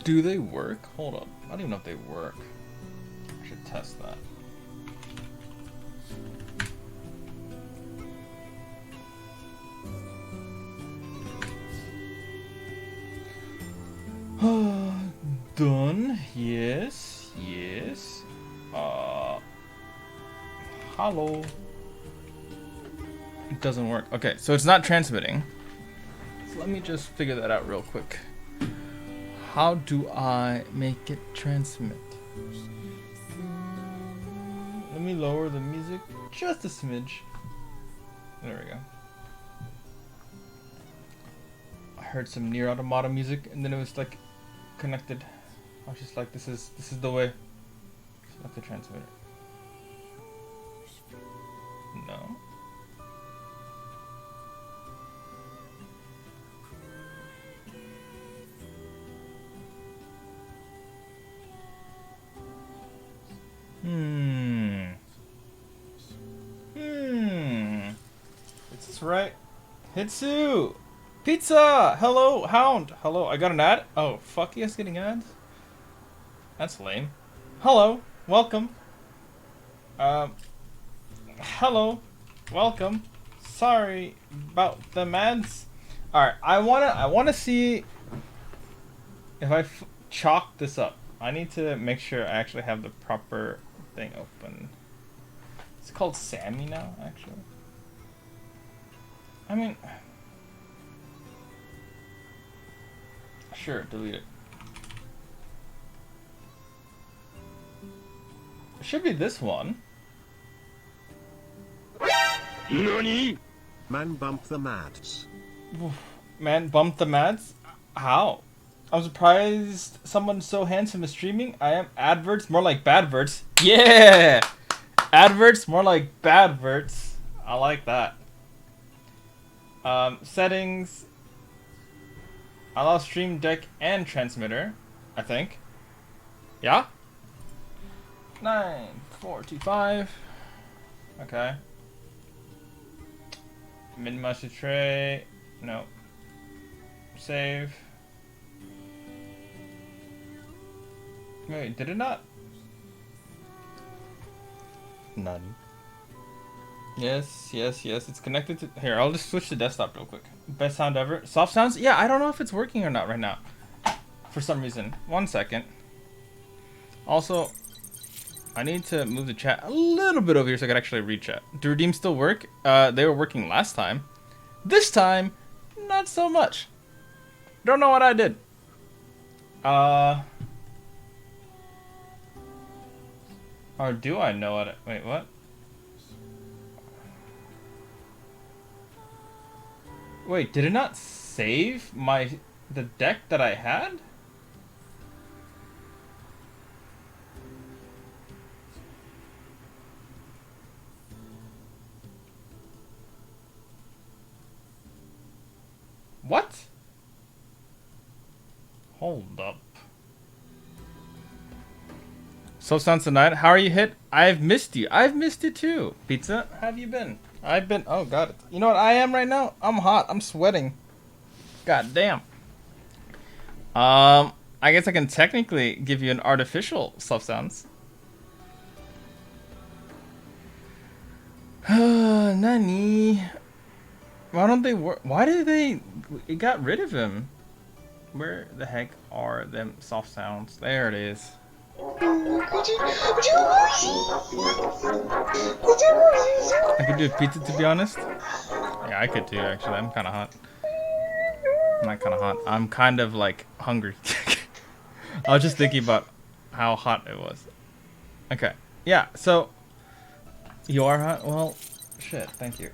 Do they work? Hold up. I don't even know if they work. I should test that. Done. Yes. Yes. Hello. It doesn't work. Okay, so it's not transmitting. So let me just figure that out real quick. How do I make it transmit? Let me lower the music just a smidge. There we go. I heard some Near Automata music, and then it was like connected. I was just like, this is the way. Select the transmitter. No. Is this right? Hitsu! Pizza! Hello, Hound! Hello, I got an ad? Oh, fuck, you guys getting ads? That's lame. Hello, welcome. Hello, welcome. Sorry about the ads. Alright, I wanna see if I chalk this up. I need to make sure I actually have the proper thing open. It's called Sammy now, actually. I mean, sure, delete it. It should be this one. NANI? Man bump the mads. Man bumped the mads? How? I'm surprised someone so handsome is streaming. I am adverts, more like badverts. Yeah! Adverts, more like badverts. I like that. Settings. Allow stream deck and transmitter, I think. Yeah? 9:45. Okay. Minimize the tray. No. Save. Wait, did it not? None. Yes, it's connected to... Here, I'll just switch to desktop real quick. Best sound ever. Soft sounds? Yeah, I don't know if it's working or not right now. For some reason. 1 second. Also, I need to move the chat a little bit over here so I can actually read chat. Do redeems still work? They were working last time. This time, not so much. Don't know what I did. Or do I know what... Wait, what? Wait, did it not save the deck that I had? What? Hold up. So sounds tonight. How are you, Hit? I've missed you. I've missed you too. Pizza, how have you been? I've been... Oh, God. You know what I am right now? I'm hot. I'm sweating. God damn. I guess I can technically give you an artificial soft sounds. Nani? Why don't they work? Why did they... It got rid of him. Where the heck are them soft sounds? There it is. I could do a pizza, to be honest. Yeah, I could too, actually. I'm kind of hot. I'm not kind of hot. I'm kind of, like, hungry. I was just thinking about how hot it was. Okay. Yeah, so... You are hot? Well, shit, thank you.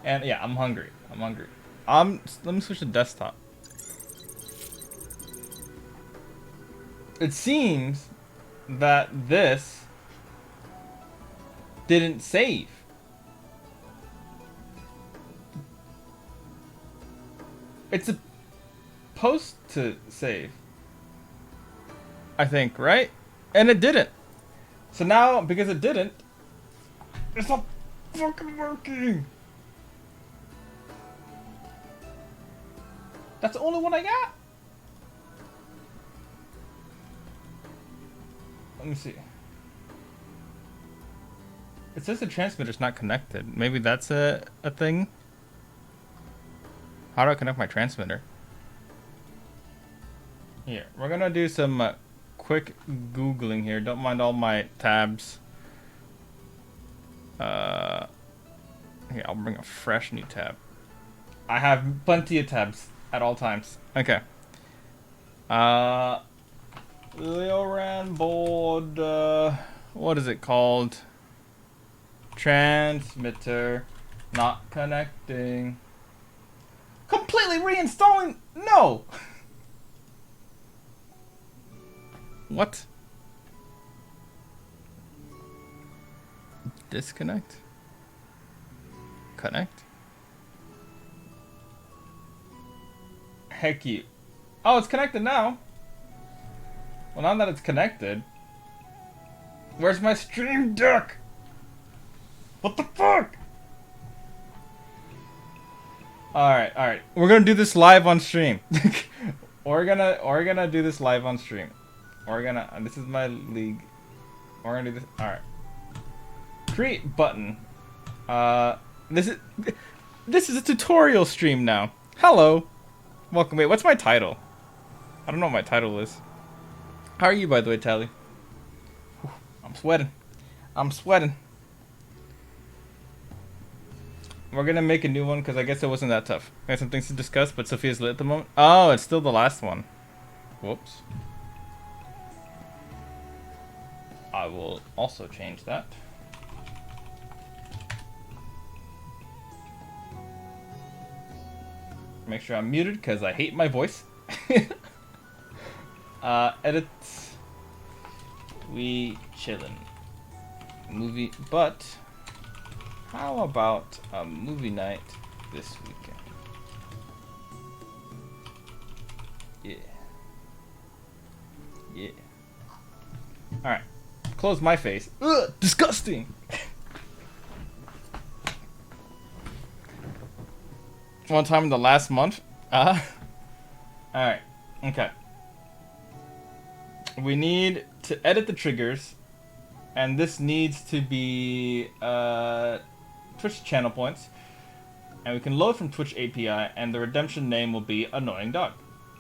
And, yeah, I'm hungry. I'm hungry. Let me switch to desktop. It seems that this didn't save. It's supposed to save, I think, right? And it didn't. So now, because it didn't, it's not fucking working. That's the only one I got. Let me see. It says the transmitter's not connected. Maybe that's a thing? How do I connect my transmitter? Here, we're gonna do some quick Googling here. Don't mind all my tabs. Here, I'll bring a fresh new tab. I have plenty of tabs at all times. Okay. Leoran board, what is it called? Transmitter not connecting. Completely reinstalling? No! What? Disconnect? Connect? Heck you. Oh, it's connected now. Well, now that it's connected. Where's my stream deck? What the fuck? Alright. We're gonna do this live on stream. we're gonna do this live on stream. This is my league. We're gonna do this. Alright. Create button. This is a tutorial stream now. Hello. Welcome. Wait, what's my title? I don't know what my title is. How are you, by the way, Tally? Whew, I'm sweating. We're gonna make a new one because I guess it wasn't that tough. I got some things to discuss, but Sophia's lit at the moment. Oh, it's still the last one. Whoops. I will also change that. Make sure I'm muted because I hate my voice. Edit. We chillin'. Movie, but how about a movie night this weekend? Yeah. Alright. Close my face. Ugh, disgusting! One time in the last month. Alright. Okay. We need to edit the triggers. And this needs to be Twitch channel points. And we can load from Twitch API. And the redemption name will be Annoying Dog.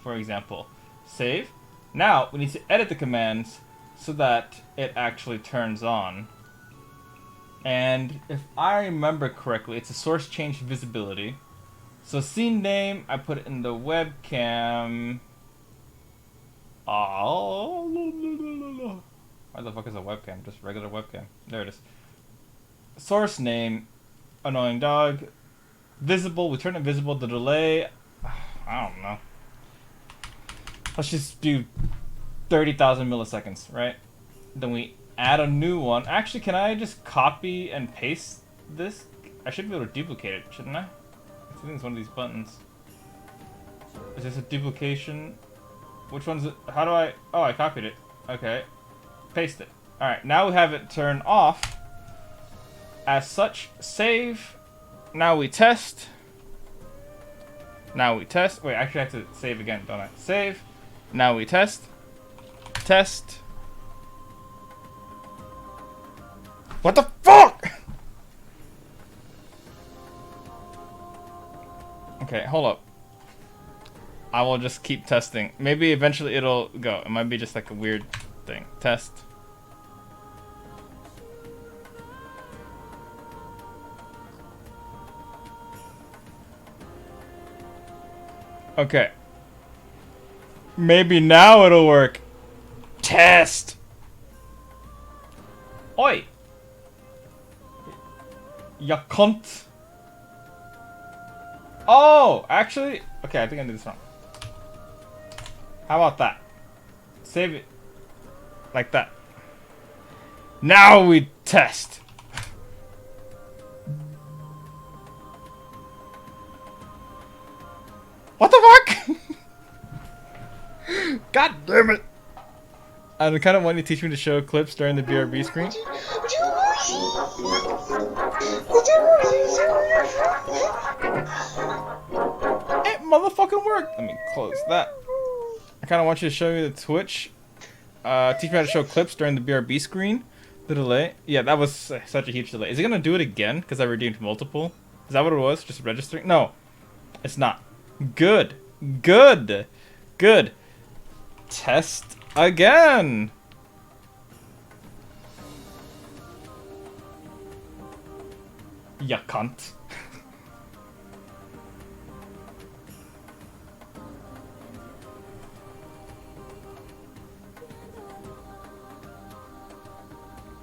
For example. Save. Now, we need to edit the commands so that it actually turns on. And if I remember correctly, it's a source change visibility. So scene name, I put it in the webcam. Oh, why the fuck is a webcam? Just regular webcam. There it is. Source name, Annoying Dog. Visible, we turn it visible. The delay, I don't know. Let's just do 30,000 milliseconds, right? Then we add a new one. Actually, can I just copy and paste this? I should be able to duplicate it, shouldn't I? I think it's one of these buttons. Is this a duplication? Which one's it? How do I... Oh, I copied it. Okay. Paste it. Alright, now we have it turned off. As such, save. Now we test. Wait, actually I have to save again, don't I? Save. Now we test. Test. What the fuck? Okay, hold up. I will just keep testing. Maybe eventually it'll go. It might be just like a weird thing. Test. Okay. Maybe now it'll work. Test. Oi. Ya cunt. Oh, actually, okay, I think I did this wrong. How about that? Save it like that. Now we test. What the fuck? God damn it. I kind of want you to teach me to show clips during the BRB screen. It motherfucking worked. Let me close that. I kind of want you to show me the Twitch Teach me how to show clips during the BRB screen. The delay. Yeah, that was such a huge delay. Is it gonna do it again? Because I redeemed multiple. Is that what it was? Just registering? No, it's not. Good. Good. Good. Test again. Ya cunt.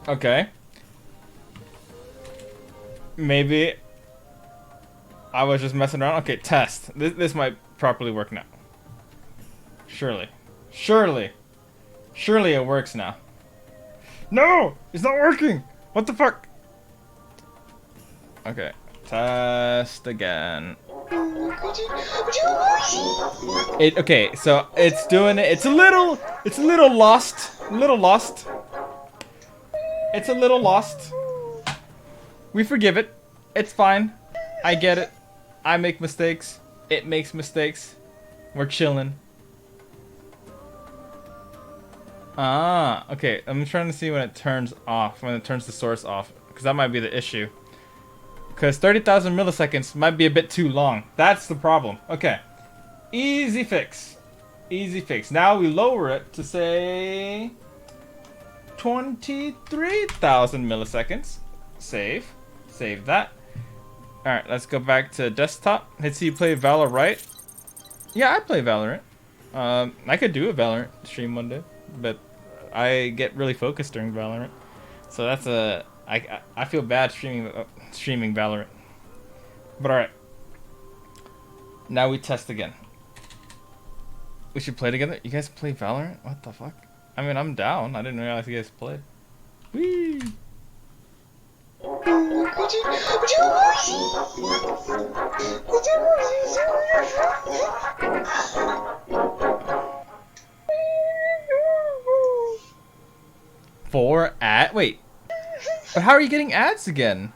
Okay. Maybe I was just messing around. Okay, test. This might properly work now. Surely. Surely. Surely it works now. No! It's not working! What the fuck? Okay. Test again. Okay, so it's doing it. It's a little lost. A little lost. It's a little lost. We forgive it. It's fine. I get it. I make mistakes. It makes mistakes. We're chilling. Ah, okay. I'm trying to see when it turns off, when it turns the source off, because that might be the issue. Because 30,000 milliseconds might be a bit too long. That's the problem. Okay. Easy fix. Easy fix. Now we lower it to, say, 23,000 milliseconds. Save. Save that. Alright, let's go back to desktop. Let's see you play Valor, right? Yeah, I play Valorant. I could do a Valorant stream one day, but I get really focused during Valorant. So that's a... I feel bad streaming Valorant. But alright. Now we test again. We should play together? You guys play Valorant? What the fuck? I mean, I'm down. I didn't realize you guys played. Whee! For ad? Wait. But how are you getting ads again?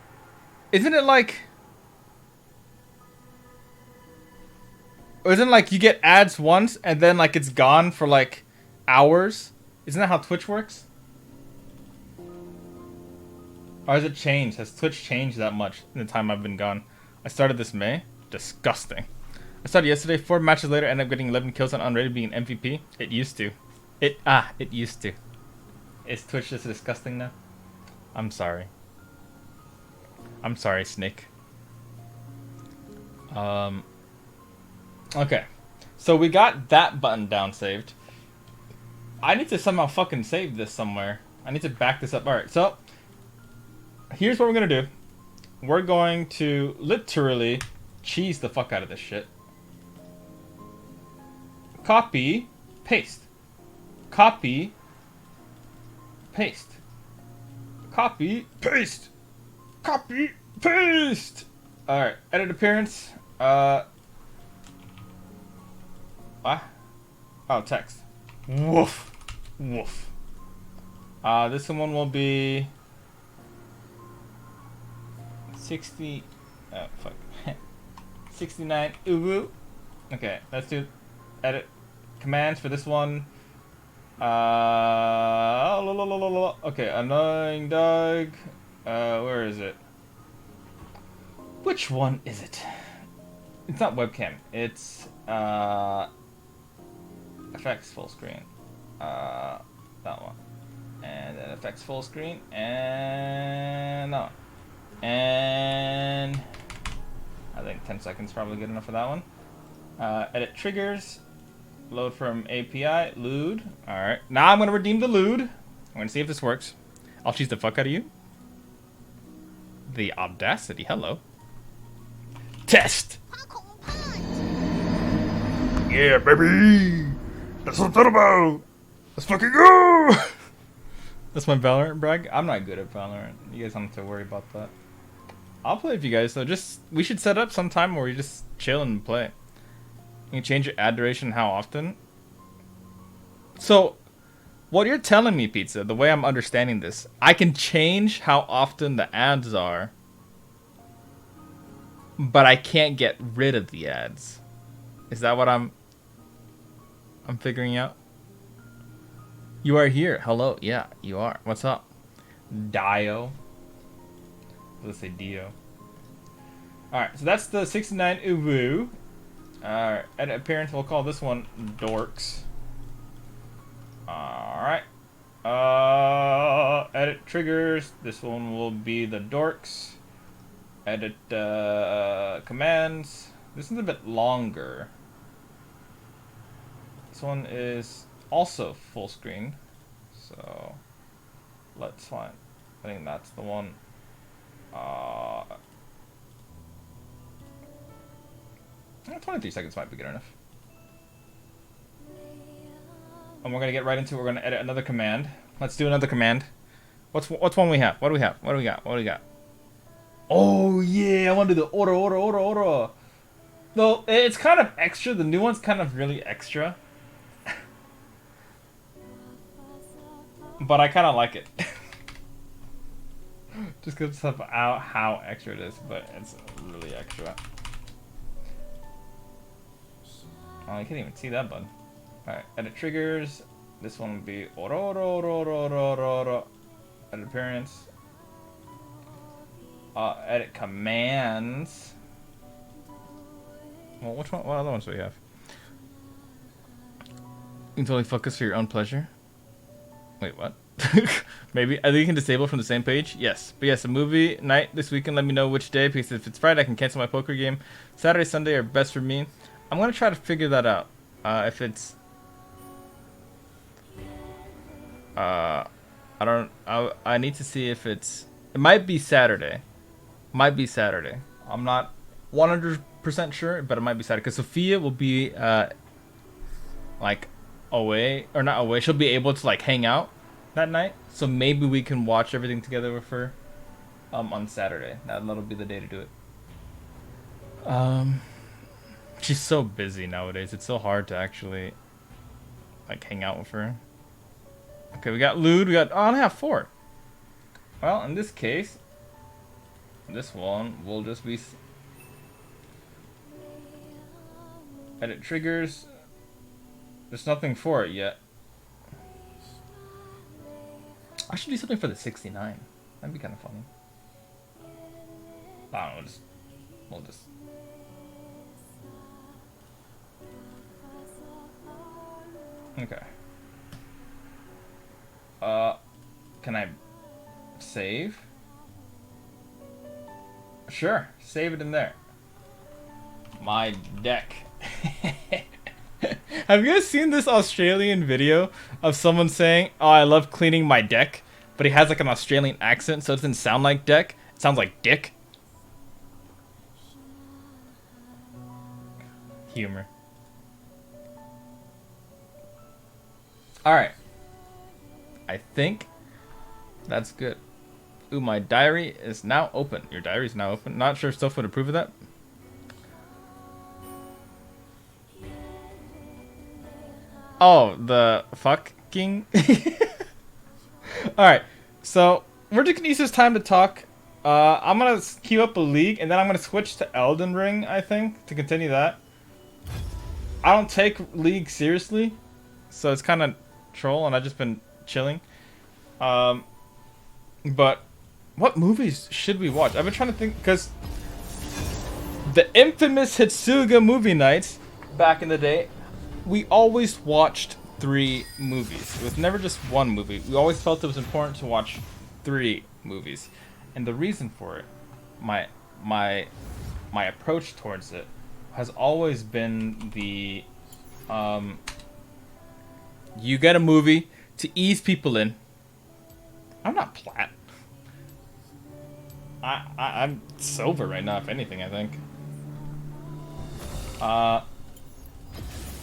Isn't it like... Or isn't it like you get ads once and then like it's gone for like hours? Isn't that how Twitch works? Or has it changed? Has Twitch changed that much in the time I've been gone? I started this May. Disgusting. I started yesterday. 4 matches later, ended up getting 11 kills on unrated, being MVP. It used to. It used to. Is Twitch just disgusting now? I'm sorry. I'm sorry, Snake. Okay. So we got that button down saved. I need to somehow fucking save this somewhere. I need to back this up. Alright, so here's what we're gonna do. We're going to literally cheese the fuck out of this shit. Copy, paste. Copy, paste. Copy, paste. Copy, paste. Alright, edit appearance. What? Oh, text. Woof. Woof. This one will be 60. Oh, fuck. 69. Ooh. Okay, let's do edit commands for this one. Okay, annoying dog. Where is it? Which one is it? It's not webcam. It's effects full screen. That one. And then effects full screen. And that one. And I think 10 seconds probably good enough for that one. Edit triggers. Load from API. Lewd. Alright. Now I'm going to redeem the lewd. I'm going to see if this works. I'll cheese the fuck out of you. The audacity. Hello. Test! Yeah, baby! That's what I'm talking about! Let's fucking go! That's my Valorant brag. I'm not good at Valorant. You guys don't have to worry about that. I'll play with you guys, though. We should set up some time where we just chill and play. You can change your ad duration how often. So, what you're telling me, Pizza, the way I'm understanding this, I can change how often the ads are, but I can't get rid of the ads. Is that what I'm figuring out? You are here. Hello. Yeah, you are. What's up? Dio. Let's say Dio. Alright, so that's the 69 Uwu. Alright, edit appearance, we'll call this one Dorks. Alright. Edit triggers, this one will be the Dorks. Edit commands. This one's a bit longer. This one is also full screen. So let's find. I think that's the one. 23 seconds might be good enough. And we're gonna get right into it. We're gonna edit another command. Let's do another command. What's one we have? What do we have? What do we got? What do we got? Oh yeah, I want to do the order. No, it's kind of extra. The new one's kind of really extra. But I kind of like it. Just because of how extra it is, but it's really extra. Oh, I can't even see that button. Alright, edit triggers. This one would be oro. Edit appearance. Edit commands. Well, which one? What other ones do we have? You can totally focus for your own pleasure. Wait, what? Maybe. I think you can disable from the same page. Yes. But yes, a movie night this weekend. Let me know which day, because if it's Friday, I can cancel my poker game. Saturday, Sunday are best for me. I'm going to try to figure that out. If it's... I need to see if it's... It might be Saturday. Might be Saturday. I'm not 100% sure, but it might be Saturday. Because Sophia will be, like, away. Or not away. She'll be able to, like, hang out that night. So maybe we can watch everything together with her on Saturday. That'll be the day to do it. She's so busy nowadays. It's so hard to actually, like, hang out with her. Okay, we got lewd. We got... Oh, I only have 4. Well, in this case, this one will just be... Edit triggers. There's nothing for it yet. I should do something for the 69. That'd be kind of funny. I don't know, we'll just... Okay. Can I save? Sure, save it in there. My deck. Have you guys seen this Australian video of someone saying, "Oh, I love cleaning my deck," but he has like an Australian accent, so it doesn't sound like deck. It sounds like dick. Humor. Alright. I think that's good. Ooh, my diary is now open. Your diary is now open. Not sure if Soph would approve of that. Oh, the fucking... Alright, so we're just gonna use this time to talk. I'm gonna queue up a league, and then I'm gonna switch to Elden Ring, I think, to continue that. I don't take League seriously, so it's kind of troll, and I've just been chilling. But what movies should we watch? I've been trying to think, because the infamous Hitsuga movie nights back in the day, we always watched 3 movies. It was never just one movie. We always felt it was important to watch 3 movies. And the reason for it, my approach towards it, has always been the you get a movie to ease people in. I'm not plat. I'm sober right now, if anything, I think.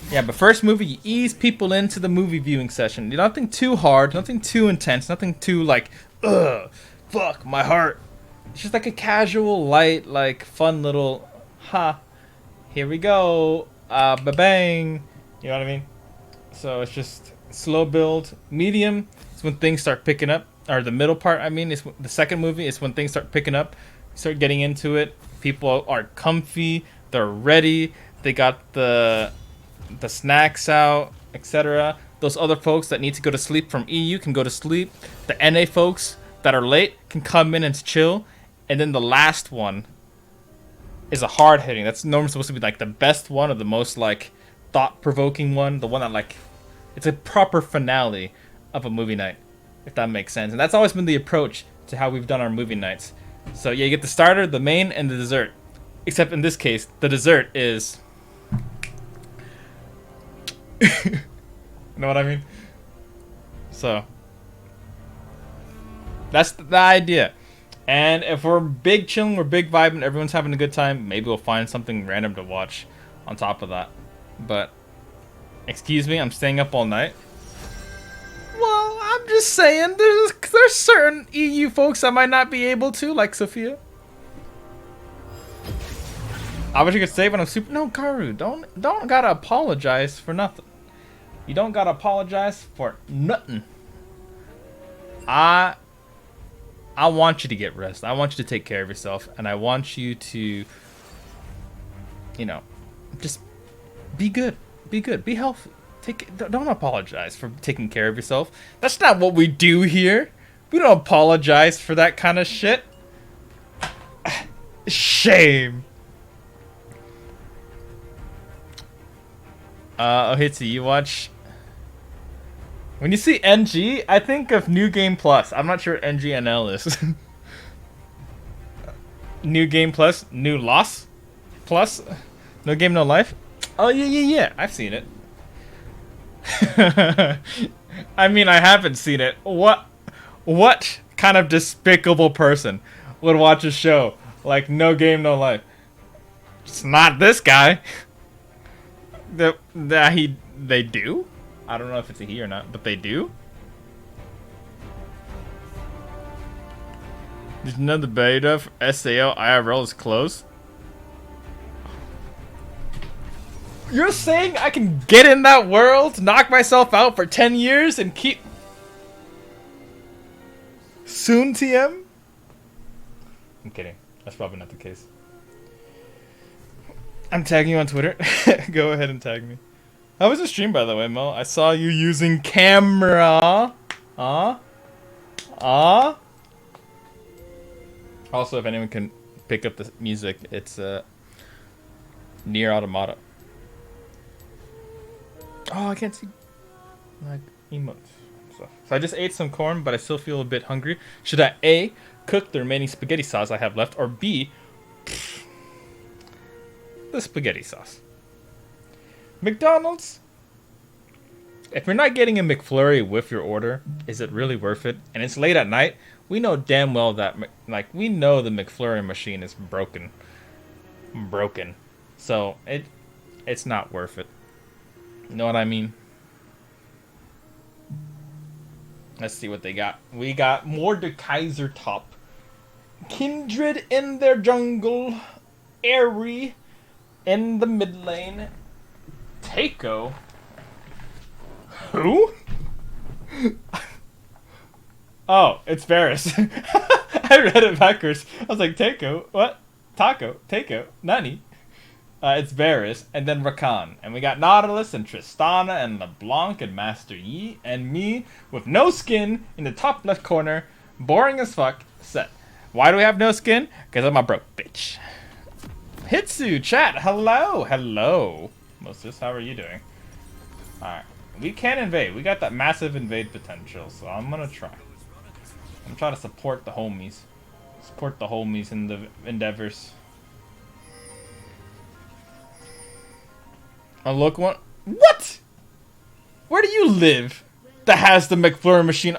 Yeah, but first movie, you ease people into the movie viewing session. Nothing too hard, nothing too intense, nothing too like, ugh, fuck, my heart. It's just like a casual, light, like, fun little, here we go, ba-bang. You know what I mean? So it's just slow build. Medium is when things start picking up. Or the middle part, I mean, is the second movie is when things start picking up. Start getting into it. People are comfy. They're ready. They got the snacks out, etc. Those other folks that need to go to sleep from EU can go to sleep. The NA folks that are late can come in and chill. And then the last one is a hard hitting. That's normally supposed to be like the best one or the most like thought-provoking one. The one that like, it's a proper finale of a movie night, if that makes sense. And that's always been the approach to how we've done our movie nights. So yeah, you get the starter, the main, and the dessert. Except in this case, the dessert is... You know what I mean? So that's the idea. And if we're big chilling, we're big vibing, everyone's having a good time, maybe we'll find something random to watch on top of that. But excuse me, I'm staying up all night. Well, I'm just saying, there's certain EU folks I might not be able to, like Sophia. I wish you could say when I'm super... No, Karu, don't gotta apologize for nothing. You don't gotta apologize for nothing. I want you to get rest. I want you to take care of yourself. And I want you to, you know, just be good. Be good. Be healthy. Don't apologize for taking care of yourself. That's not what we do here. We don't apologize for that kind of shit. Shame. Hitsuga, you watch... When you see NG, I think of New Game Plus. I'm not sure what NGNL is. New Game Plus? New Loss? Plus? No Game, No Life? Oh, yeah. I've seen it. I mean, I haven't seen it. What kind of despicable person would watch a show like No Game, No Life? It's not this guy. They do? I don't know if it's a he or not, but they do. There's another beta for SAO IRL is closed. You're saying I can get in that world, knock myself out for 10 years, and keep... Soon, TM? I'm kidding. That's probably not the case. I'm tagging you on Twitter. Go ahead and tag me. How was the stream, by the way, Mo? I saw you using camera. Also, if anyone can pick up the music, it's Nier Automata. Oh, I can't see like emotes and stuff. So I just ate some corn, but I still feel a bit hungry. Should I A, cook the remaining spaghetti sauce I have left, or B, the spaghetti sauce? McDonald's, if you're not getting a McFlurry with your order, is it really worth it? And it's late at night. We know damn well that, like, we know the McFlurry machine is broken. So it's not worth it. You know what I mean? Let's see what they got. We got Mordekaiser Top, Kindred in their jungle, Airy in the mid lane, Takeo. Who? Oh, it's Varus. I read it backwards. I was like, Takeo? What? Taco? Takeo? Nani? It's Varus, and then Rakan. And we got Nautilus and Tristana and LeBlanc and Master Yi and me with no skin in the top left corner. Boring as fuck. Set. Why do we have no skin? Because I'm a broke bitch. Hitsu, chat, hello. Hello. Moses, how are you doing? Alright. We can invade. We got that massive invade potential, so I'm gonna try. I'm trying to support the homies. Support the homies in the endeavors. Oh, look one. What? Where do you live that has the McFlurry machine?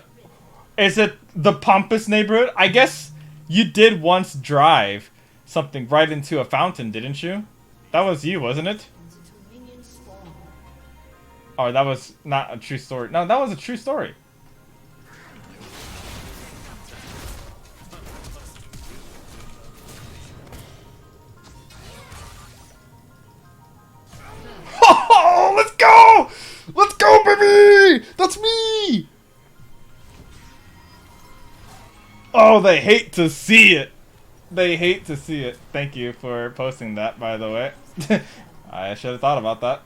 Is it the Pompous neighborhood? I guess you did once drive something right into a fountain, didn't you? That was you, wasn't it? Oh, that was not a true story. No, that was a true story. Oh, let's go! Let's go, baby! That's me! Oh, they hate to see it. They hate to see it. Thank you for posting that, by the way. I should have thought about that.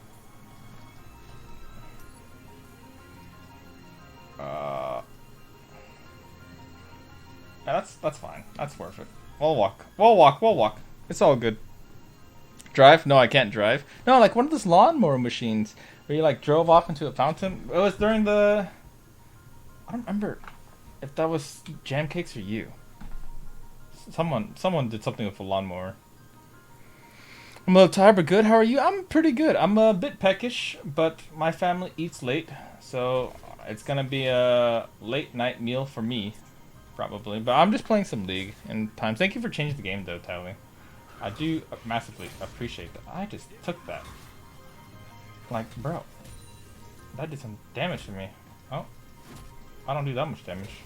Yeah, that's fine. That's worth it. We'll walk. We'll walk. We'll walk. It's all good. Drive? No, I can't drive. No, like one of those lawnmower machines where you like drove off into a fountain. It was during the. I don't remember if that was Jam Cakes or you. Someone did something with a lawnmower. I'm a little tired, but good. How are you? I'm pretty good. I'm a bit peckish, but my family eats late, so it's gonna be a late night meal for me, probably. But I'm just playing some League in time. Thank you for changing the game, though, Tally. I do massively appreciate that. I just took that. Like, bro, that did some damage to me. Oh, I don't do that much damage.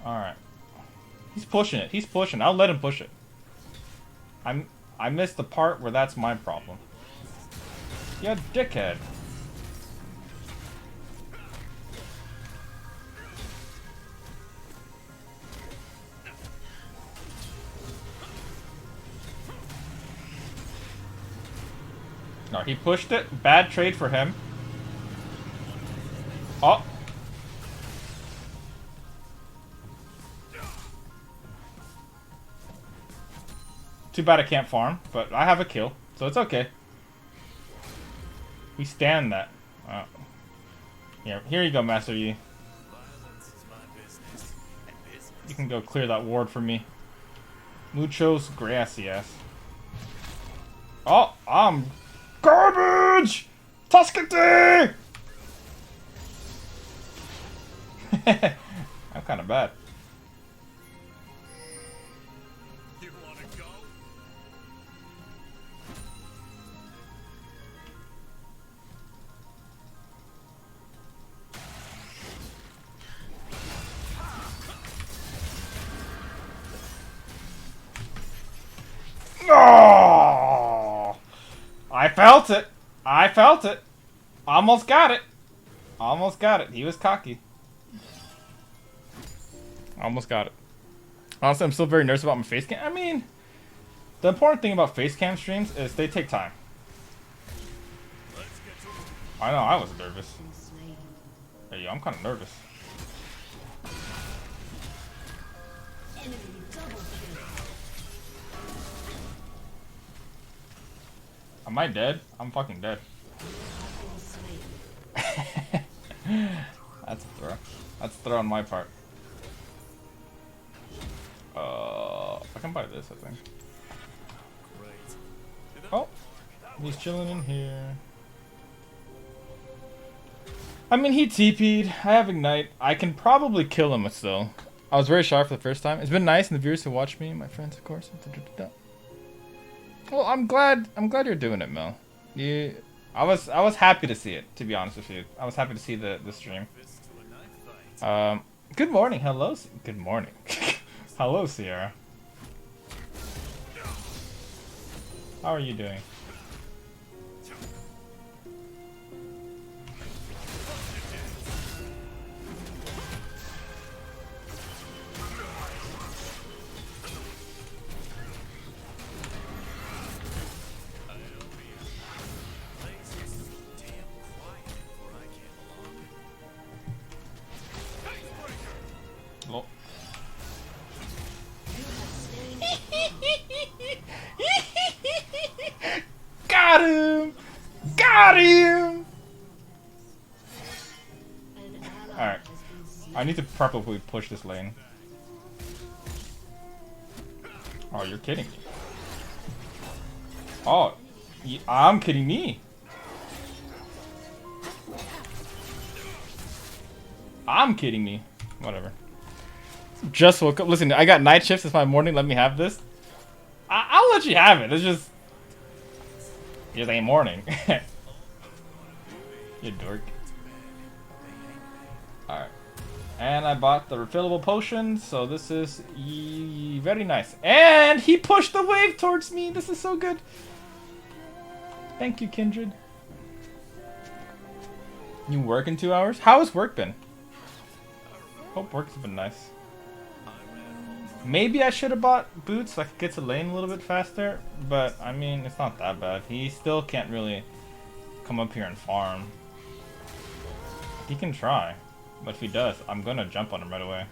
All right, he's pushing it. He's pushing. I'll let him push it. I missed the part where that's my problem. You dickhead. No, he pushed it. Bad trade for him. Oh. Too bad I can't farm, but I have a kill, so it's okay. We stand that. Here you go, Master Yi. You can go clear that ward for me. Muchos gracias. Oh, I'm garbage! Tuscany! I'm kind of bad. Oh! I felt it. I felt it. Almost got it. Almost got it. He was cocky. Almost got it. Honestly, I'm still very nervous about my face cam. I mean, the important thing about face cam streams is they take time. I know, I was nervous. Hey, I'm kind of nervous. Am I dead? I'm fucking dead. That's a throw. That's a throw on my part. I can buy this, I think. Oh, he's chilling in here. I mean, he TP'd. I have Ignite. I can probably kill him still. I was very shy for the first time. It's been nice, and the viewers who watch me, my friends, of course. Well, I'm glad you're doing it, Mel. I was happy to see it, to be honest with you. I was happy to see the stream. Good morning. Hello. Good morning. Hello, Sierra. How are you doing? Oh. Got him! Got him! Alright. I need to probably push this lane. Oh, you're kidding me. Oh, I'm kidding me. I'm kidding me. Whatever. Just woke up. Listen, I got night shifts. It's my morning. Let me have this. I'll let you have it. It's just... It ain't morning. You dork. Alright. And I bought the refillable potion, so this is very nice. And he pushed the wave towards me. This is so good. Thank you, Kindred. You work in 2 hours? How has work been? Hope work's been nice. Maybe I should have bought boots so I could get to lane a little bit faster, but I mean, it's not that bad. He still can't really come up here and farm. He can try, but if he does, I'm gonna jump on him right away.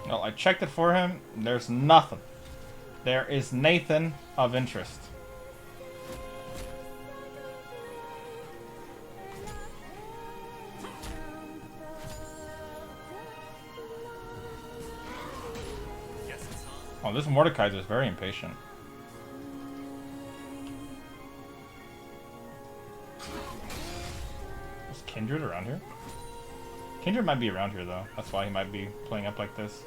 No, I checked it for him. There's nothing. There is Nathan of interest. Oh, this Mordekaiser is very impatient. Is Kindred around here? Kindred might be around here though. That's why he might be playing up like this.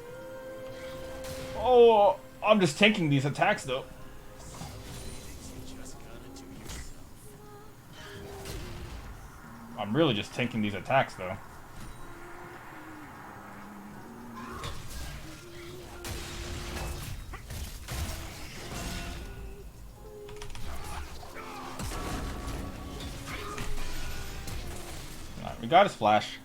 Oh, I'm just tanking these attacks though. I'm really just tanking these attacks though. Alright, we got his flash.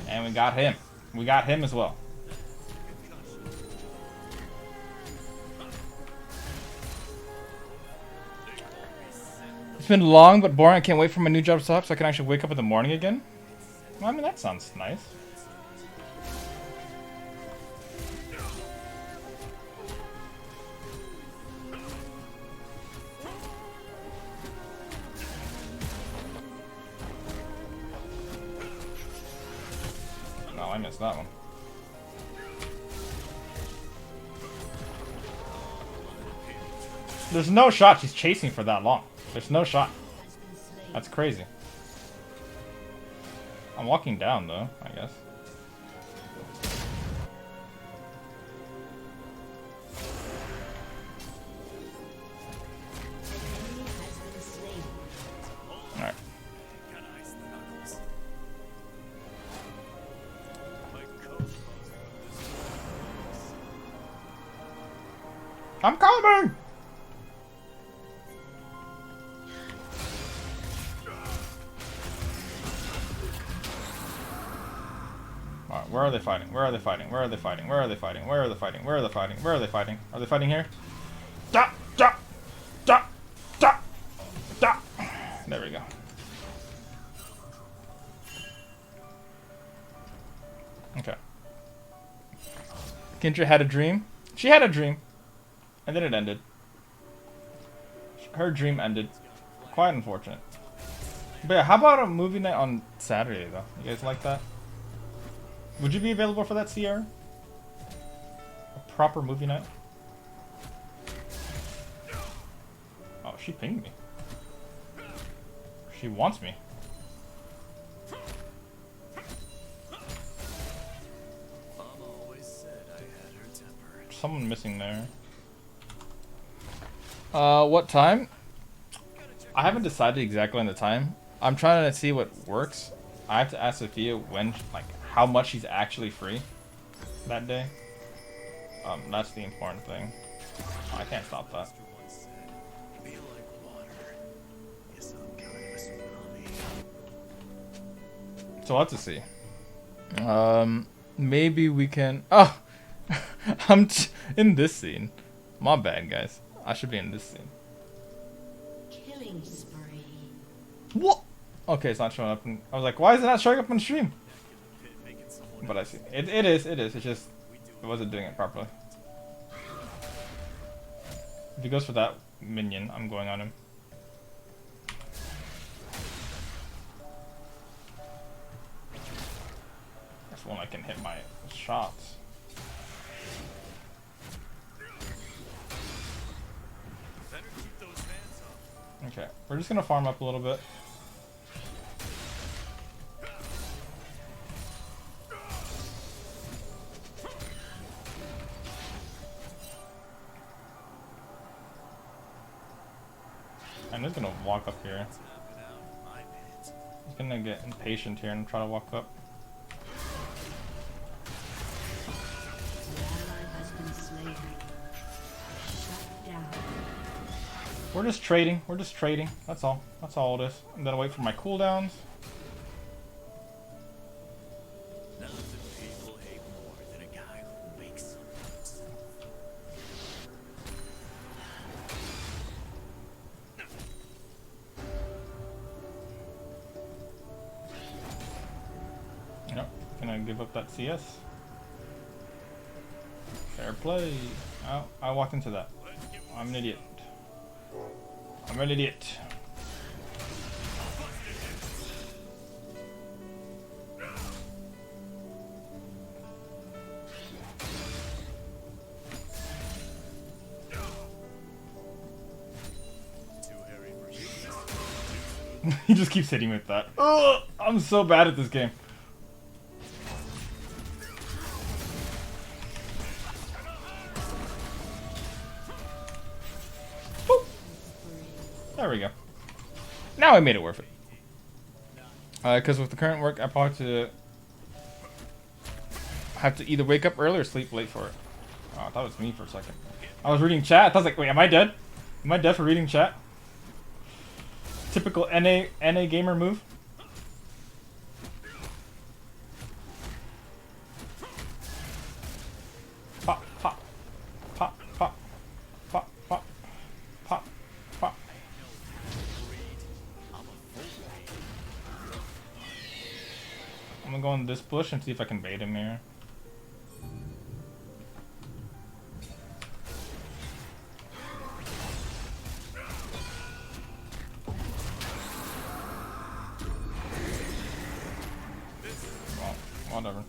And we got him. We got him as well. It's been long but boring. I can't wait for my new job to stop so I can actually wake up in the morning again. Well, I mean, that sounds nice. No, I missed that one. There's no shot she's chasing for that long. There's no shot. That's crazy. I'm walking down though, I guess. Alright. I'm coming! Alright, where are they fighting? Where are they fighting? Where are they fighting? Where are they fighting? Where are they fighting? Where are they fighting? Where are they fighting? Are they fighting here? Da! Da! Da! Da! Da! There we go. Okay. Kindred had a dream. She had a dream. And then it ended. Her dream ended. Quite unfortunate. But yeah, how about a movie night on Saturday, though? You guys like that? Would you be available for that, Sierra? A proper movie night? Oh, she pinged me. She wants me. Someone missing there. What time? I haven't decided exactly on the time. I'm trying to see what works. I have to ask Sophia when, like, how much she's actually free that day. That's the important thing. Oh, I can't stop that. So we'll have to see. Maybe we can. Oh, I'm in this scene. My bad, guys. I should be in this scene. Killing spree. What? Okay, it's not showing up. I was like, why is it not showing up on stream? But I see. It is. It's just it wasn't doing it properly. If he goes for that minion, I'm going on him. That's one I can hit my shots. Okay, we're just gonna farm up a little bit. I'm just gonna walk up here. He's gonna get impatient here and try to walk up. We're just trading. We're just trading. That's all. That's all it is. I'm gonna wait for my cooldowns. People hate more than a guy who makes sense. Yep. Gonna give up that CS. Fair play. Oh, I walked into that. I'm an idiot. I'm an idiot. He just keeps hitting me with that. Ugh, I'm so bad at this game. Boop. There we go. Now I made it worth it. Because with the current work, I probably have to either wake up early or sleep late for it. Oh, I thought it was me for a second. I was reading chat. I was like, wait, am I dead? Am I dead for reading chat? Typical NA gamer move. Pop, pop, pop, pop, pop, pop, pop, pop. I'm gonna go in this bush and see if I can bait him here. Whatever.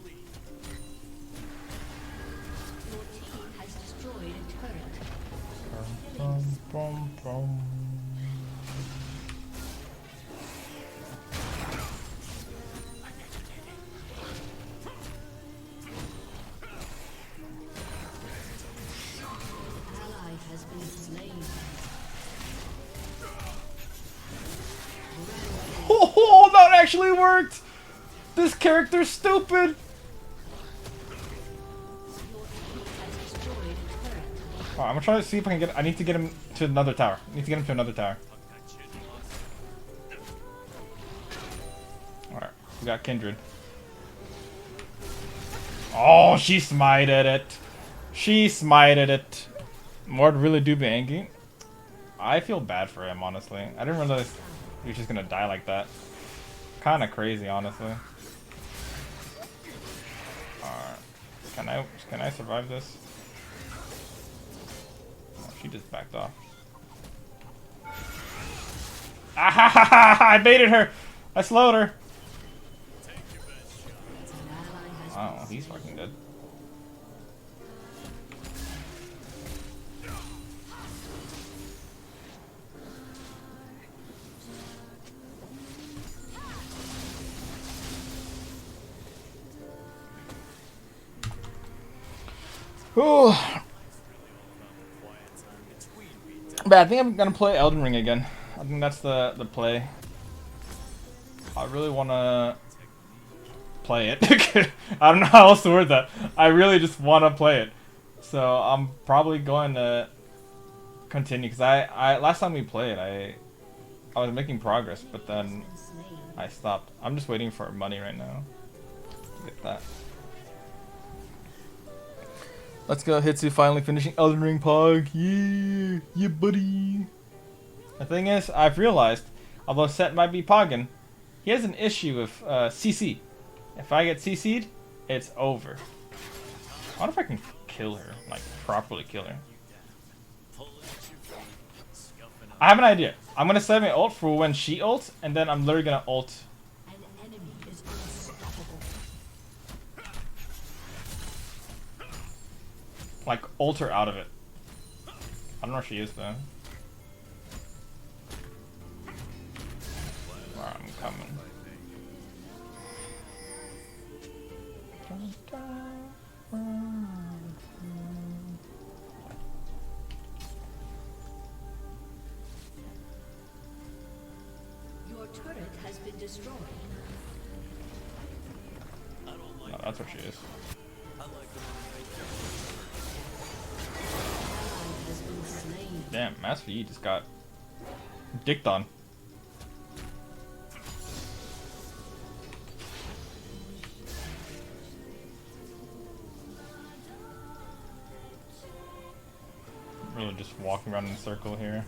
Your team has destroyed a turret. Bum, bum, bum. Ally has been slain. Oh, that actually worked! This character's stupid! Oh, I'm gonna try to see if I can get. I need to get him to another tower. I need to get him to another tower. Alright, we got Kindred. Oh, she smited it. She smited it. Mord really do be angry. I feel bad for him, honestly. I didn't realize he was just gonna die like that. Kinda crazy, honestly. Alright. Can I survive this? Oh, she just backed off. Ah ha ha ha! I baited her! I slowed her! Oh, he's fucking dead. Ooh. But I think I'm gonna play Elden Ring again. I think that's the play. I really wanna play it. I don't know how else to word that. I really just wanna play it. So I'm probably going to continue because I last time we played I was making progress, but then I stopped. I'm just waiting for money right now. Get that. Let's go, Hitsu, finally finishing Elden Ring Pog. Yeah, yeah, buddy. The thing is, I've realized, although Set might be pogging, he has an issue with CC. If I get CC'd, it's over. I wonder if I can kill her, like properly kill her. I have an idea. I'm gonna save my ult for when she ults, and then I'm literally gonna ult. An enemy is unstoppable. Like, ult her out of it. I don't know where she is though. Alright, I'm coming. destroyed. No, that's what she is. Ally has been slain. Damn, Master Yi just got dicked on. Really just walking around in a circle here.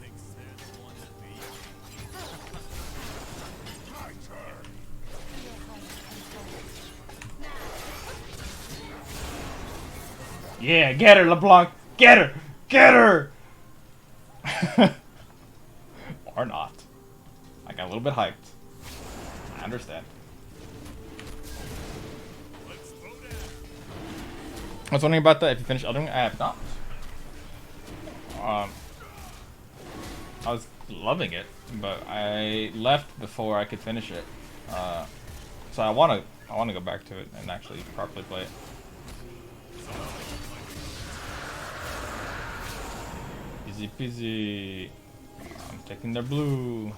Yeah, get her, LeBlanc! Get her! Get her! Or not. I got a little bit hyped. I understand. I was wondering about that. If you finished Elden Ring, I have not. I was loving it, but I left before I could finish it. So I wanna go back to it and actually properly play it. Easy peasy. I'm taking their blue.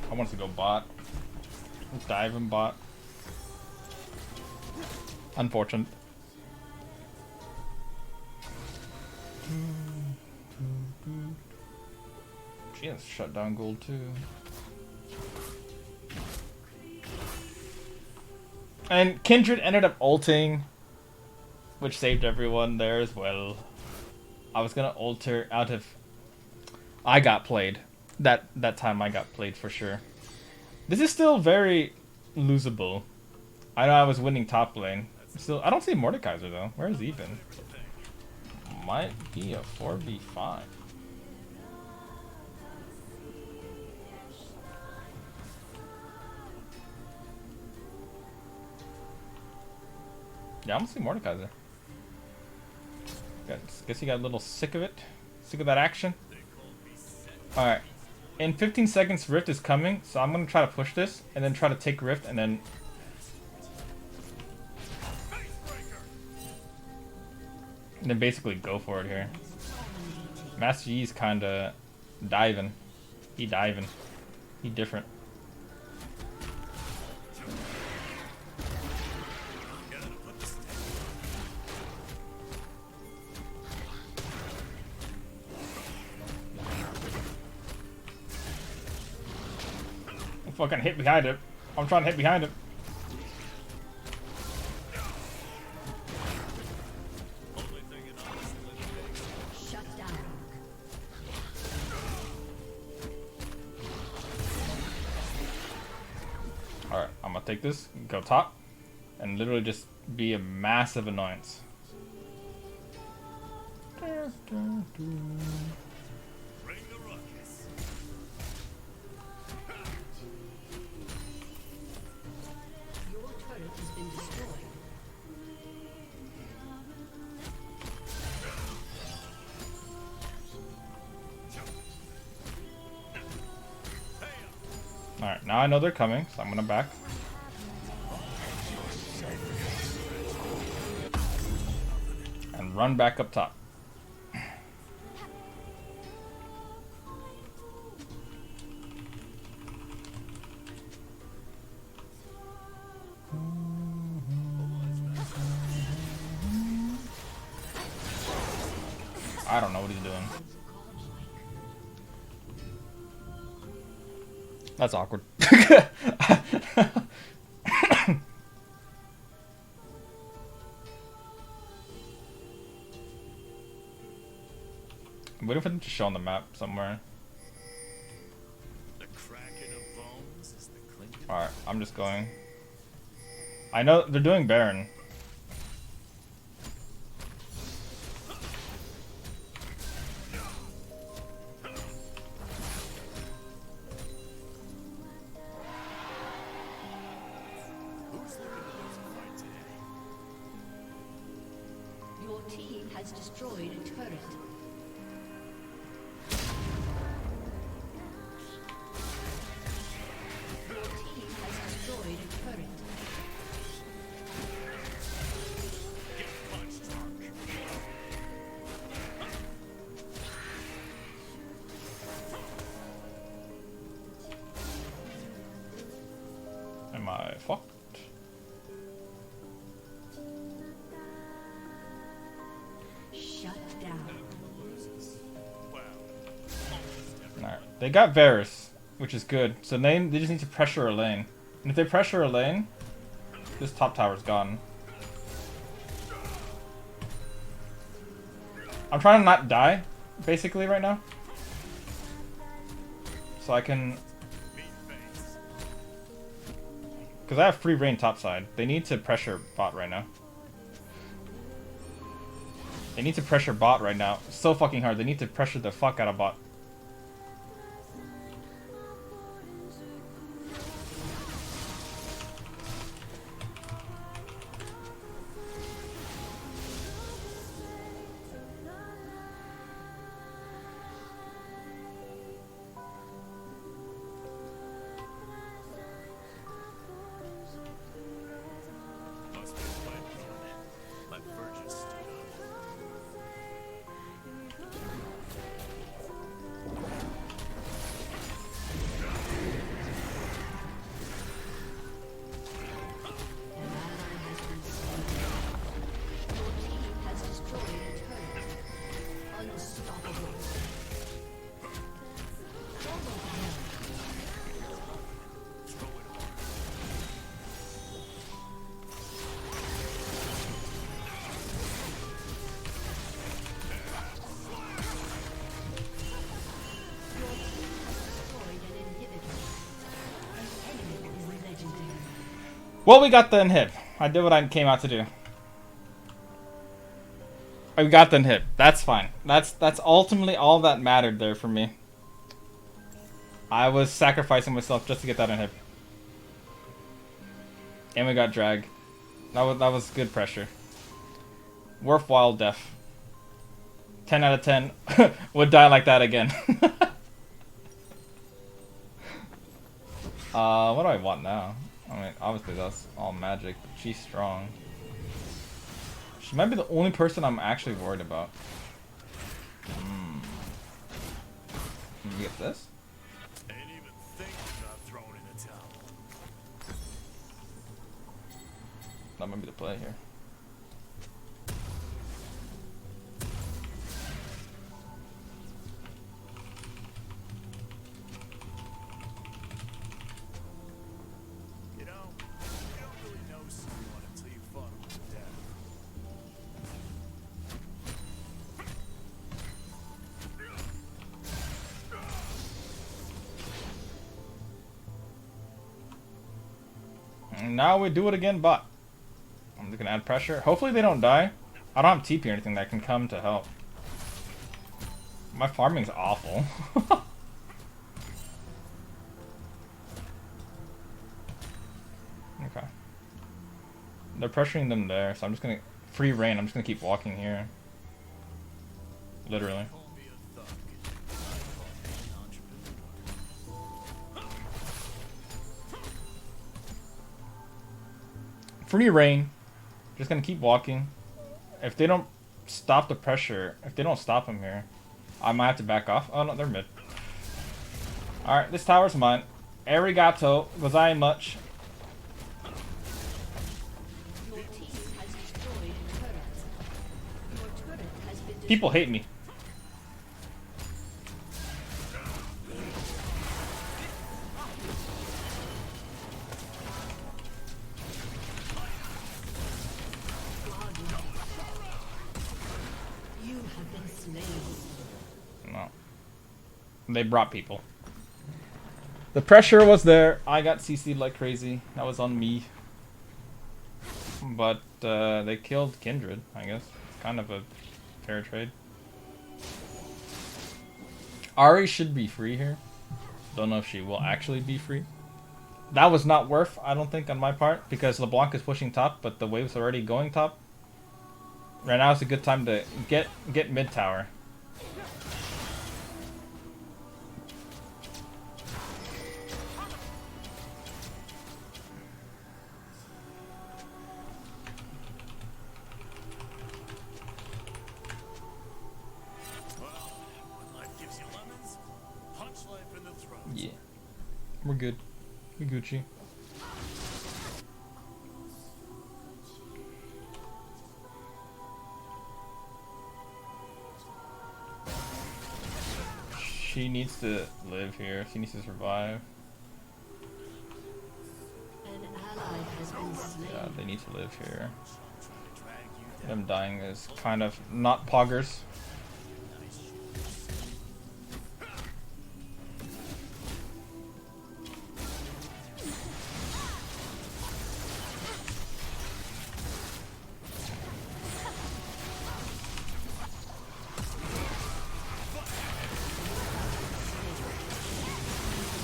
I want to go bot. Let's dive in bot. Unfortunate. She has shut down gold too. And Kindred ended up ulting, which saved everyone there as well. I was gonna ult her out of... I got played. That time I got played for sure. This is still very losable. I know I was winning top lane. Still, I don't see Mordekaiser though. Where is he been? Might be a 4v5. Yeah, I don't see Mordekaiser. Guess he got a little sick of it. Sick of that action. Alright. In 15 seconds, Rift is coming, so I'm gonna try to push this, and then try to take Rift, and then... And then basically go for it here. Master Yi's kinda diving. He diving. He different. Fucking hit behind him. I'm trying to hit behind him. Shut down. Alright, I'm gonna take this, go top, and literally just be a massive annoyance. Your turret has been destroyed. Alright, now I know they're coming, so I'm gonna back. And run back up top. I don't know what he's doing. That's awkward. I'm waiting for them to show on the map somewhere. The cracking of bones is the clinking. Alright, I'm just going. I know they're doing Baron. Who's looking to lose a fight today? Your team has destroyed a turret. Am I fucked? Shut down. Alright. They got Varus, which is good. So they just need to pressure a lane. And if they pressure a lane, this top tower's gone. I'm trying to not die, basically, right now. So I can... Because I have free reign topside. They need to pressure bot right now. They need to pressure bot right now. So fucking hard. They need to pressure the fuck out of bot. Must be playing from my virgin stood up. An ally has been slain. Your team has destroyed a turret. Unstoppable. Double kill. Well, we got the inhib. I did what I came out to do. We got the inhib. That's fine. That's ultimately all that mattered there for me. I was sacrificing myself just to get that inhib. And we got drag. That was good pressure. Worthwhile death. 10 out of 10 would die like that again. What do I want now? I mean, obviously that's all magic, but she's strong. She might be the only person I'm actually worried about. Can you get this? Ain't even thinking about throwing in the towel. That might be the play here. You know, you don't really know someone until you fought him to death. And now we do it again, but I'm just gonna add pressure. Hopefully they don't die. I don't have TP or anything that can come to help. My farming's awful. Okay. They're pressuring them there, so I'm just gonna free reign. I'm just gonna keep walking here. Literally. Call me a thug. I call me an entrepreneur. Free reign. Just gonna keep walking. If they don't stop the pressure, if they don't stop him here, I might have to back off. Oh no, they're mid. Alright, this tower's mine. Arigato. Gozai much. Your team has destroyed a turret. Your turret has been destroyed. People hate me. You have been slain. No. They brought people. The pressure was there. I got CC'd like crazy. That was on me. But they killed Kindred, I guess. It's kind of a fair trade. Ari should be free here. Don't know if she will actually be free. That was not worth, I don't think, on my part, because LeBlanc is pushing top, but the wave's already going top. Right now is a good time to get mid tower. Well, when life gives you lemons, punch life in the throat. Yeah. We're good. We Gucci. She needs to live here. She needs to survive. An ally has been slain. Yeah, they need to live here. Them dying is kind of not poggers.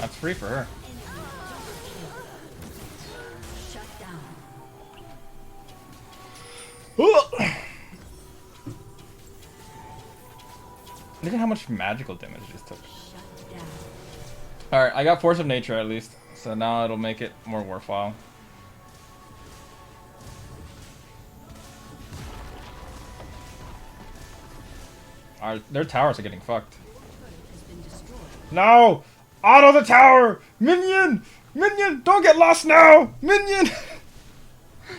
That's free for her. Shut down. Look at how much magical damage it just took. Shut down. Alright, I got Force of Nature at least, so now it'll make it more worthwhile. Their towers are getting fucked. Has been destroyed. No! Auto the tower! Minion! Minion! Don't get lost now! Minion!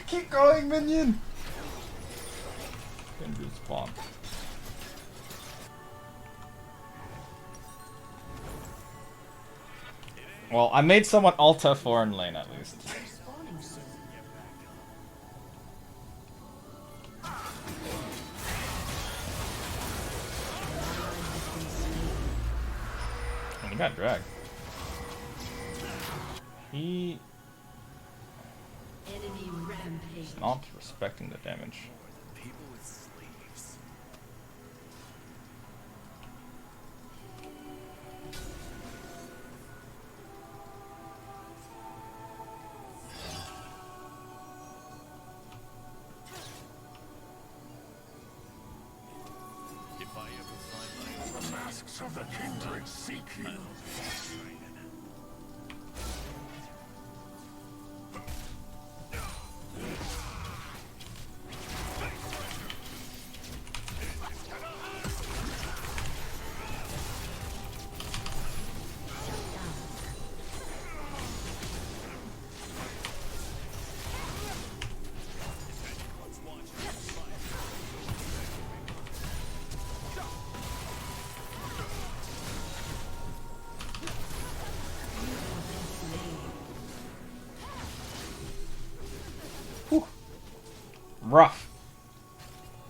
Keep going, minion! Gonna do spawn. Well, I made someone alt F4 in lane at least. Spawning soon. And he got dragged. He Enemy rampage. is not respecting the damage. People with sleeves. If I ever find my Masks of the kindred seek you.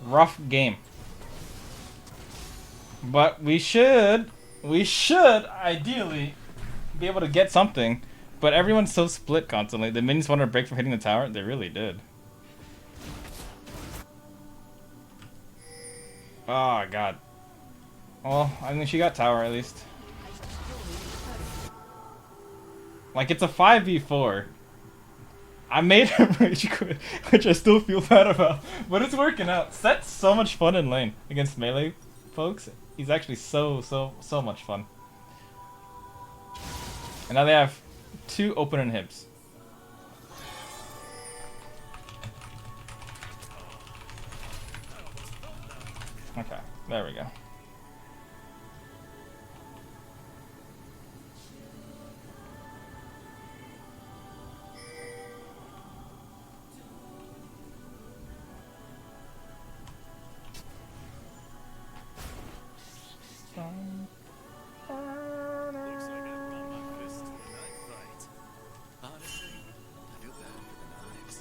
Rough game. But we should ideally be able to get something. But everyone's so split constantly. The minions wanted to break from hitting the tower. They really did. Oh god. Well, I mean, she got tower at least. Like, it's a 5v4. I made him rage quit, which I still feel bad about. But it's working out. Set's so much fun in lane against melee folks. He's actually so much fun. And now they have 2 open inhibs. Okay, there we go. Looks like I brought my fist to a knife fight. Honestly, I feel bad for the knives.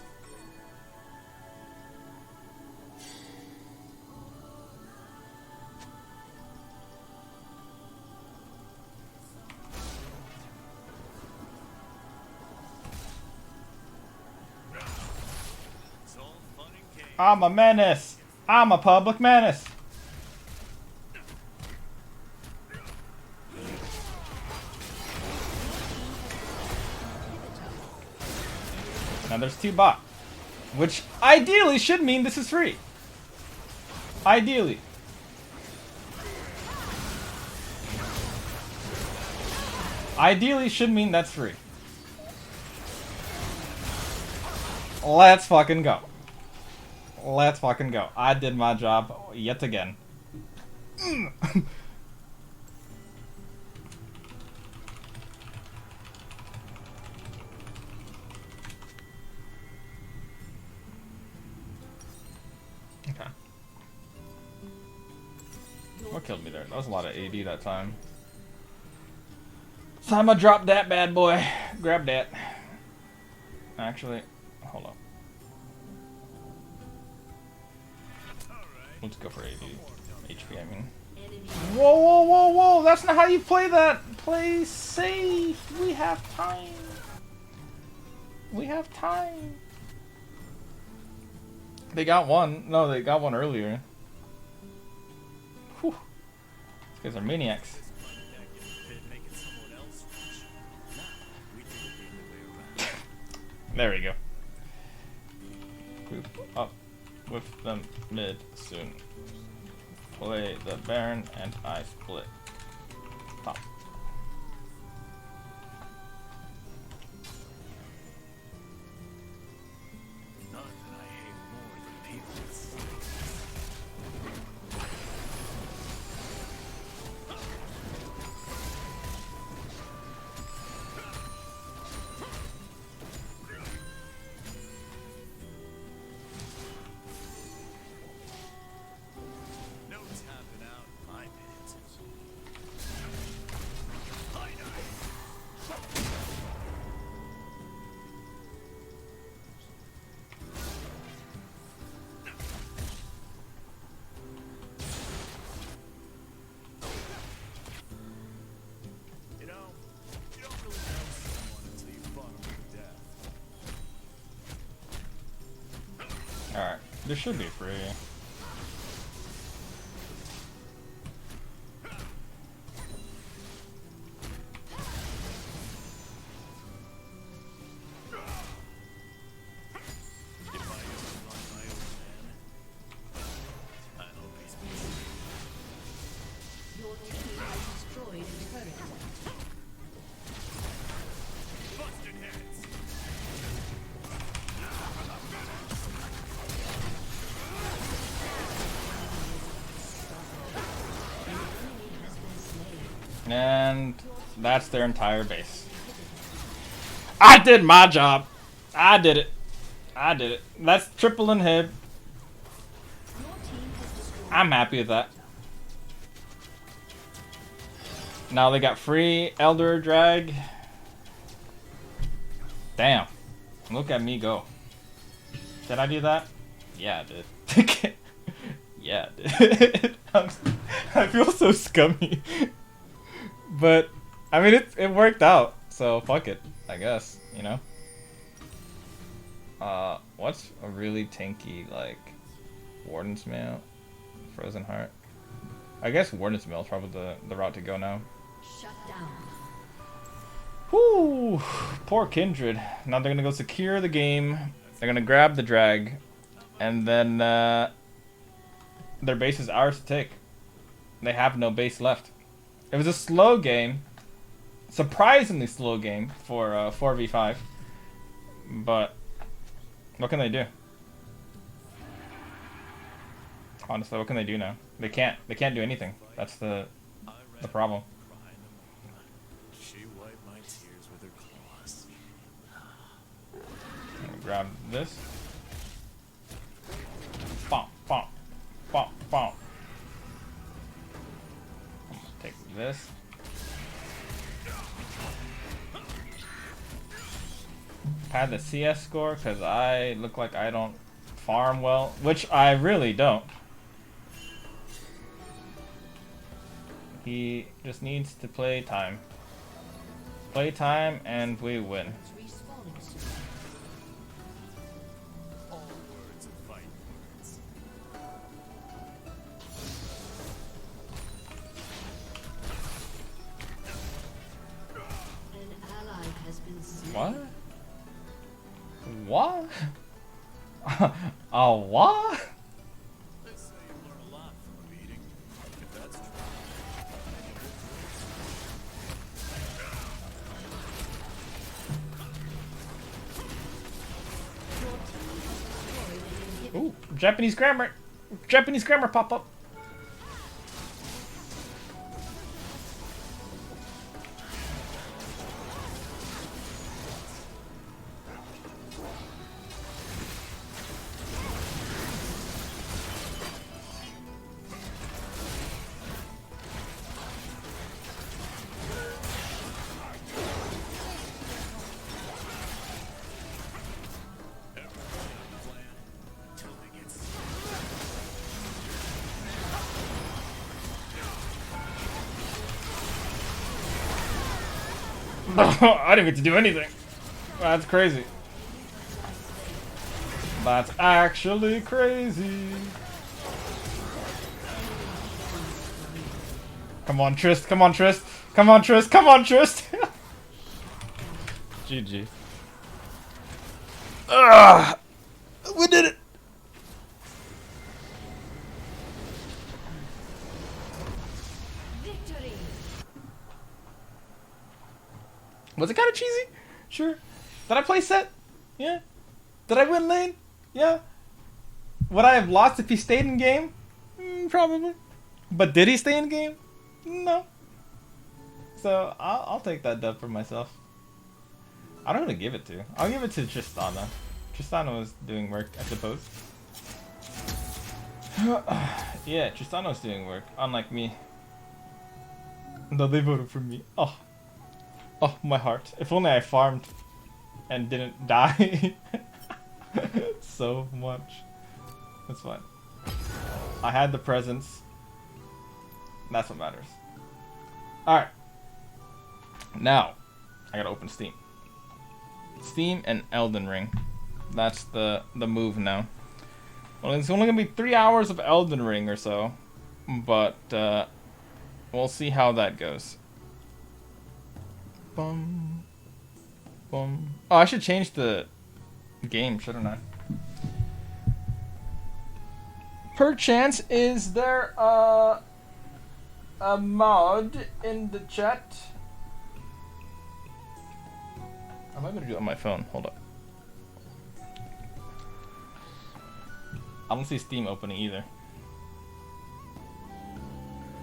It's all fun and games. I'm a menace. I'm a public menace. Now there's 2 bot, which ideally should mean this is free. Ideally. Ideally should mean that's free. Let's fucking go. Let's fucking go. I did my job yet again. Okay. What killed me there? That was a lot of AD that time. Time I drop that bad boy. Grab that. Actually, hold on. Let's go for 80 HP, I mean. Enemy Whoa, whoa, whoa, whoa! That's not how you play that! Play safe! We have time! We have time! They got one. No, they got one earlier. Whew. These guys are maniacs. Making someone else rich. Now we do it the other way around. There we go. Group up with them mid soon. Play the Baron and I split. Pop. Nothing I hate more than people with snakes. No tapping out in my pit. You know, you don't really know someone until you fought them to death. Alright. This should be free. If I ever run my own man, I'll be special. Your team has destroyed a turret. Busted heads. And that's their entire base. I did my job. I did it. I did it. That's triple inhib. Your team has destroyed I'm happy with that. Now they got free Elder Drag. Damn. Look at me go. Did I do that? Yeah, I did. Yeah, I did. I feel so scummy. But, I mean, it worked out. So, fuck it. I guess, you know? What's a really tanky, like, Warden's Mail? Frozen Heart? I guess Warden's Mail is probably the route to go now. shut down. Whoo! Poor Kindred. Now they're gonna go secure the game. They're gonna grab the drag. And then, their base is ours to take. They have no base left. It was a slow game. Surprisingly slow game for 4v5. But what can they do? Honestly, what can they do now? They can't do anything. That's the problem. She wiped my tears with her claws. I'm gonna grab this. Bump, bump, bump, bump. I'm gonna take this. Pad the CS score because I look like I don't farm well, which I really don't. He just needs to play time. Play time and we win. It's respawning soon. All words are fight words. An ally has been slain. What? What? What? They say you learn a lot from a beating. If that's true. Ooh, Japanese grammar. Japanese grammar pop up. I didn't get to do anything. That's crazy. That's actually crazy. Come on, Trist. Come on, Trist. Come on, Trist. Come on, Trist. GG. Ugh. We did it. Victory! Was it kind of cheesy? Sure. Did I play set? Yeah. Did I win lane? Yeah. Would I have lost if he stayed in game? Probably. But did he stay in game? No. So I'll take that dub for myself. I don't know who to give it to. I'll give it to Tristana. Tristana was doing work, I suppose. Yeah, Tristana was doing work, unlike me. No, they voted for me. Oh. Oh, my heart. If only I farmed and didn't die so much. That's fine. I had the presence. That's what matters. Alright. Now, I gotta open Steam. Steam and Elden Ring. That's the move now. Well, it's only gonna be 3 hours of Elden Ring or so. But, we'll see how that goes. Bum. Bum. Oh, I should change the game, shouldn't I? Perchance, is there a mod in the chat? I'm not gonna do it on my phone. Hold up. I don't see Steam opening either.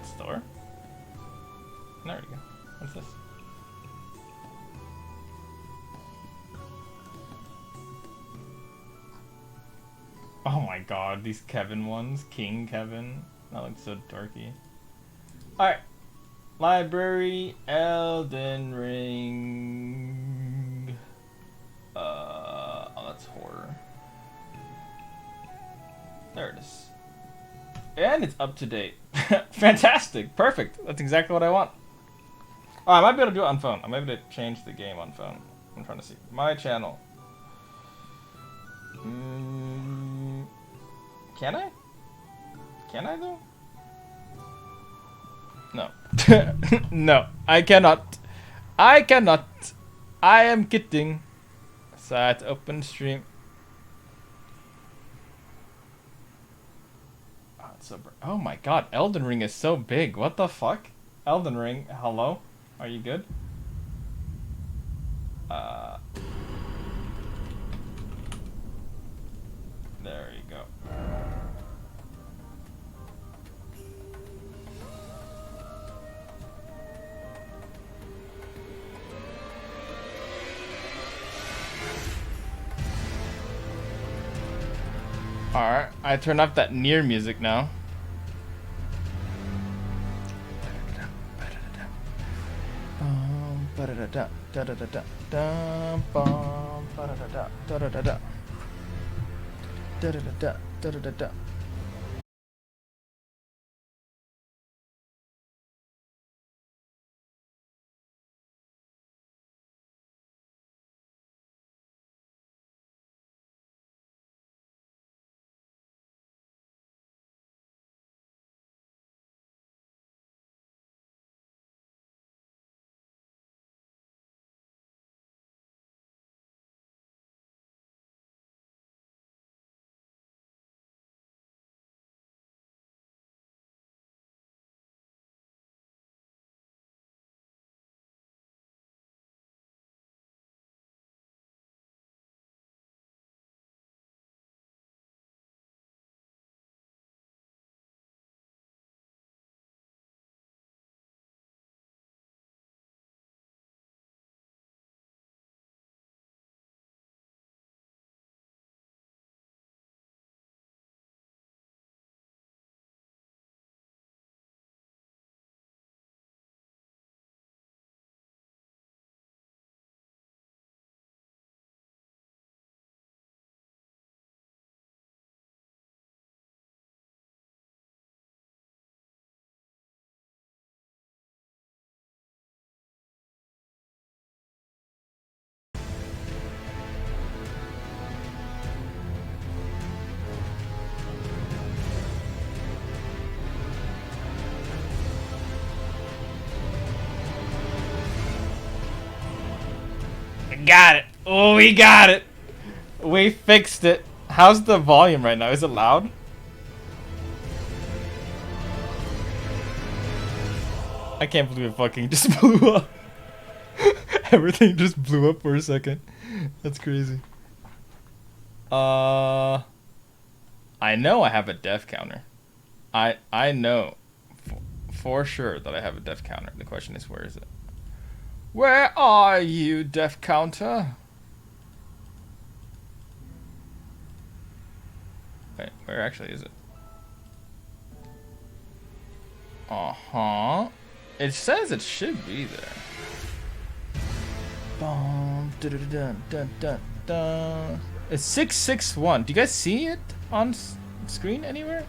Store? There we go. What's this? Oh my god, these Kevin ones. King Kevin. That looks so dorky. Alright. Library, Elden Ring. Oh, that's horror. There it is. And it's up to date. Fantastic. Perfect. That's exactly what I want. Oh, I might be able to do it on phone. I might be able to change the game on phone. I'm trying to see. My channel. Can I? Can I though? No. No, I cannot. I cannot. I am kidding. Set open stream. Oh, it's so oh my god, Elden Ring is so big. What the fuck? Elden Ring, hello? Are you good? There you go. Alright, I turn off that near music now. got it. Oh, we got it. We fixed it. How's the volume right now? Is it loud? I can't believe it fucking just blew up. Everything just blew up for a second. That's crazy. I know I have a death counter. I know for sure that I have a death counter. The question is, where is it? Where are you, death counter? Wait, where actually is it? Uh-huh. It says it should be there. Boom, dun, dun, dun, dun, dun. It's 661. Do you guys see it on screen anywhere?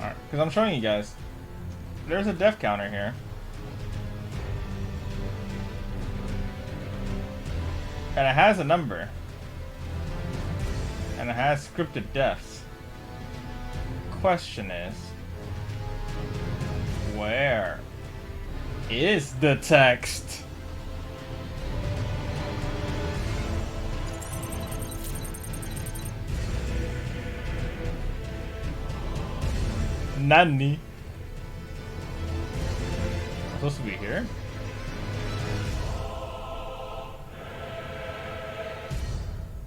Alright, because I'm showing you guys. There's a death counter here. And it has a number. And it has scripted deaths. Question is, where is the text? Nani? Supposed to be here?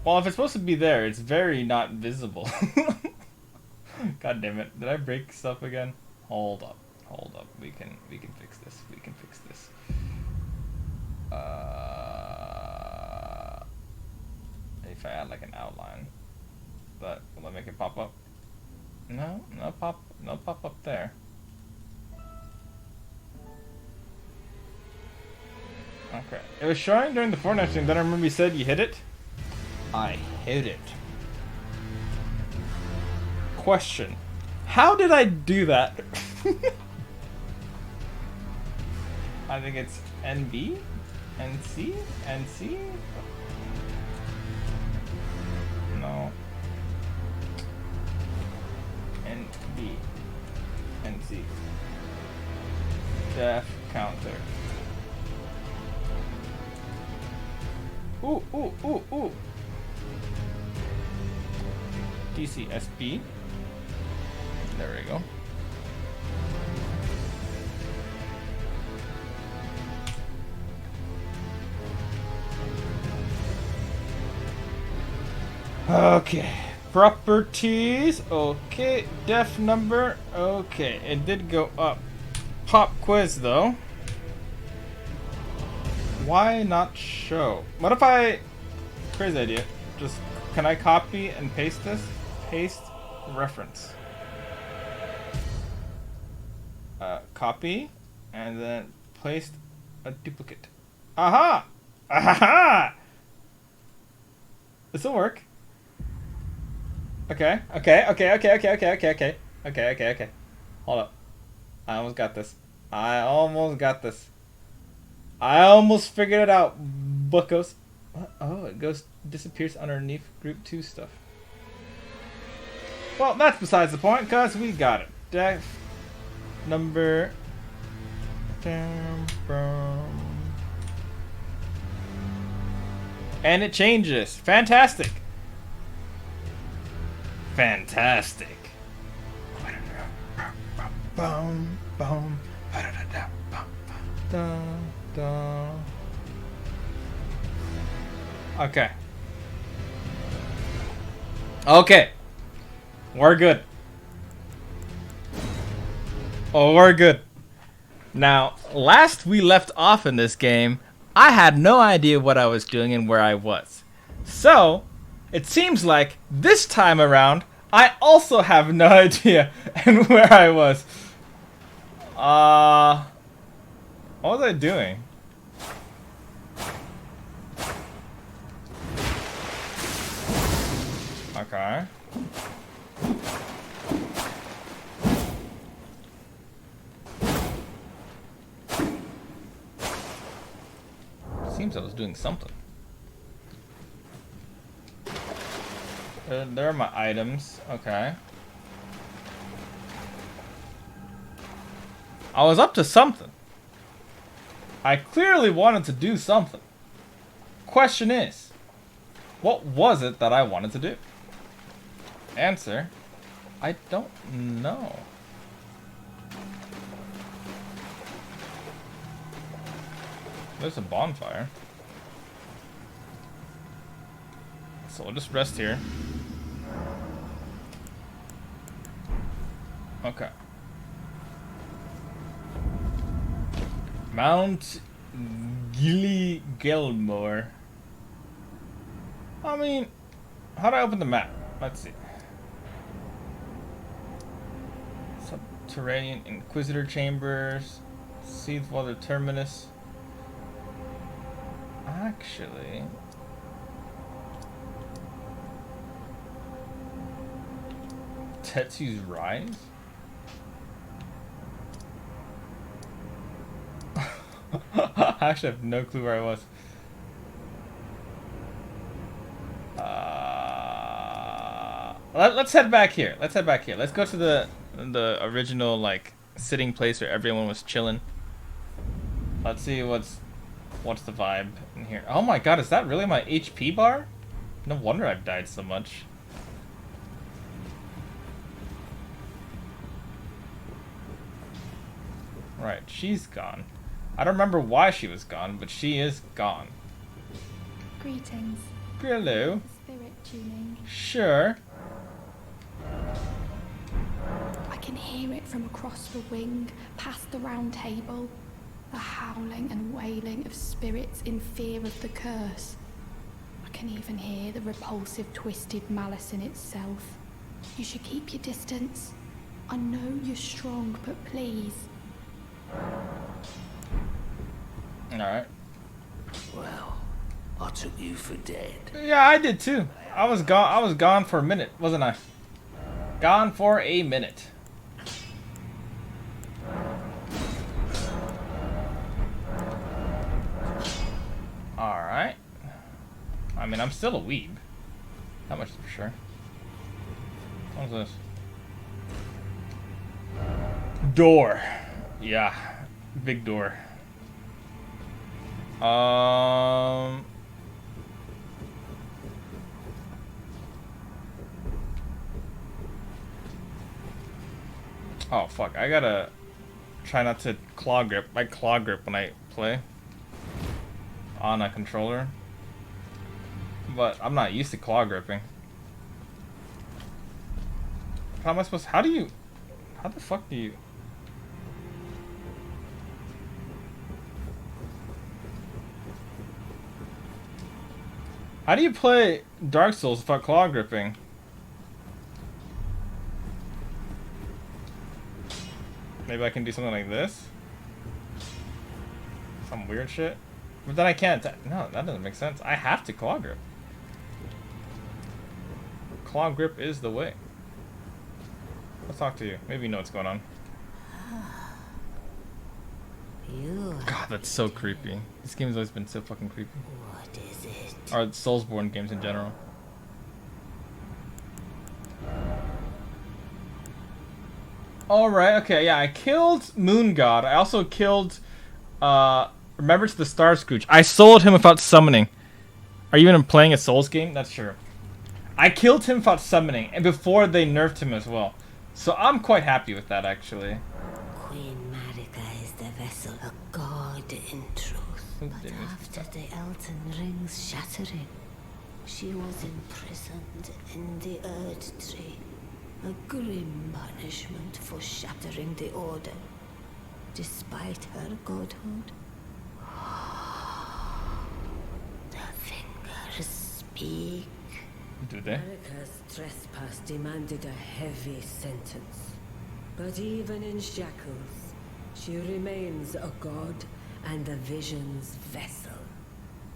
Well, if it's supposed to be there, it's very not visible. God damn it. Did I break stuff again? Hold up. Hold up. We can fix this. We can fix this. If I add like an outline. But will that make it pop up? No pop up there. Okay. It was showing during the Fortnite stream, then I remember you said you hit it. I hit it. Question. How did I do that? I think it's NB? NC? NC? No. NB. NC. Death counter. Ooh, ooh, ooh, ooh. DCSB. There we go. Okay. Properties. Okay. Def number. Okay. It did go up. Pop quiz though. Why not show? What if I... Crazy idea. Just... Can I copy and paste this? Paste reference. Copy. And then paste a duplicate. Aha! Aha! This will work. Okay. Okay. Okay. Okay. Okay. Okay. Okay. Okay. Okay. Okay. Okay. Hold up. I almost got this. I almost got this. I almost figured it out, buckos. Oh, it goes disappears underneath group 2 stuff. Well, that's besides the point, cause we got it. Def number. And it changes. Fantastic. Fantastic. Boom, boom. Okay. Okay. We're good. Oh, we're good. Now, last we left off in this game, I had no idea what I was doing and where I was. So, it seems like this time around, I also have no idea and where I was. What was I doing? Okay. Seems I was doing something. There are my items. Okay. I was up to something. I clearly wanted to do something. Question is, what was it that I wanted to do? Answer, I don't know. There's a bonfire. So we'll just rest here. Okay. Mount Gilmore. I mean, how do I open the map? Let's see. Subterranean Inquisitor Chambers. Seethwater Terminus. Actually... Tetsu's Rise? I actually have no clue where I was. Let's head back here. Let's head back here. Let's go to the original like sitting place where everyone was chilling. Let's see what's the vibe in here. Oh my god, is that really my HP bar? No wonder I've died so much. Right, she's gone. I don't remember why she was gone, but she is gone. Greetings. Hello. Spirit tuning. Sure. I can hear it from across the wing, past the round table. The howling and wailing of spirits in fear of the curse. I can even hear the repulsive, twisted malice in itself. You should keep your distance. I know you're strong, but please. Alright. Well, I took you for dead. Yeah, I did too. I was gone for a minute, wasn't I? Gone for a minute. Alright. I mean, I'm still a weeb. That much is for sure. What's this? Door. Yeah. Big door. Oh fuck, I gotta try not to claw grip. I claw grip when I play on a controller, but I'm not used to claw gripping. How am I supposed to, how the fuck do you... How do you play Dark Souls without claw gripping? Maybe I can do something like this? Some weird shit? But then I can't. No, that doesn't make sense. I have to claw grip. Claw grip is the way. Let's talk to you. Maybe you know what's going on. God, that's so creepy. This game's always been so fucking creepy. What is it? Or Soulsborne games in general. Alright, okay, yeah, I killed Moon God. I also killed, Remembrance of the Star Scrooge. I sold him without summoning. Are you even playing a Souls game? That's true. I killed him without summoning, and before they nerfed him as well. So I'm quite happy with that, actually. Queen Marika is the vessel, a god in truth. But after the Elden Ring's shattering, she was imprisoned in the Earth Tree. A grim punishment for shattering the Order, despite her godhood. The fingers speak. Do they? Marika's trespass demanded a heavy sentence. But even in shackles, she remains a god and the vision's vessel.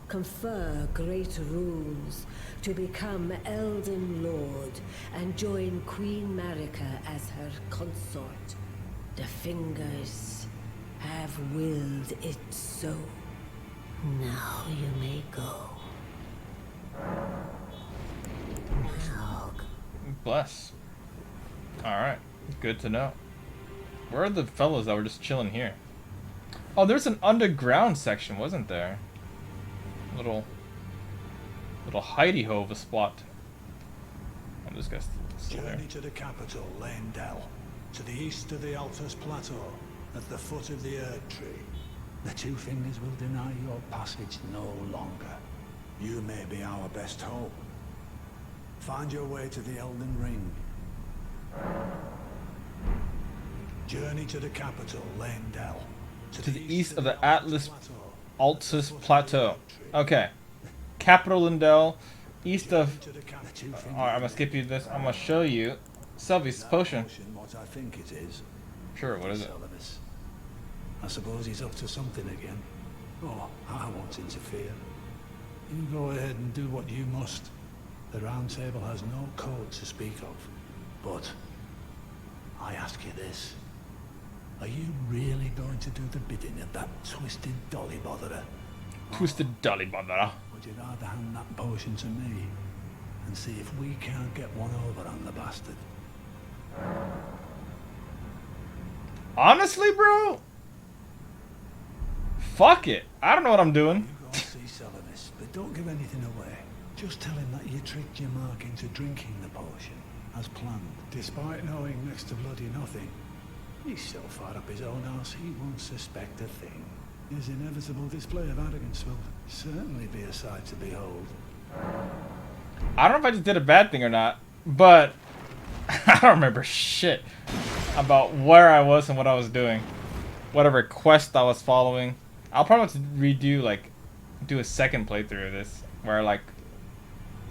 Confer great runes to become Elden Lord and join Queen Marika as her consort. The fingers have willed it so. Now you may go. Now, Bless. Alright. Good to know. Where are the fellows that were just chilling here? Oh, there's an underground section, wasn't there? Little hidey-ho of a spot. Oh, this guy's still there. Journey to the capital, Leyndell, to the east of the Altus Plateau, at the foot of the Erd Tree. The Two Fingers will deny your passage no longer. You may be our best hope. Find your way to the Elden Ring. Journey to the capital, Leyndell, To the east of the Altus Plateau. Okay. Capital Lindell, east of... Alright, I'm gonna skip you this. I'm gonna show you Selby's potion. What I think it is. Sure, what is it? Celibus. I suppose he's up to something again. Oh, I won't interfere. You go ahead and do what you must. The Round Table has no code to speak of. But I ask you this. Are you really going to do the bidding of that twisted dolly botherer? Twisted dolly botherer. Would you rather hand that potion to me and see if we can't get one over on the bastard? Honestly, bro? Fuck it. I don't know what I'm doing. You go see Celibus, but don't give anything away. Just tell him that you tricked your mark into drinking the potion, as planned. Despite knowing next to bloody nothing, he's so far up his own arse he won't suspect a thing. His inevitable display of arrogance will certainly be a sight to behold. I don't know if I just did a bad thing or not, but I don't remember shit about where I was and what I was doing. Whatever quest I was following. I'll probably have to redo, like, do a second playthrough of this, where I, like,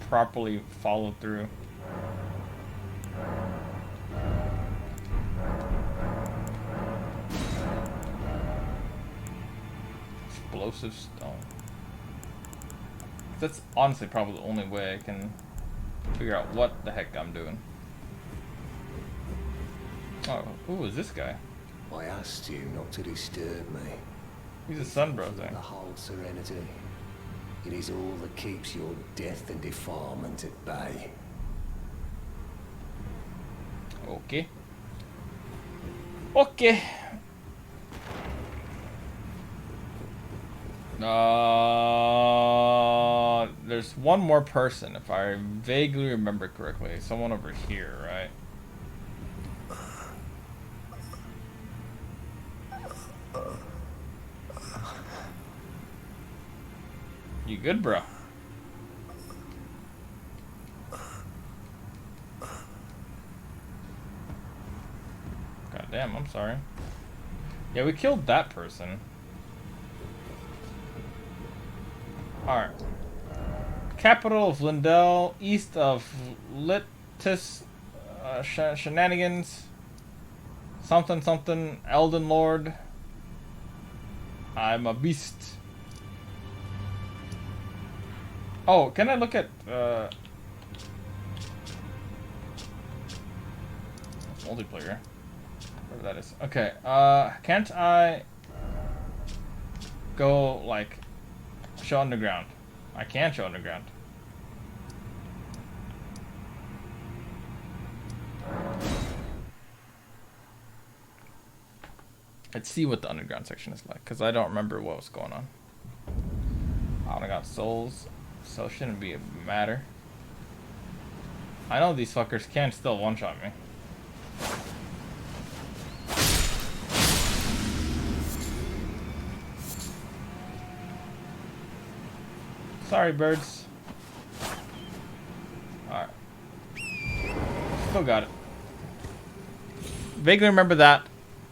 properly followed through. Explosive stone. That's honestly probably the only way I can figure out what the heck I'm doing. Oh, who is this guy? I asked you not to disturb me. He's a sunbro The thing. whole serenity. It is all that keeps your death and defilement at bay. Okay. Okay. There's one more person, if I vaguely remember correctly. Someone over here, right? You good, bro? God damn, I'm sorry. Yeah, we killed that person. Alright. Capital of Lindell, east of Litus, Shenanigans. Something, something, Elden Lord. I'm a beast. Oh, can I look at, multiplayer? Whatever that is. Okay, can't I go, like, show underground? I can show underground. Let's see what the underground section is like, because I don't remember what was going on. I only got souls, so it shouldn't be a matter. I know these fuckers can still one-shot me. Sorry, birds. Alright. Still got it. Vaguely remember that.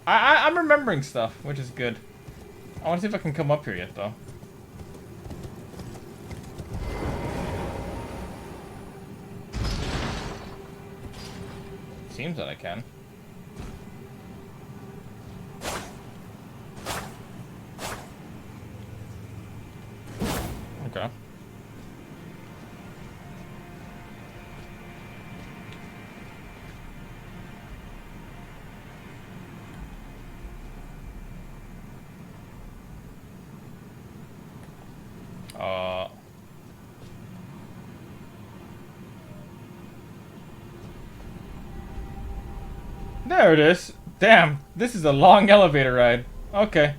I'm remembering stuff, which is good. I want to see if I can come up here yet, though. Seems that I can. Okay. There it is. Damn, this is a long elevator ride. Okay,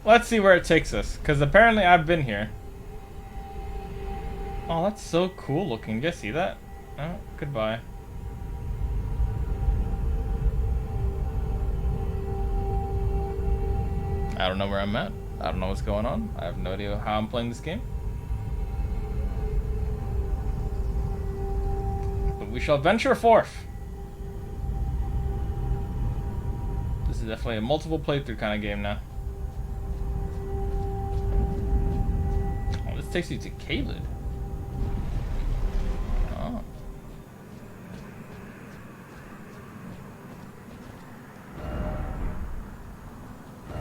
let's see where it takes us, because apparently I've been here. Oh, that's so cool looking. You guys see that? Oh, goodbye. I don't know where I'm at. I don't know what's going on. I have no idea how I'm playing this game. But we shall venture forth. This is definitely a multiple playthrough kind of game now. Oh, this takes you to Caelid. Oh.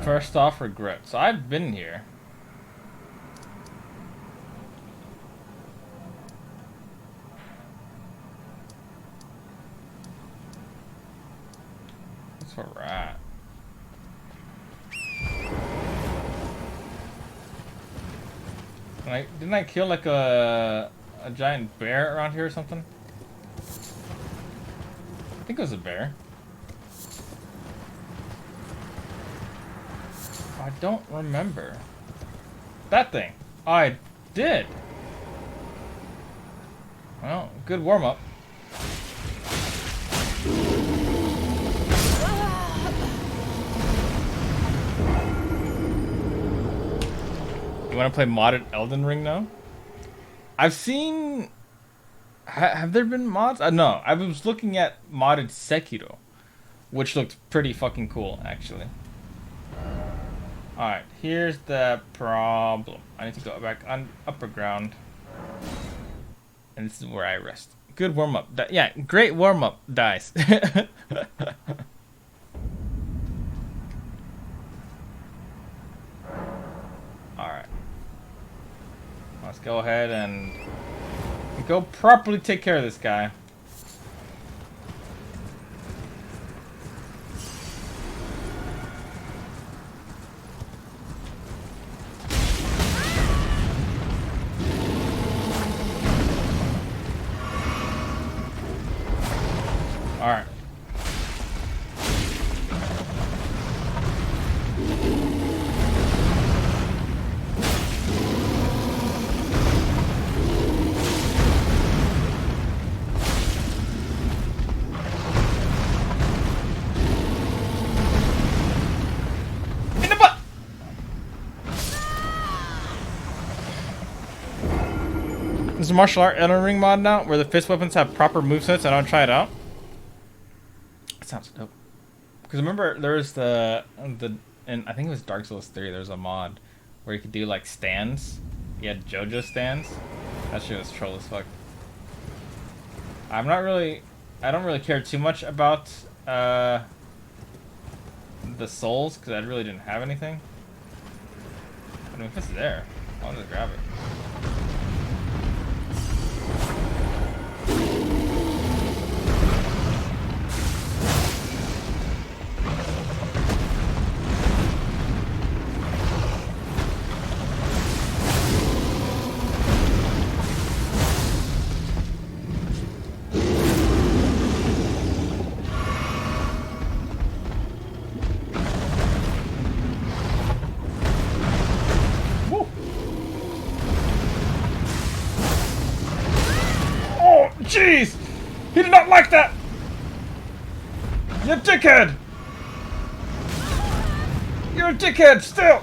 First off, regret. So I've been here. That's where we're at. Didn't I kill like a giant bear around here or something? I think it was a bear. I don't remember. That thing. I did. Well, good warm-up. You want to play modded Elden Ring now? I've seen... have there been mods? No, I was looking at modded Sekiro, which looked pretty fucking cool, actually. Alright, here's the problem. I need to go back on upper ground. And this is where I rest. Good warm-up. Yeah, great warm-up, dice. Alright. Let's go ahead and go properly take care of this guy. Alright. In the butt! There's a martial art Elden Ring mod now where the fist weapons have proper movesets. I don't try it out. Sounds dope. Because remember, there was and I think it was Dark Souls 3. There was a mod where you could do like stands. You had JoJo stands. That shit was troll as fuck. I don't really care too much about the souls because I really didn't have anything. I mean, if it's there, I'll just grab it. Jeez! He did not like that! You dickhead! You're a dickhead still!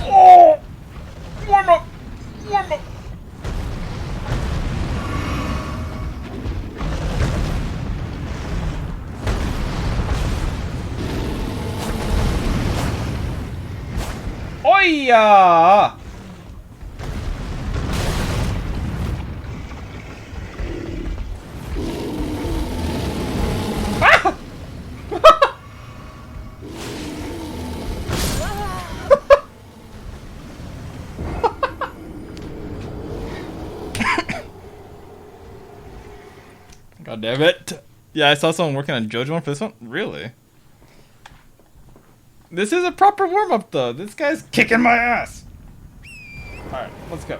Oh! Warm up! Warm up! Oya! Ah! God damn it. Yeah, I saw someone working on JoJo for this one. Really? This is a proper warm-up though. This guy's kicking my ass. Alright, let's go.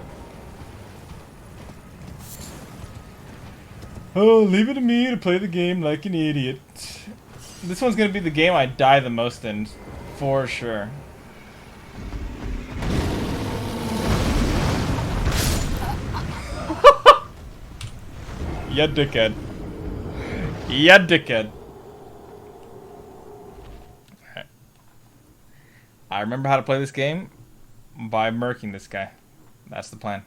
Oh, leave it to me to play the game like an idiot. This one's gonna be the game I die the most in, for sure. Yeah, dickhead. Yeah, dickhead. Alright. I remember how to play this game by murking this guy. That's the plan.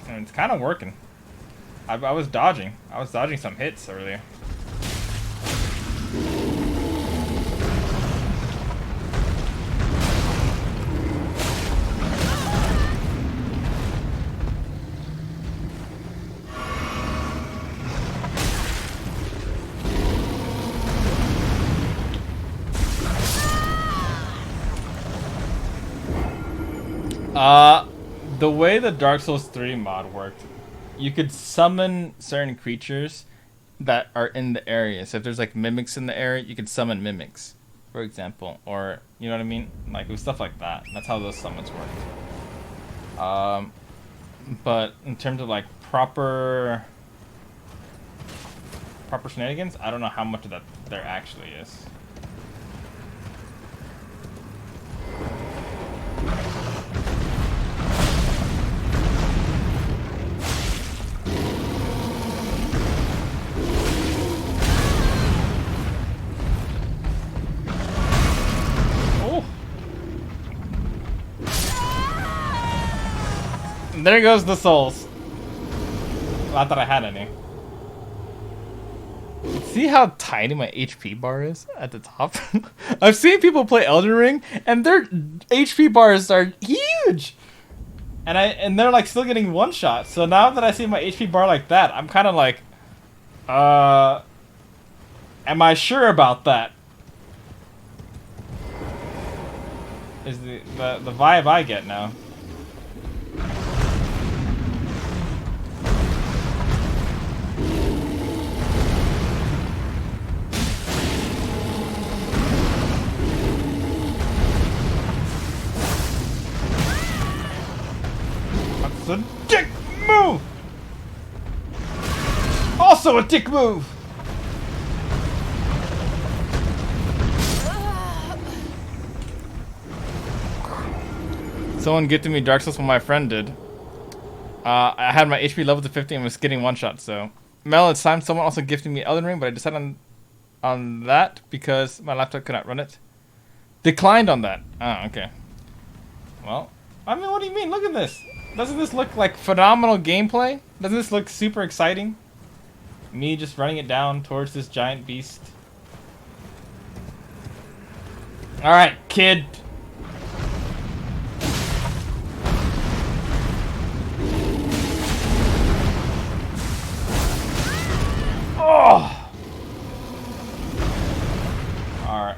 And it's kind of working. I was dodging. I was dodging some hits earlier. The way the Dark Souls 3 mod worked, you could summon certain creatures that are in the area. So if there's like mimics in the area, you could summon mimics, for example, or you know what I mean? Like it was stuff like that. That's how those summons worked. But in terms of like proper shenanigans, I don't know how much of that there actually is. There goes the souls. Not that I had any. See how tiny my HP bar is at the top? I've seen people play Elden Ring and their HP bars are huge. And they're like still getting one shot. So now that I see my HP bar like that, I'm kind of like, am I sure about that? Is the vibe I get now. That's a dick move! Also a dick move! Someone gifted me Dark Souls when my friend did. I had my HP level to 50 and was getting one shot, so. Mel, it's time someone also gifted me Elden Ring, but I decided on that because my laptop could not run it. Declined on that. Oh, okay. Well, I mean, what do you mean? Look at this. Doesn't this look like phenomenal gameplay? Doesn't this look super exciting? Me just running it down towards this giant beast. Alright, kid. Oh! Alright.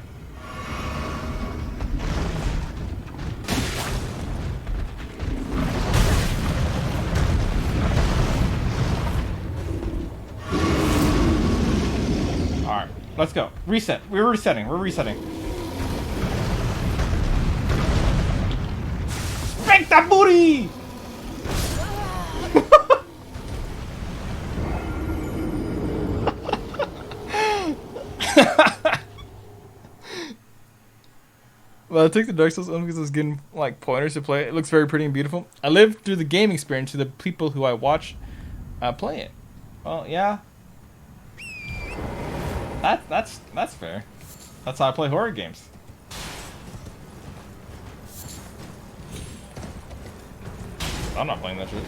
Alright, let's go. Reset. We're resetting. We're resetting. Spank that booty! Well, I took the Dark Souls only because I was getting like pointers to play. It looks very pretty and beautiful. I lived through the game experience to the people who I watch play it. Well, yeah. That's fair. That's how I play horror games. I'm not playing that shit.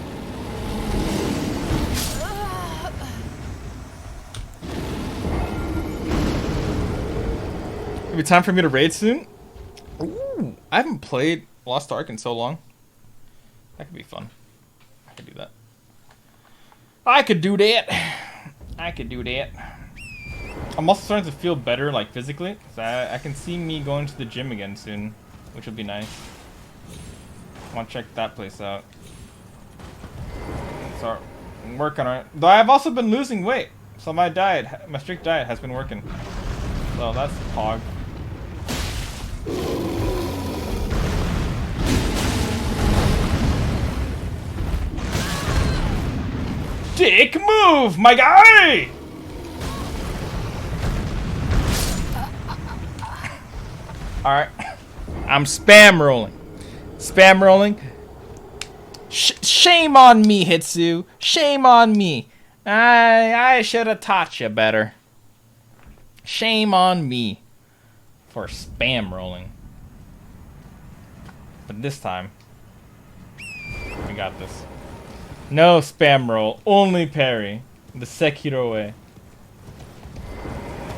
It'll be time for me to raid soon. Ooh, I haven't played Lost Ark in so long. That could be fun. I could do that. I could do that. I could do that. I'm also starting to feel better, like, physically. So I can see me going to the gym again soon, which would be nice. I want to check that place out. So, I'm working on it. Though I've also been losing weight. So my diet, my strict diet has been working. So that's hog. Dick move, my guy! Alright. I'm spam rolling. Spam rolling. Shame on me, Hitsu. Shame on me. I should have taught you better. Shame on me for spam rolling. But this time, we got this. No spam roll, only parry. The Sekiro way.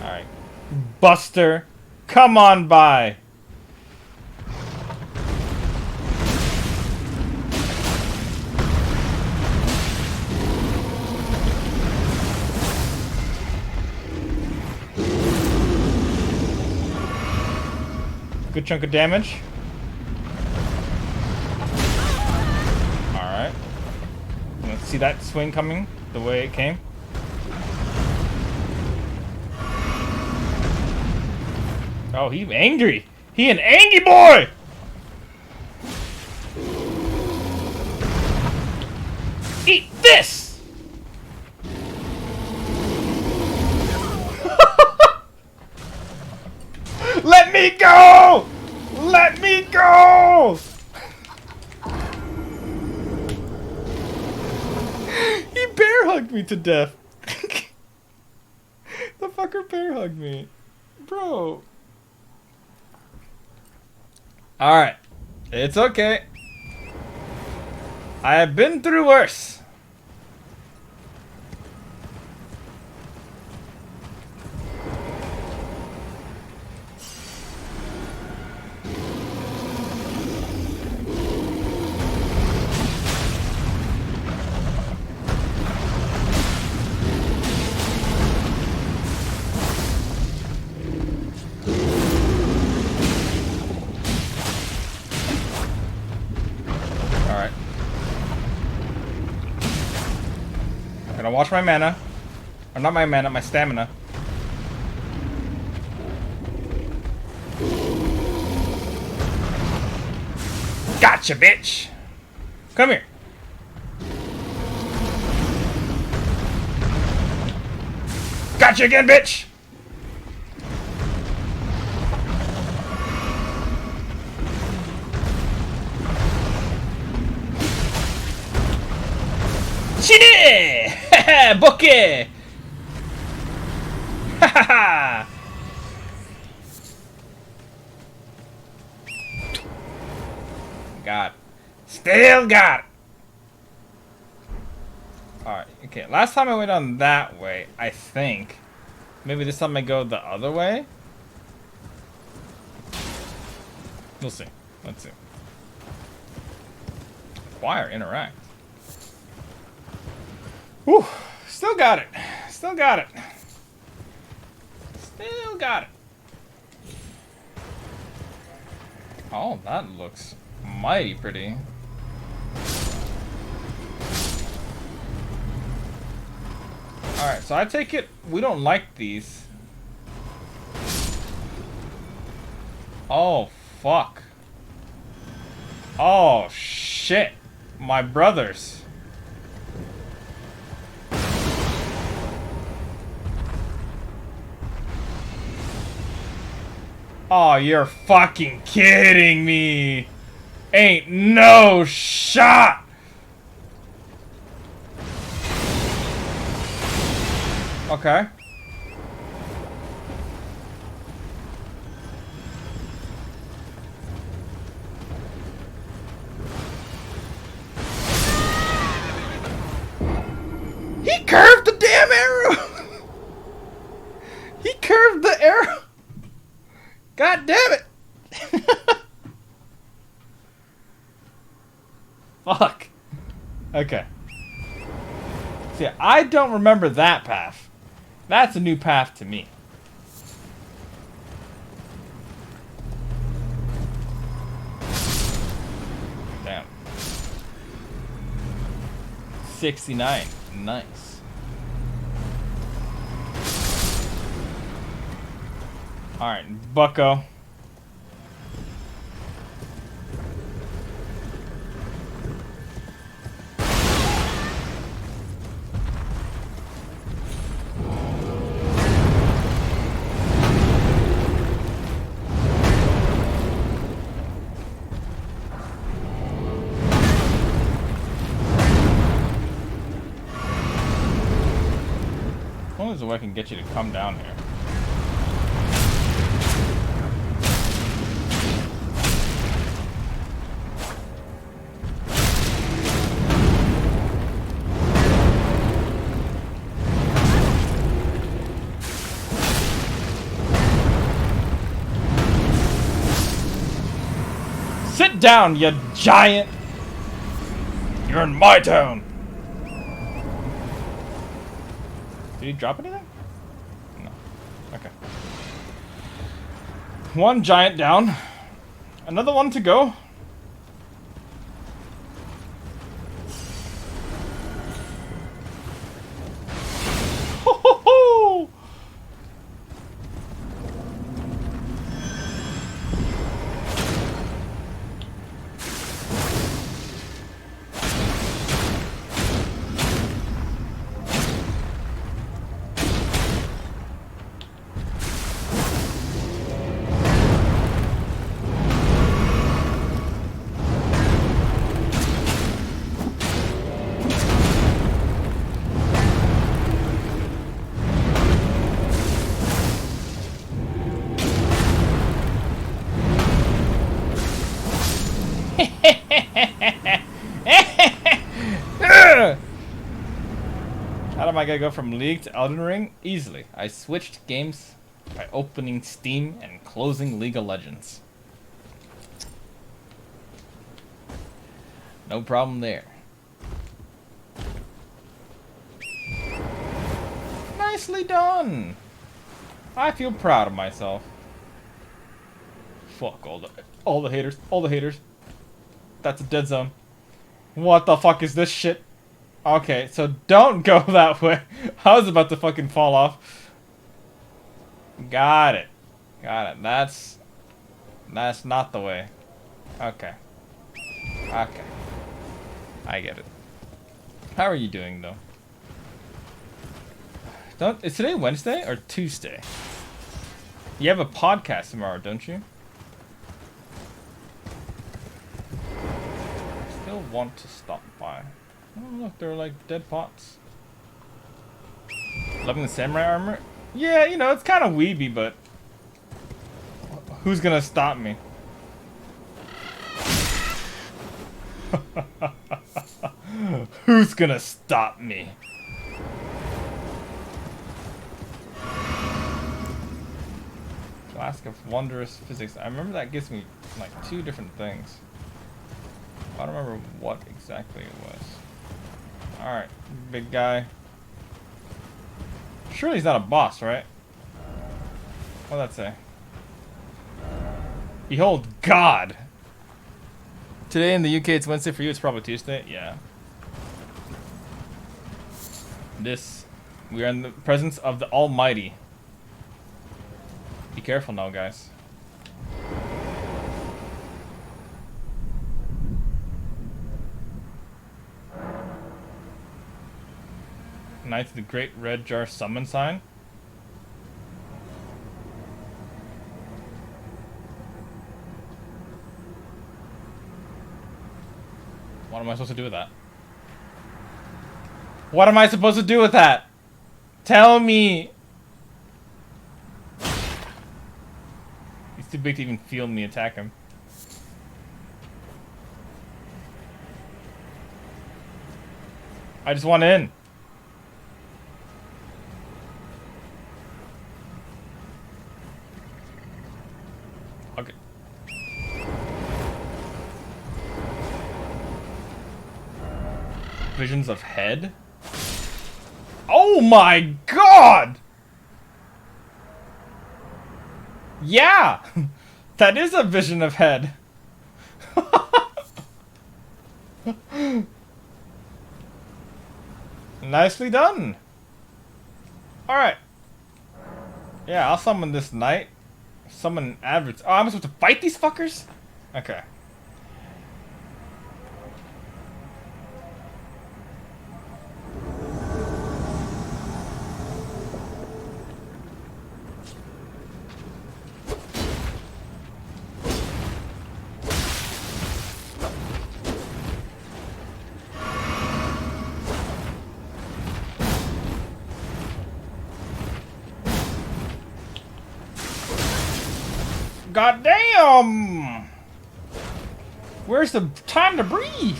Alright. Buster, come on by. Good chunk of damage. Alright. Let's see that swing coming the way it came. Oh, he's angry. He an angry boy! Eat this! Let me go! Let me go! He bear hugged me to death. The fucker bear hugged me. Bro. Alright. It's okay. I have been through worse. Gotta watch my mana. Or not my mana, my stamina. Gotcha, bitch! Come here. Gotcha again, bitch! Chide! Bokeh! Ha ha ha! Got it. Still got it! Alright, okay. Last time I went on that way, I think. Maybe this time I go the other way? We'll see. Let's see. Acquire, interact. Whew. Still got it. Still got it. Still got it. Oh, that looks mighty pretty. Alright, so I take it we don't like these. Oh, fuck. Oh, shit. My brothers. Oh, you're fucking kidding me. Ain't no shot. Okay. He curved the damn arrow. He curved the arrow. God damn it! Fuck. Okay. See, I don't remember that path. That's a new path to me. 69. Nice. Alright, bucko. There's a way I can get you to come down here. Sit down, you giant! You're in my town! Did he drop anything? No. Okay. One giant down. Another one to go. Ho ho ho! How am I gonna go from League to Elden Ring? Easily. I switched games by opening Steam and closing League of Legends. No problem there. Nicely done! I feel proud of myself. Fuck all the haters. All the haters. That's a dead zone. What the fuck is this shit? Okay, so don't go that way. I was about to fucking fall off. Got it. Got it. That's not the way. Okay. Okay. I get it. How are you doing though? Is today Wednesday or Tuesday? You have a podcast tomorrow, don't you? I still want to stop by. Oh look, they're like dead pots. Loving the samurai armor? Yeah, you know, it's kind of weeby, but who's gonna stop me? Who's gonna stop me? Flask of Wondrous Physics. I remember that gives me like 2 different things. I don't remember what exactly it was. Alright, big guy. Surely he's not a boss, right? What'd that say? Behold God! Today in the UK it's Wednesday, for you it's probably Tuesday? Yeah. We are in the presence of the Almighty. Be careful now, guys. Knights of the Great Red Jar Summon Sign. What am I supposed to do with that? What am I supposed to do with that? Tell me! He's too big to even feel me attack him. I just want in. Okay. Visions of head? Oh my god! Yeah! That is a vision of head. Nicely done. Alright. Yeah, I'll summon this knight. Summon average. Oh, I'm supposed to fight these fuckers? Okay. God damn! Where's the time to breathe?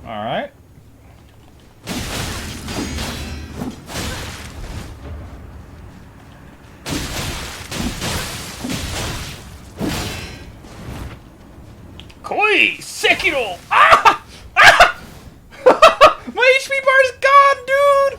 Alright. Koi! Sekiro! Ah! Ah! My HP bar is gone, dude!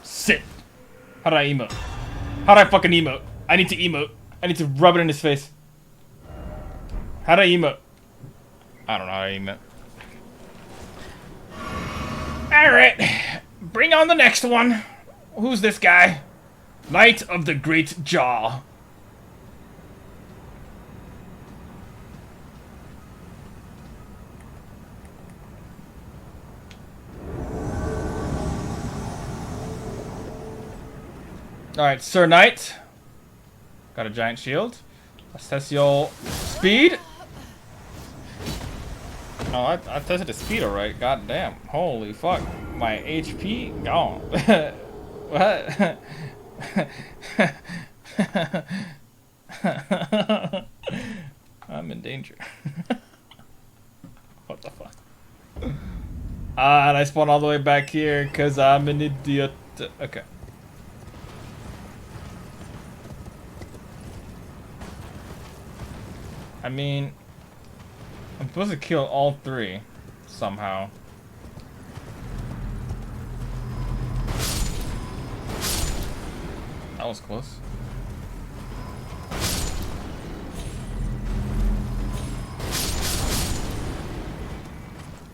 Sit. How do I emote? How do I fucking emote? I need to emote. I need to rub it in his face. How do I emote? I don't know how to emote. Alright. Bring on the next one. Who's this guy? Knight of the Great Jaw. Alright, Sir Knight. Got a giant shield. Let's test your speed. Oh, I tested the speed alright. God damn. Holy fuck. My HP gone. What? I'm in danger. What the fuck? And I spawned all the way back here because I'm an idiot. Okay. I mean, I'm supposed to kill all three somehow. That was close.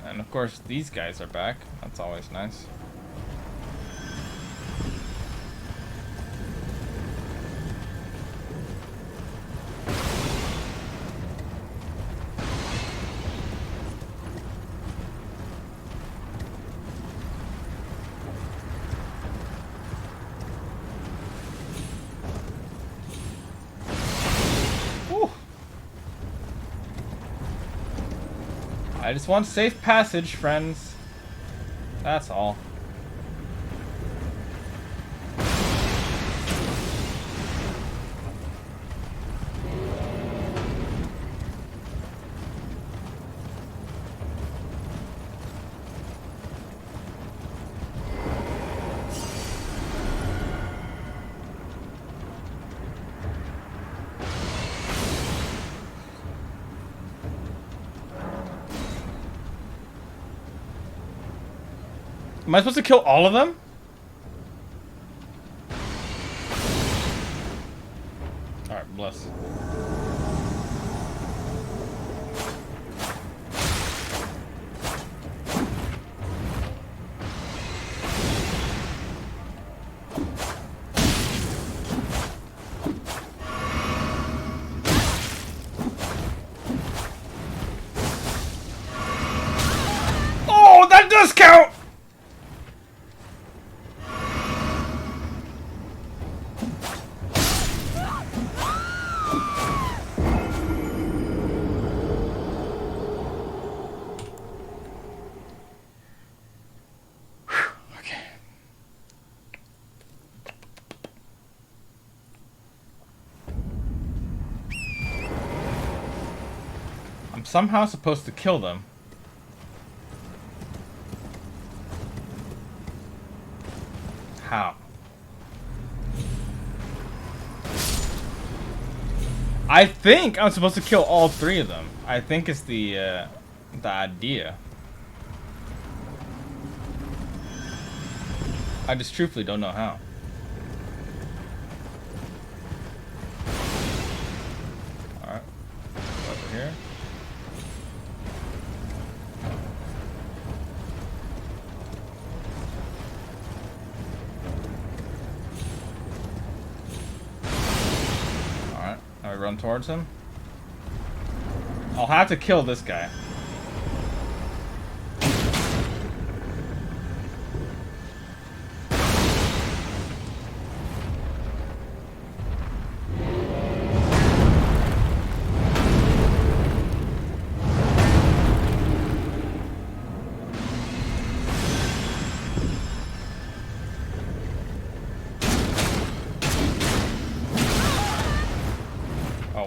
And of course, these guys are back. That's always nice. I just want safe passage, friends. That's all. Am I supposed to kill all of them? Alright, bless. Oh, that does count! I'm somehow supposed to kill them. How? I think I'm supposed to kill all three of them. I think it's the idea. I just truthfully don't know how. Alright. Over here. Alright. Now we run towards him. I'll have to kill this guy.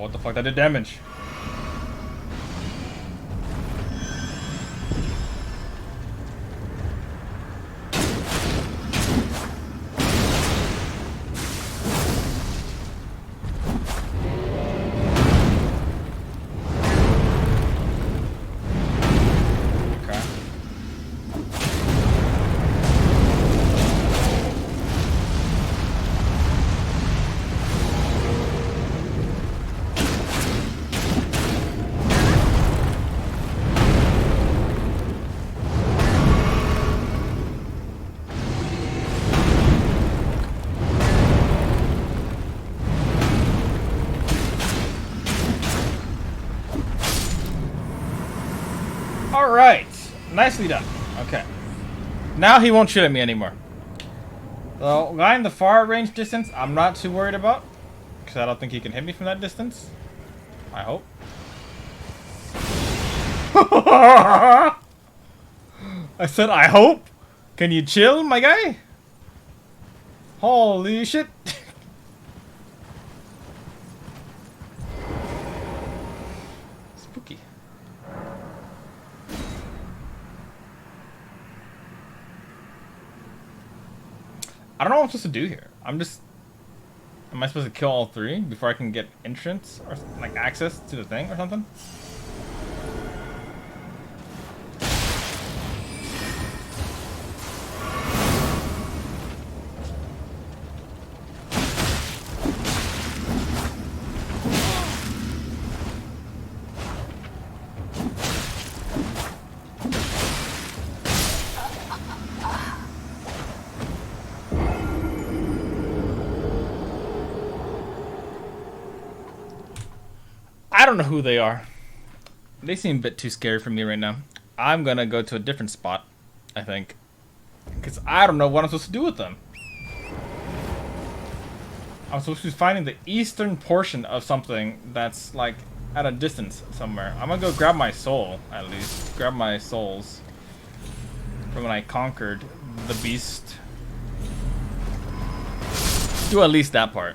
What the fuck? That did damage. Okay. Alright. Nicely done. Okay. Now he won't shoot at me anymore. The guy in the far range distance, I'm not too worried about. Because I don't think he can hit me from that distance. I hope. I said, I hope. Can you chill, my guy? Holy shit. Spooky. I don't know what I'm supposed to do here. Am I supposed to kill all three before I can get entrance or like access to the thing or something? I don't know who they are. They seem a bit too scary for me right now. I'm gonna go to a different spot, I think. Because I don't know what I'm supposed to do with them. I'm supposed to be finding the eastern portion of something that's like at a distance somewhere. I'm gonna go grab my soul, at least. Grab my souls from when I conquered the beast. Do at least that part.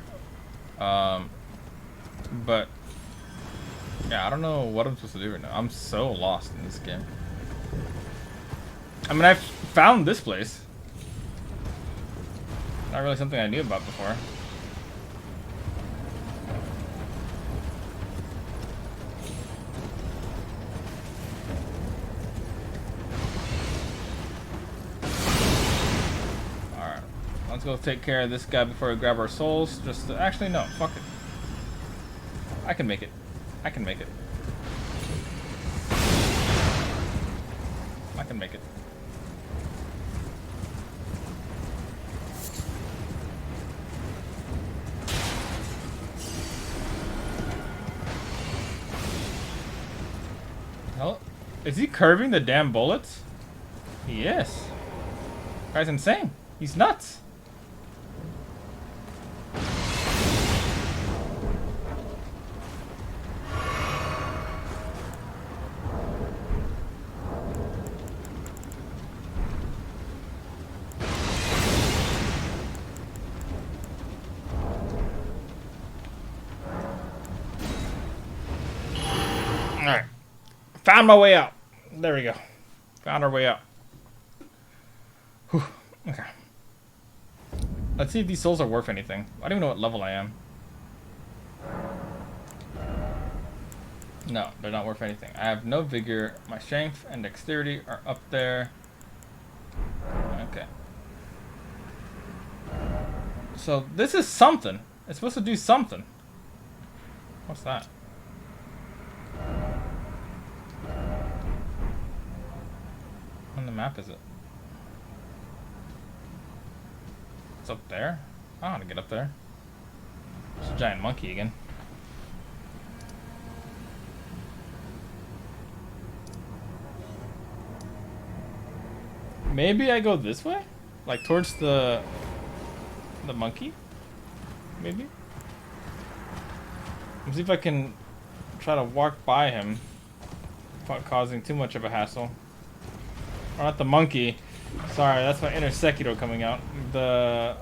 But yeah, I don't know what I'm supposed to do right now. I'm so lost in this game. I mean, I've found this place. Not really something I knew about before. Alright. Let's go take care of this guy before we grab our souls. Just to, actually, no. Fuck it. I can make it. I can make it. I can make it. Hell, is he curving the damn bullets? He is. Guy's insane. He's nuts. Alright. Found my way out. There we go. Found our way out. Whew. Okay. Let's see if these souls are worth anything. I don't even know what level I am. No, they're not worth anything. I have no vigor. My strength and dexterity are up there. Okay. So this is something. It's supposed to do something. What's that? On the map is it? It's up there? I want to get up there. It's a giant monkey again. Maybe I go this way? Like towards the monkey? Maybe? Let's see if I can try to walk by him without causing too much of a hassle. Or not the monkey. Sorry, that's my inner Sekiro coming out. The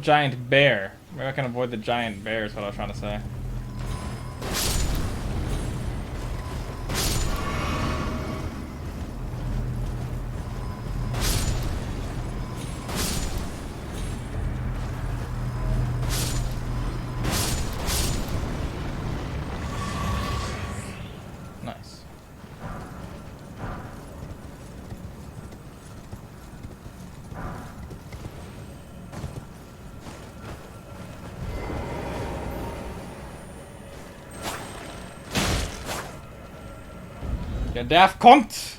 giant bear. Maybe I can avoid the giant bear is what I was trying to say. Nice. Der Derf kommt!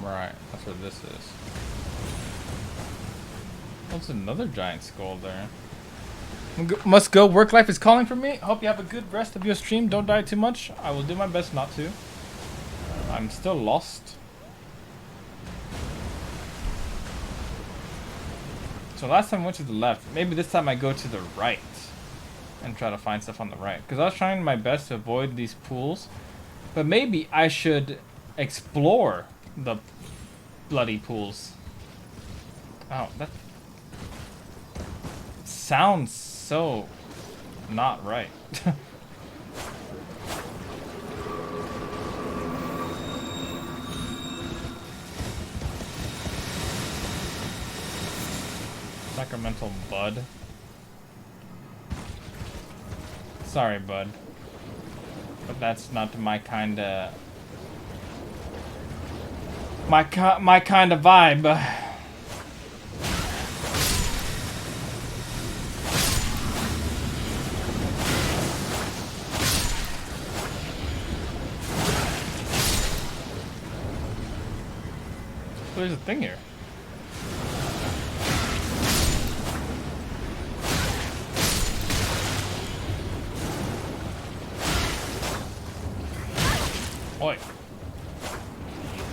Right, that's what this is. What's another giant skull there? Must go. Work life is calling for me. Hope you have a good rest of your stream. Don't die too much. I will do my best not to. I'm still lost. So last time I went to the left. Maybe this time I go to the right and try to find stuff on the right. Because I was trying my best to avoid these pools. But maybe I should explore the bloody pools. Oh, that sounds so not right. Sacramental bud. Sorry, bud. But that's not my kind of... My kind of vibe. There's a thing here. Oi.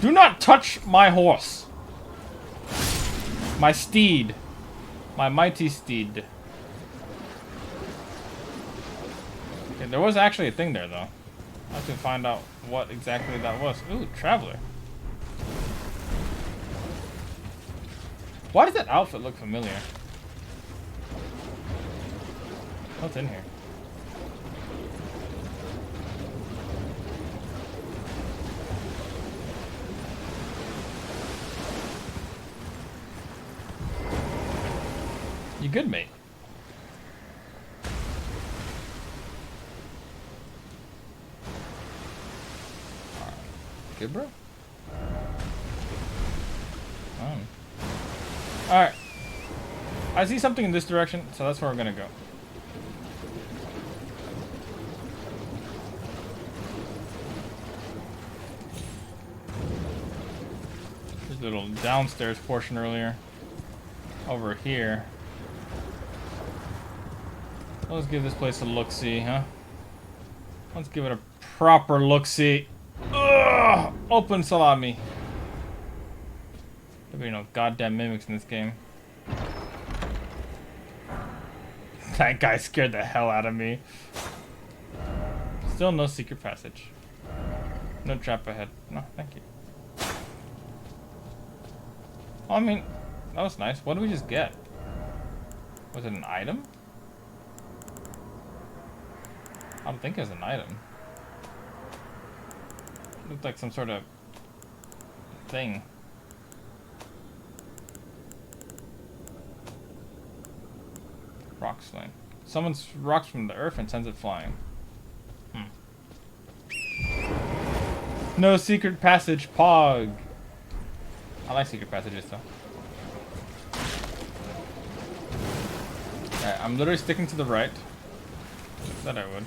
Do not touch my horse. My steed. My mighty steed. Okay, there was actually a thing there, though. I have to find out what exactly that was. Ooh, traveler. Why does that outfit look familiar? What's in here? You good, mate? Alright. Good, bro? Alright. I see something in this direction, so that's where we're gonna go. There's a little downstairs portion earlier. Over here. Let's give this place a look-see, huh? Let's give it a proper look-see. Ugh! Open salami. There'll be no goddamn mimics in this game. That guy scared the hell out of me. Still no secret passage. No trap ahead. No, thank you. Oh, I mean, that was nice. What did we just get? Was it an item? I don't think it was an item. It looked like some sort of thing. Rock sling. Summons rocks from the earth and sends it flying. No secret passage, Pog. I like secret passages though. Alright, I'm literally sticking to the right. Said I would.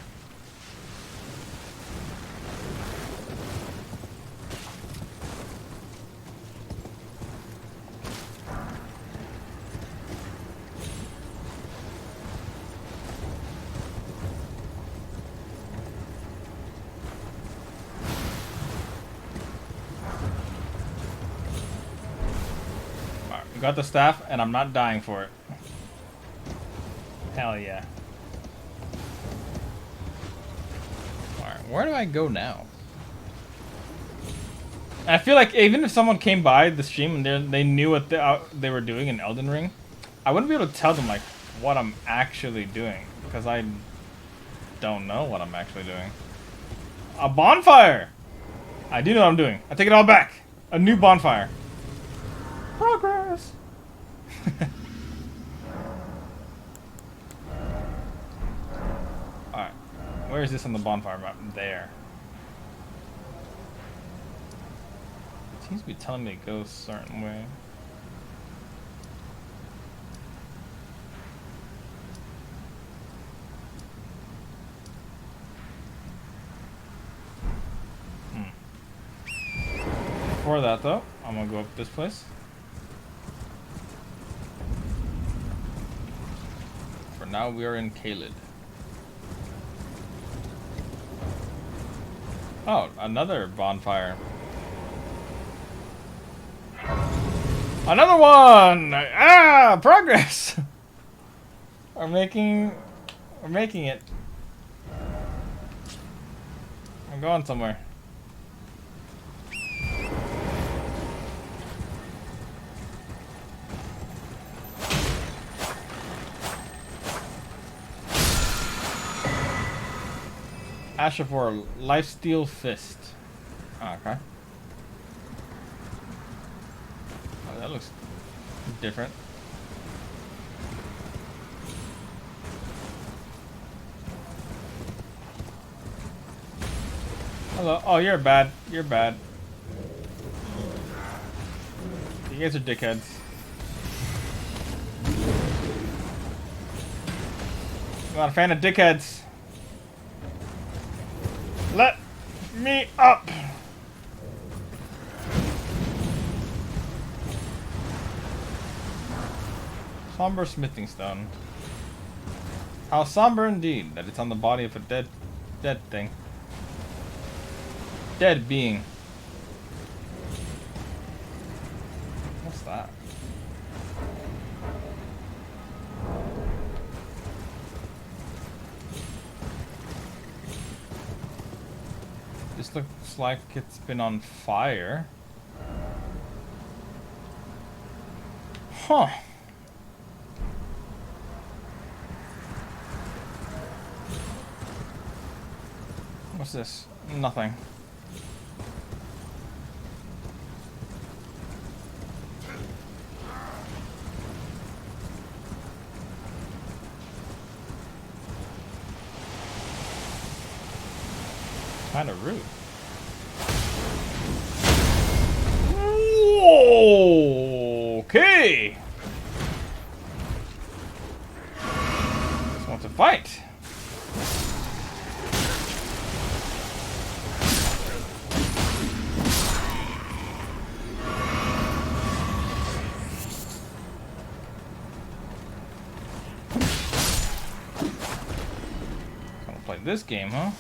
Got the staff, and I'm not dying for it. Hell yeah. Alright, where do I go now? I feel like even if someone came by the stream and they knew what they were doing in Elden Ring, I wouldn't be able to tell them like what I'm actually doing, because I don't know what I'm actually doing. A bonfire! I do know what I'm doing. I take it all back. A new bonfire. Progress! Alright. Where is this on the bonfire map? There. It seems to be telling me to go a certain way. Before that though, I'm gonna go up this place. Now we are in Kaled. Oh, another bonfire. Another one! Ah, progress! We're making it. I'm going somewhere. Ash of War, Lifesteal Fist. Oh, okay. Oh, that looks different. Hello. Oh, you're bad. You're bad. You guys are dickheads. I'm not a fan of dickheads. Let me up! Somber smithing stone. How somber indeed that it's on the body of a dead thing. Dead being. What's that? This looks like it's been on fire. Huh. What's this? Nothing. Kind of rude. Okay. Just want to fight. Gonna play this game, huh?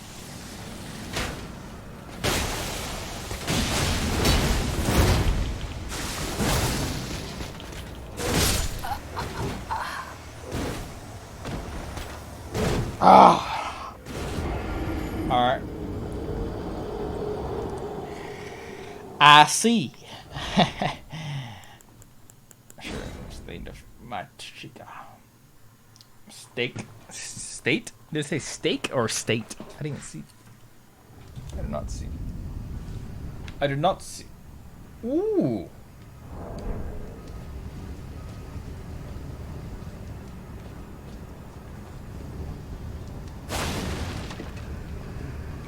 Ah. All right. I see. Sure, state of Machika. Steak. State? Did it say steak or state? I didn't see. I did not see. I did not see. Ooh.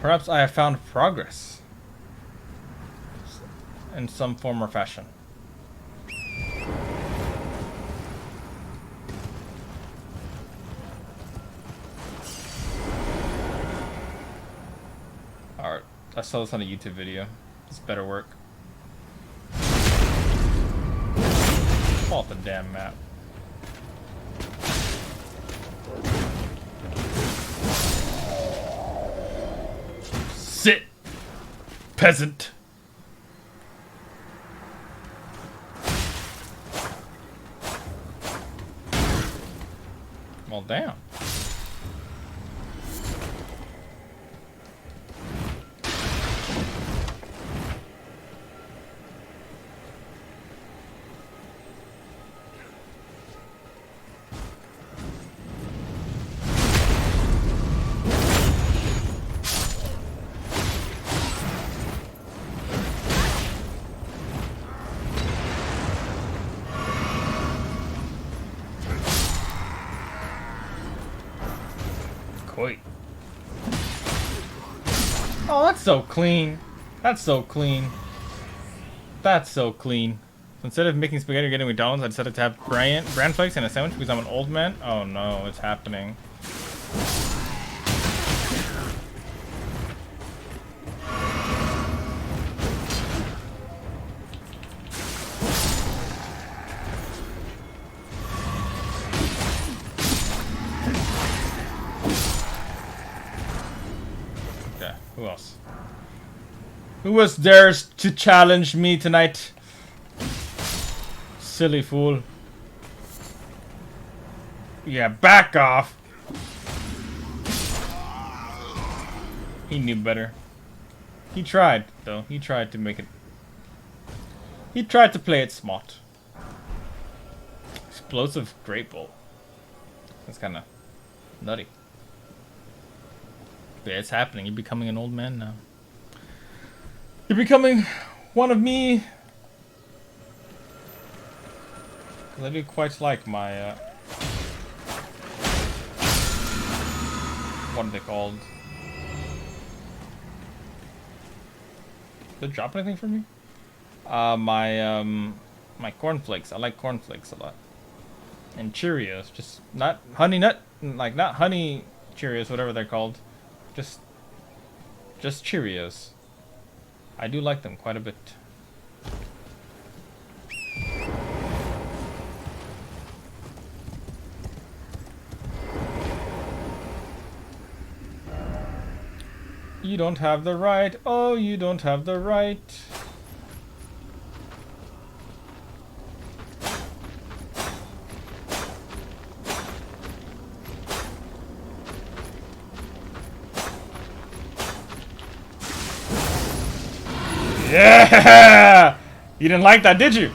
Perhaps I have found progress in some form or fashion. Alright, I saw this on a YouTube video. This better work. Fall off the damn map. Sit, peasant. Well, damn. Oh, that's so clean. That's so clean. That's so clean. So instead of making spaghetti or getting McDonald's, I decided to have bran flakes and a sandwich because I'm an old man. Oh no, it's happening. Who else? Who was dares to challenge me tonight? Silly fool. Yeah, back off. He knew better. He tried, though. He tried to make it... He tried to play it smart. Explosive Great Bolt. That's kind of nutty. Yeah, it's happening. You're becoming an old man now. You're becoming one of me. I do quite like my, what are they called? Did it drop anything for me? My cornflakes. I like cornflakes a lot. And Cheerios. Just not honey nut, like not honey Cheerios, whatever they're called. Just Cheerios. I do like them quite a bit. You don't have the right. Oh, you don't have the right. Yeah! You didn't like that, did you?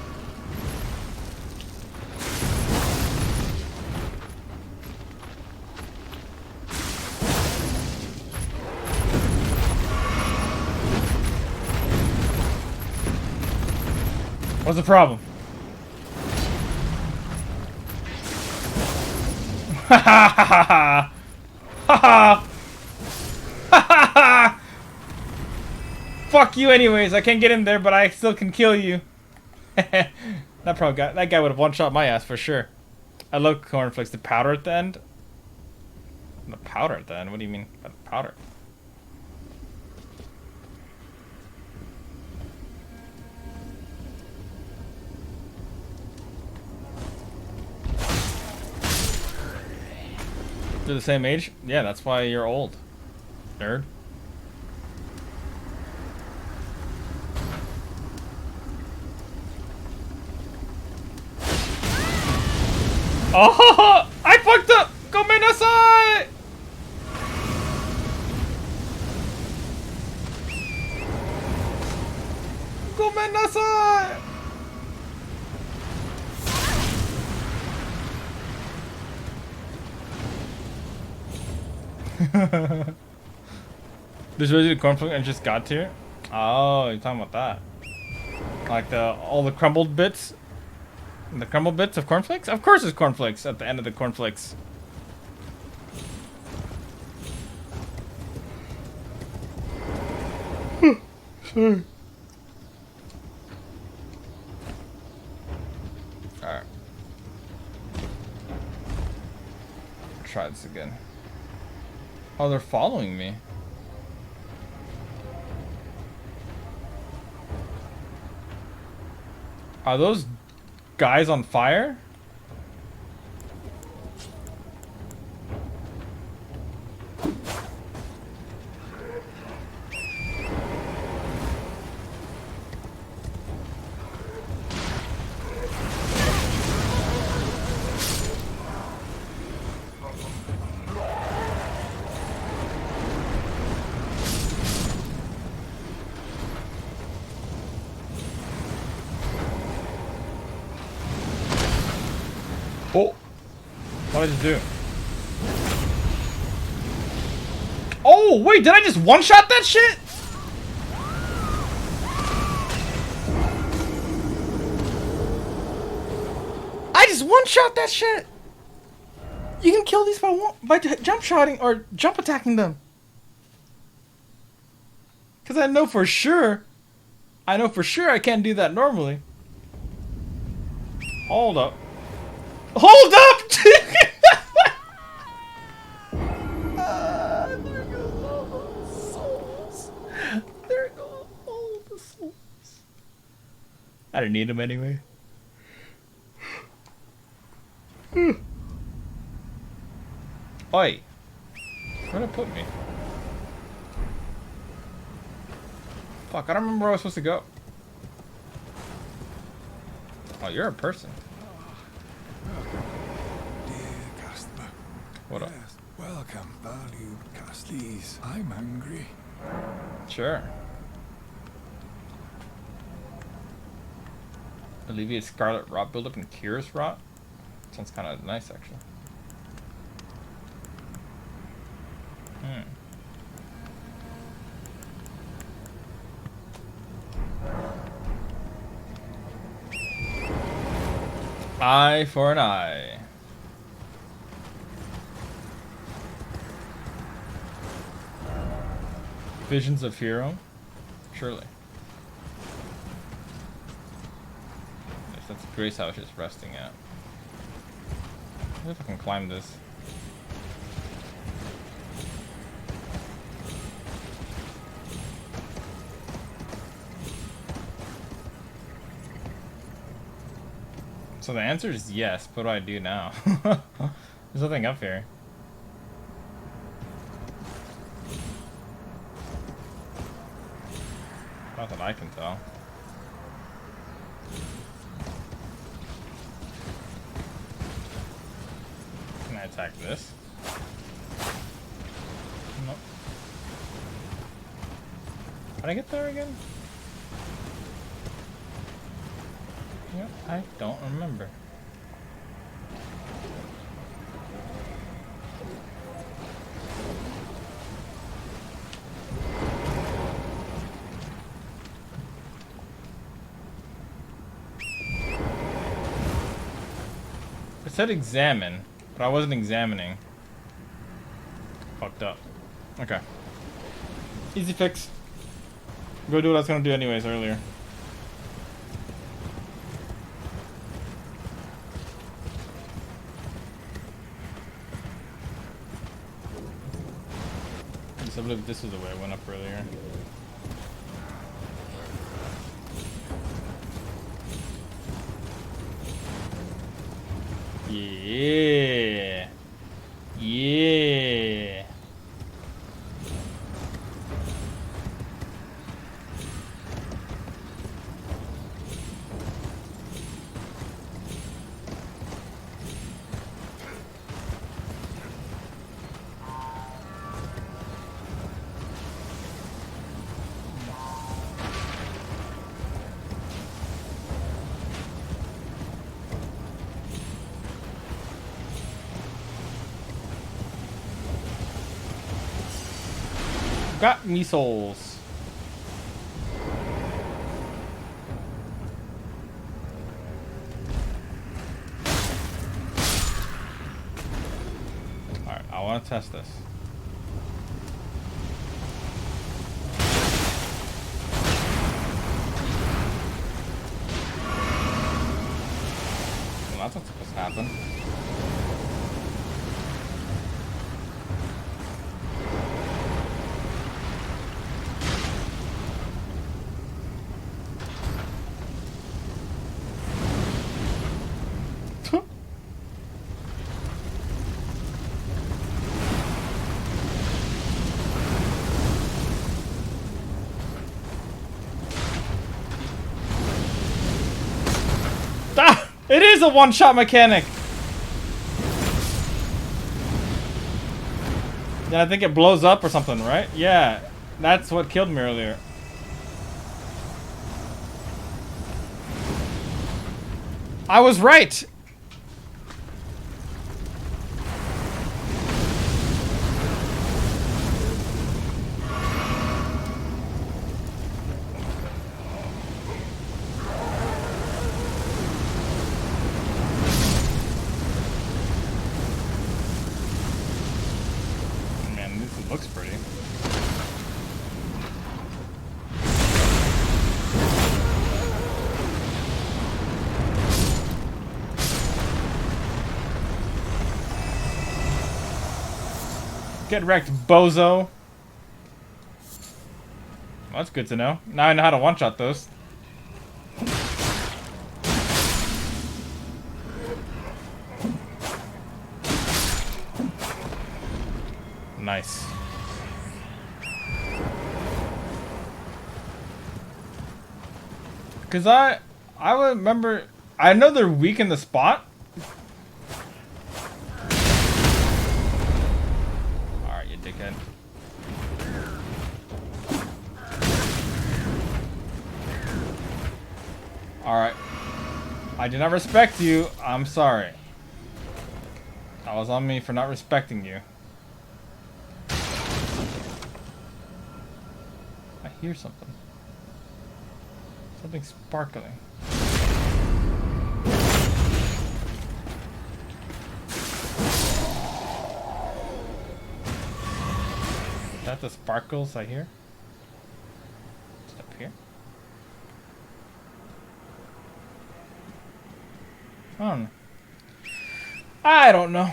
What's the problem? Ha ha ha ha ha ha ha. Fuck you anyways, I can't get in there, but I still can kill you. That guy would have one-shot my ass for sure. I love cornflakes. The powder at the end? The powder at the end? What do you mean by the powder? They're the same age? Yeah, that's why you're old. Nerd. Oh, I fucked up! Gomenasai! めんなさい This ready to cornflake and just got to it? Oh, you're talking about that. Like all the crumbled bits? The crumbled bits of cornflakes? Of course there's cornflakes at the end of the cornflakes. Sorry. Alright. Try this again. Oh, they're following me. Are those guys on fire? Oh! What did I just do? Oh, wait, did I just one-shot that shit? I just one-shot that shit! You can kill these by jump-shotting or jump-attacking them. Because I know for sure I can't do that normally. Hold up. Hold up! There goes all the souls. There go all the souls. I didn't need them anyway. Oi. Where'd it put me? Fuck, I don't remember where I was supposed to go. Oh, you're a person. Dear customer. What up? Yes, welcome, valued Casties. I'm hungry. Sure. Alleviates scarlet rot buildup and cures rot. Sounds kind of nice, actually. Eye for an eye. Visions of Hero? Surely. Yes, that's Grace House just resting at. I wonder if I can climb this. So the answer is yes. What do I do now? There's nothing up here. Not that I can tell. Can I attack this? Nope. How'd I get there again? Yep, I don't remember. It said examine, but I wasn't examining. Fucked up. Okay. Easy fix. Go do what I was gonna do anyways earlier. I believe this is the way I went up earlier. Yeah. Yeah. Got missiles. Alright, I want to test this. Well, that's not supposed to happen. Ah! It is a one-shot mechanic! Then I think it blows up or something, right? Yeah, that's what killed me earlier. I was right! Man, this looks pretty. Get wrecked, bozo. Well, that's good to know. Now I know how to one-shot those. Nice. Cause I would remember. I know they're weak in the spot. All right, you dickhead. All right. I did not respect you. I'm sorry. That was on me for not respecting you. I hear something. Something sparkling. Is that the sparkles I hear? It's up here. I don't know. I don't know.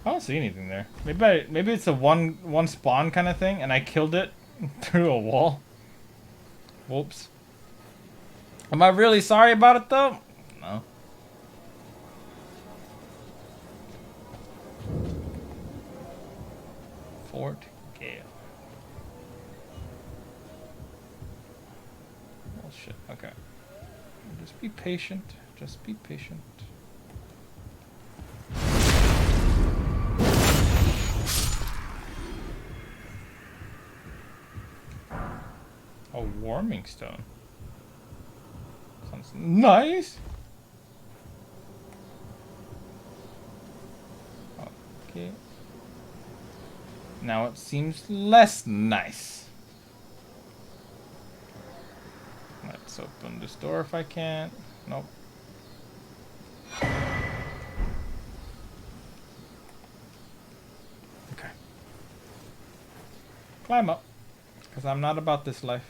I don't see anything there. Maybe it's a one spawn kind of thing, and I killed it through a wall. Whoops. Am I really sorry about it though? No. Fort Gale. Oh shit. Okay. Just be patient. Just be patient. A warming stone. Sounds nice. Okay. Now it seems less nice. Let's open this door if I can. Nope. Okay. Climb up. Because I'm not about this life.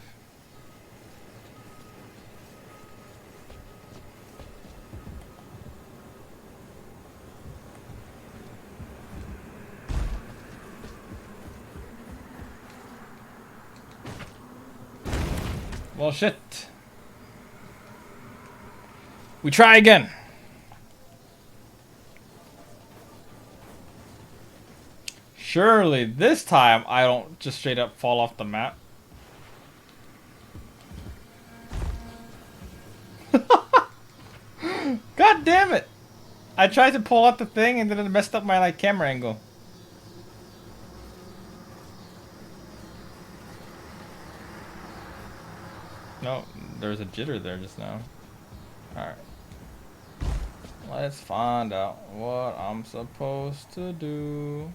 Well, shit. We try again. Surely this time I don't just straight up fall off the map. God damn it. I tried to pull out the thing and then it messed up my like camera angle. No, there's a jitter there just now. Alright. Let's find out what I'm supposed to do.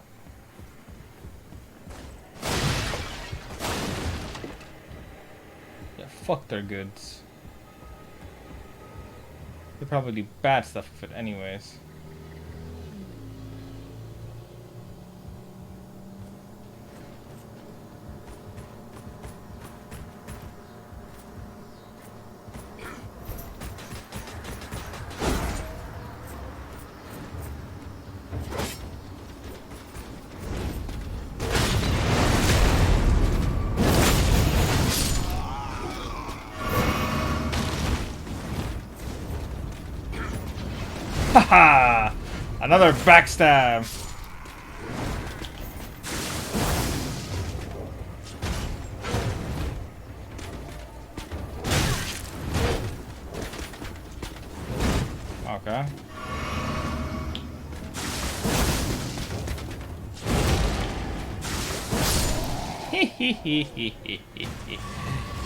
Yeah, fuck their goods. They probably do bad stuff with it anyways. Haha! Another backstab! Okay.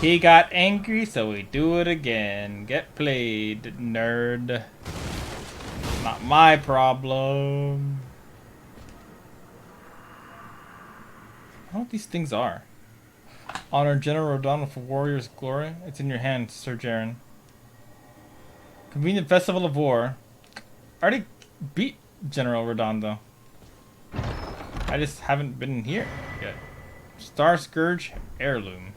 He got angry, so we do it again. Get played, nerd. Not my problem. I don't know what these things are. Honor General Rodon with a warrior's glory. It's in your hands, Sir Jaren. Convenient festival of war. I already beat General Rodon though. I just haven't been here yet. Star Scourge heirloom.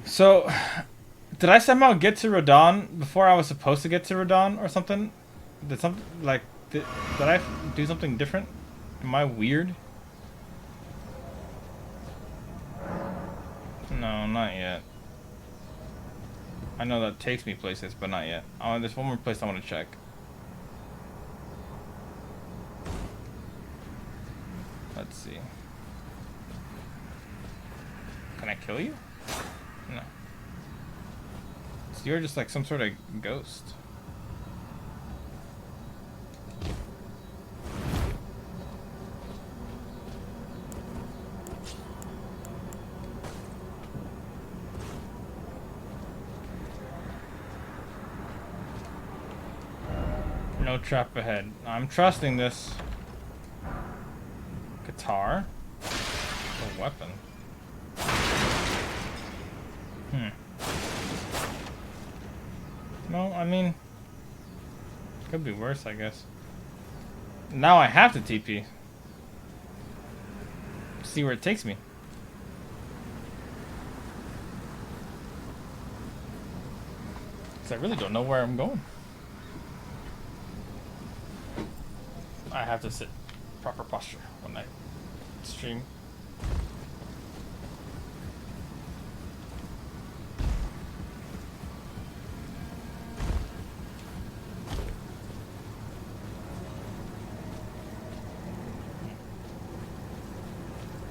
So, did I somehow get to Rodon before I was supposed to get to Rodon or something? Did something like did I do something different? Am I weird? No, not yet. I know that takes me places, but not yet. Oh, there's one more place I want to check. Let's see. Can I kill you? No. So you're just like some sort of ghost. No trap ahead. I'm trusting this. Guitar? A weapon. No, I mean, could be worse, I guess. Now I have to TP. See where it takes me. Because I really don't know where I'm going. I have to sit proper posture when I stream.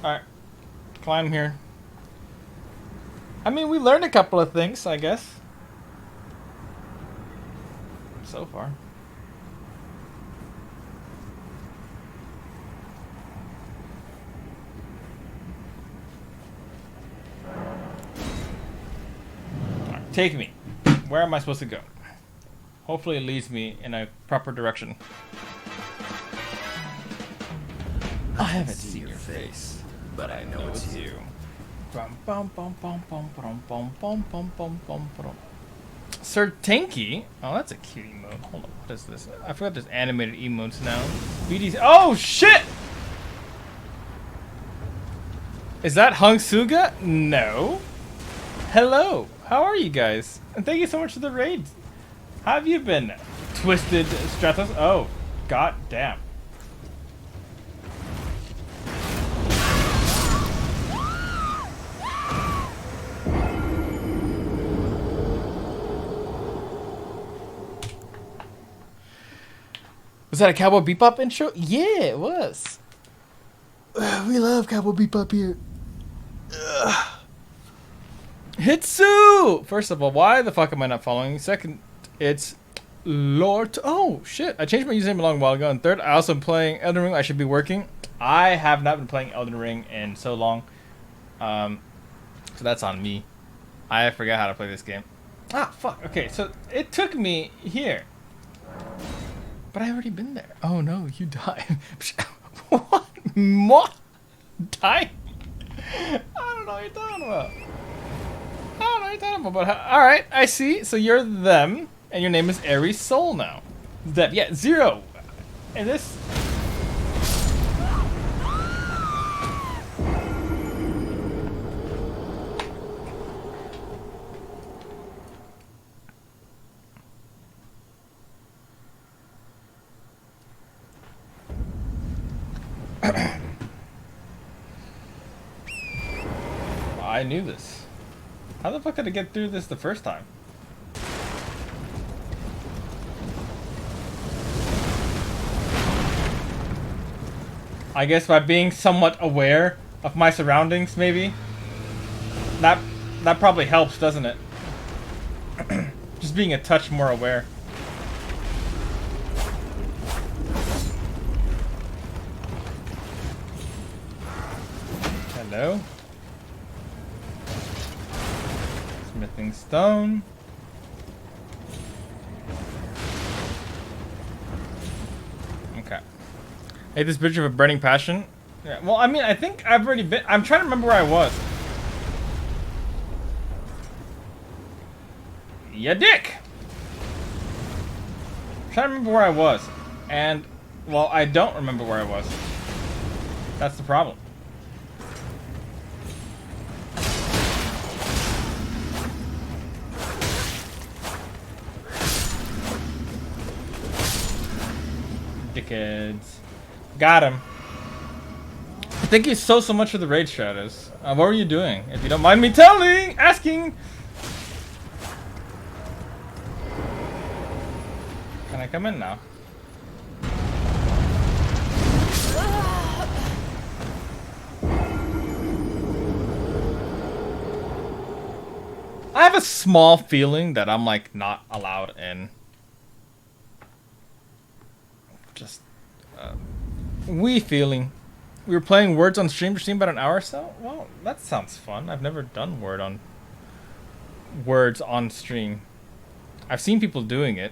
Alright, climb here. I mean, we learned a couple of things, I guess. So far. Alright, take me. Where am I supposed to go? Hopefully it leads me in a proper direction. I haven't seen your face. But I know it's you. Sir Tanky? Oh, that's a cute emote. Hold on, what is this? I forgot there's animated emotes now. BD's. Oh, shit! Is that Hitsuga? No. Hello. How are you guys? And thank you so much for the raids. How have you been? Twisted Stratos? Oh, god damn. Was that a Cowboy Bebop intro? Yeah, it was. We love Cowboy Bebop here. Hitsu! First of all, why the fuck am I not following? Second, it's Lord. Oh, shit. I changed my username a long while ago. And third, I also am playing Elden Ring. I should be working. I have not been playing Elden Ring in so long. So that's on me. I forgot how to play this game. Ah, fuck. Okay, so it took me here. But I already been there. Oh, no, you died. What? What? Die? I don't know what you're talking about. I don't know what you're talking about. But alright, I see. So you're them, and your name is Aries Soul now. That, yeah, 0. And this... I knew this. How the fuck did I get through this the first time? I guess by being somewhat aware of my surroundings, maybe? That probably helps, doesn't it? Just being a touch more aware. Hello? Smithing stone. Okay. Hey, this bridge of a burning passion. Yeah, well, I mean, I think I've already been. I'm trying to remember where I was. Ya dick! I'm trying to remember where I was. And, well, I don't remember where I was. That's the problem. Dickheads. Got him. Thank you so much for the raid shadows. What were you doing? If you don't mind me asking. Can I come in now? I have a small feeling that I'm like not allowed in. Just wee feeling. We were playing Words on stream about an hour or so. Well, that sounds fun. I've never done Words on stream. I've seen people doing it.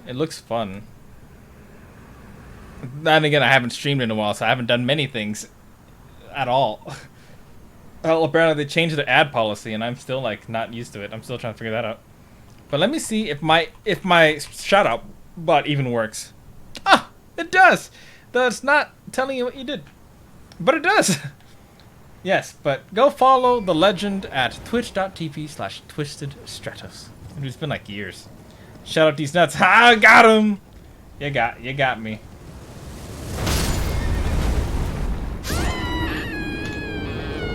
It looks fun. Then again, I haven't streamed in a while, so I haven't done many things at all. Well, apparently they changed the ad policy, and I'm still like not used to it. I'm still trying to figure that out. But let me see if my shout out bot even works. Ah, it does. Though it's not telling you what you did, but it does. Yes, but go follow the legend at twitch.tv/twistedstratos. It's been like years. Shout out these nuts. Ha, got him. You got me.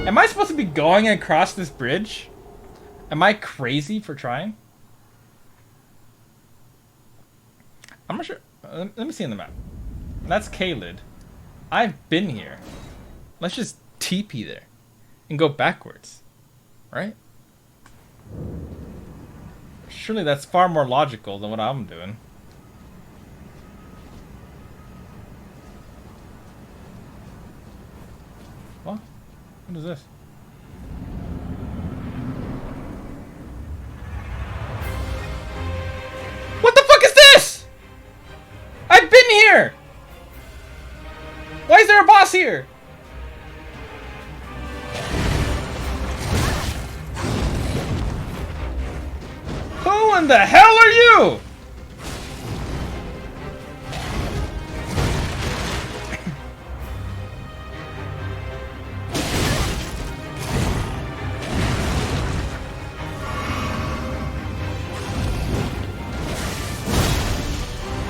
Am I supposed to be going across this bridge? Am I crazy for trying? I'm not sure. Let me see on the map. That's Kaled. I've been here. Let's just TP there and go backwards, right? Surely that's far more logical than what I'm doing. What? What is this? What the fuck is this? I've been here! Why is there a boss here? Who in the hell are you?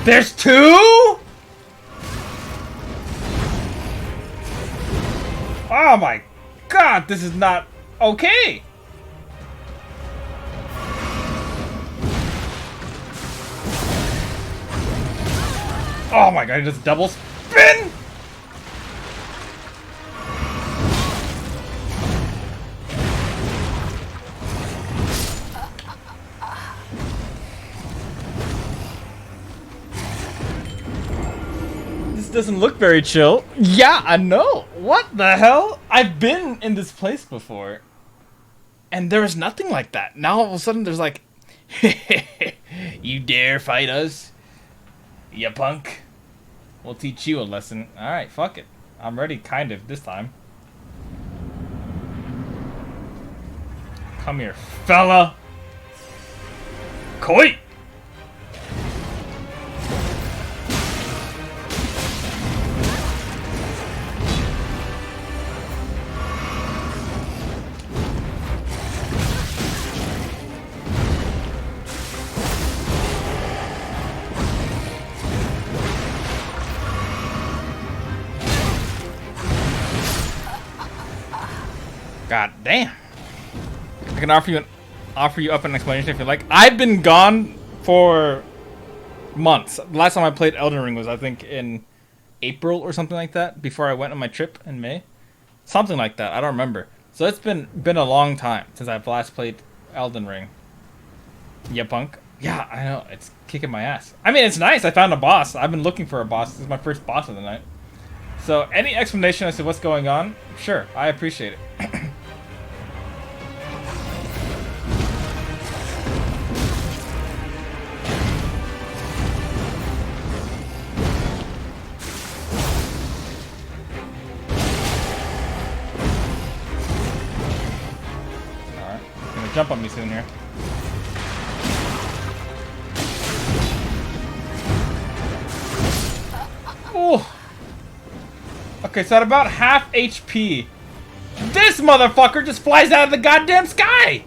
There's two? Oh my god, this is not okay. Oh my god, he just double spin? doesn't look very chill. Yeah, I know. What the hell? I've been in this place before. And there was nothing like that. Now all of a sudden there's like, you dare fight us? You punk. We'll teach you a lesson. Alright, fuck it. I'm ready, kind of, this time. Come here, fella. Koi! God damn. I can offer you up an explanation if you like. I've been gone for months. The last time I played Elden Ring was I think in April or something like that, before I went on my trip in May. Something like that. I don't remember. So it's been a long time since I've last played Elden Ring. Yeah, punk. Yeah, I know. It's kicking my ass. I mean, it's nice. I found a boss. I've been looking for a boss. This is my first boss of the night. So any explanation as to what's going on, sure, I appreciate it. Jump on me soon here. Oh. Okay, so at about half HP, this motherfucker just flies out of the goddamn sky.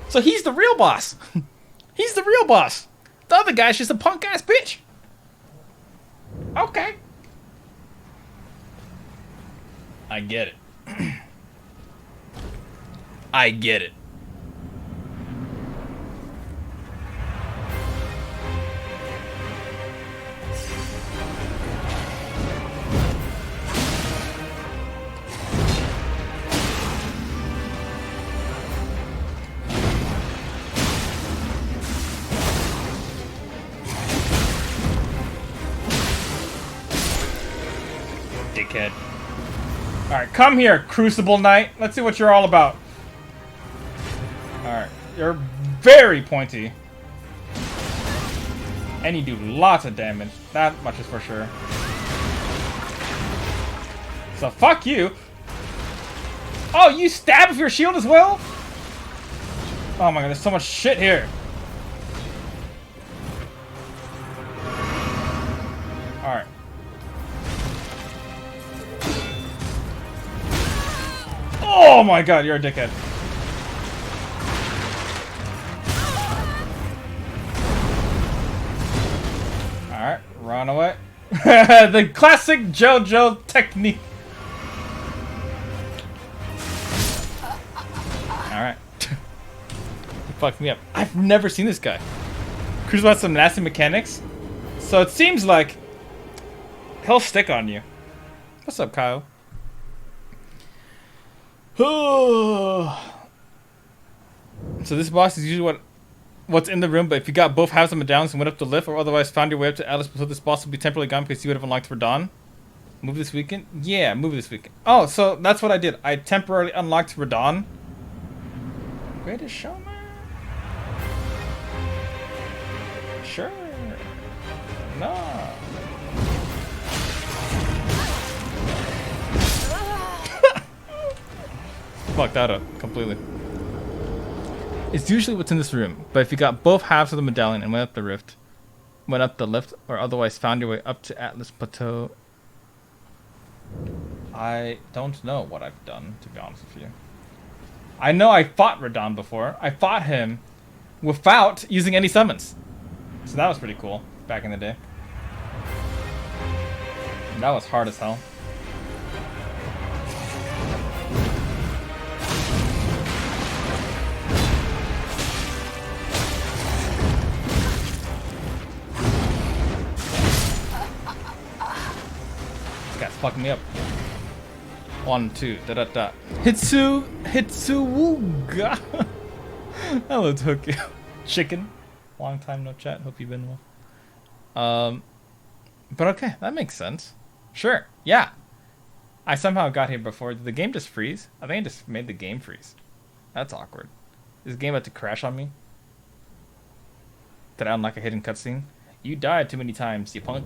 So he's the real boss. He's the real boss. The other guy's just a punk ass bitch. Okay. I get it. I get it. Dickhead. Alright, come here, Crucible Knight. Let's see what you're all about. Alright, you're very pointy. And you do lots of damage. That much is for sure. So fuck you. Oh, you stab with your shield as well? Oh my god, there's so much shit here. Alright. Oh my god, you're a dickhead. Alright, run away. The classic JoJo technique. Alright. He fucked me up. I've never seen this guy. Crucible has some nasty mechanics. So it seems like he'll stick on you. What's up, Kyle? So this boss is usually what's in the room, but if you got both halves of medallions and went up the lift, or otherwise found your way up to Atlas Plateau, this boss will be temporarily gone because you would have unlocked Radon. Move this weekend? Yeah, move this weekend. Oh, so that's what I did. I temporarily unlocked Radon. Greatest showman? Sure. No. Fuck that up completely. It's usually what's in this room, but if you got both halves of the medallion and went up the lift, or otherwise found your way up to Atlas Plateau. I don't know what I've done, to be honest with you. I know I fought Radon before. I fought him without using any summons. So that was pretty cool back in the day. That was hard as hell. This guy's fucking me up. 1, 2, da da da. Hitsuga. Hello, Tokyo. Chicken. Long time no chat. Hope you've been well. But okay, that makes sense. Sure, yeah. I somehow got here before. Did the game just freeze? I think I just made the game freeze. That's awkward. Is the game about to crash on me? Did I unlock a hidden cutscene? You died too many times, you punk.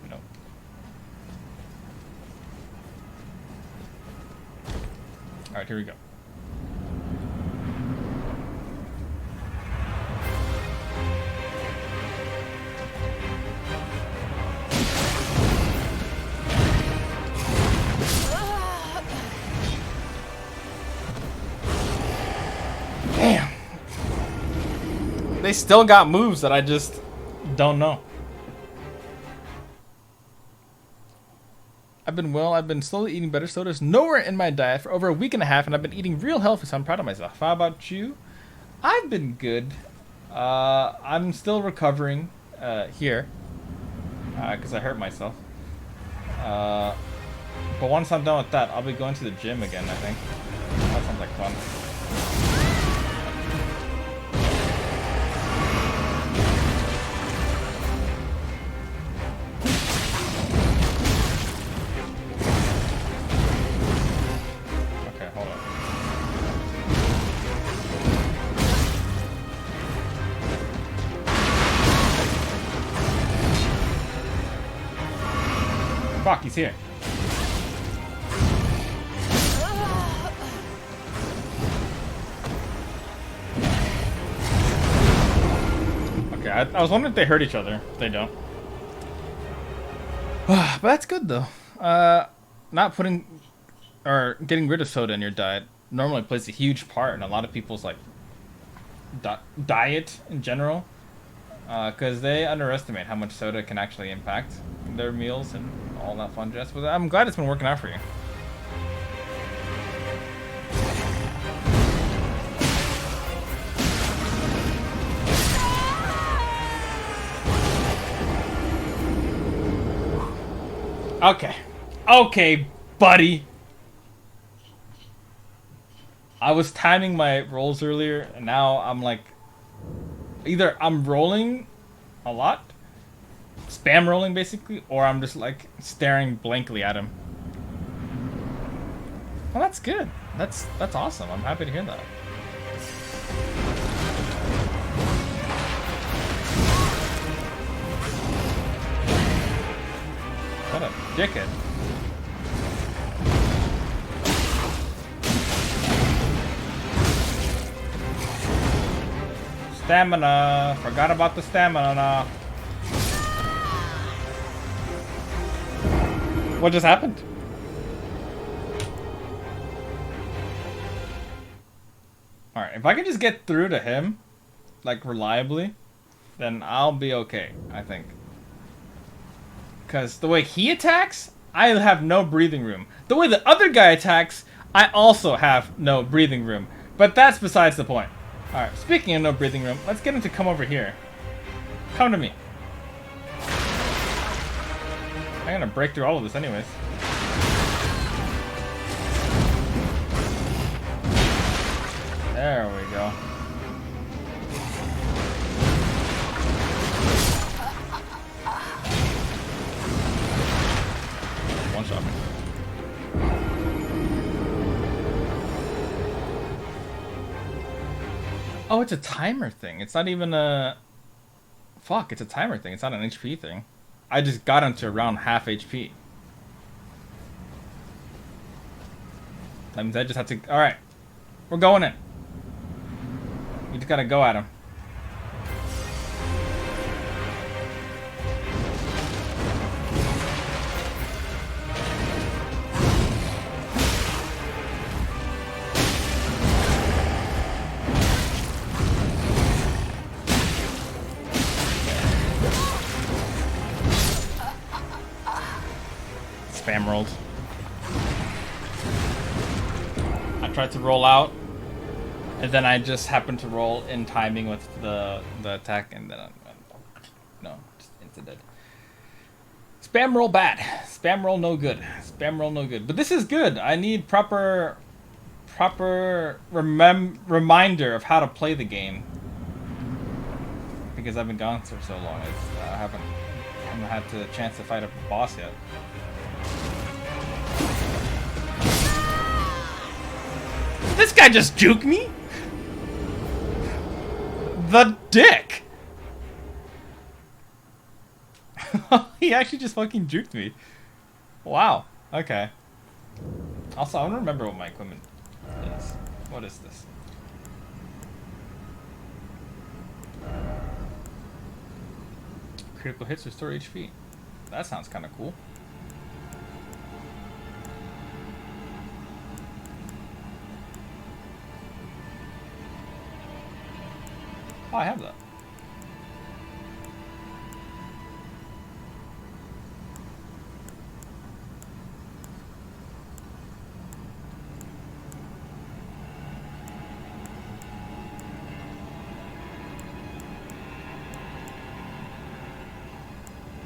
No. Alright, here we go. Damn. They still got moves that I just don't know. I've been slowly eating better. Soda's nowhere in my diet for over a week and a half, and I've been eating real healthy, so I'm proud of myself. How about you? I've been good. I'm still recovering here because I hurt myself. But once I'm done with that, I'll be going to the gym again, I think. That sounds like fun. Fuck, he's here. Okay, I was wondering if they hurt each other. They don't. But that's good though. Not putting or getting rid of soda in your diet normally plays a huge part in a lot of people's like diet in general, because they underestimate how much soda can actually impact their meals and all that fun jazz. But I'm glad it's been working out for you. Okay. Okay, buddy. I was timing my rolls earlier, and now I'm like... Either I'm rolling a lot, spam rolling basically, or I'm just like staring blankly at him. Well, that's good. That's awesome. I'm happy to hear that. What a dickhead. Stamina. Forgot about the stamina now. What just happened? Alright, if I can just get through to him, like, reliably, then I'll be okay, I think. Because the way he attacks, I have no breathing room. The way the other guy attacks, I also have no breathing room. But that's besides the point. Alright, speaking of no breathing room, let's get him to come over here. Come to me. I'm gonna break through all of this anyways. There we go. One shot. Oh, it's a timer thing. It's not even a... Fuck, it's a timer thing. It's not an HP thing. I just got him to around half HP. That means I just have to... Alright. We're going in. We just gotta go at him. Spam rolled. I tried to roll out, and then I just happened to roll in timing with the attack, and then no, just into dead. Spam roll bad. Spam roll no good. Spam roll no good. But this is good. I need proper reminder of how to play the game. because I've been gone for so long. I haven't had the chance to fight a boss yet. This guy just juked me? The dick! He actually just fucking juked me. Wow. Okay. Also, I want to remember what my equipment is. What is this? Critical hits restore HP. That sounds kind of cool. Oh, I have that.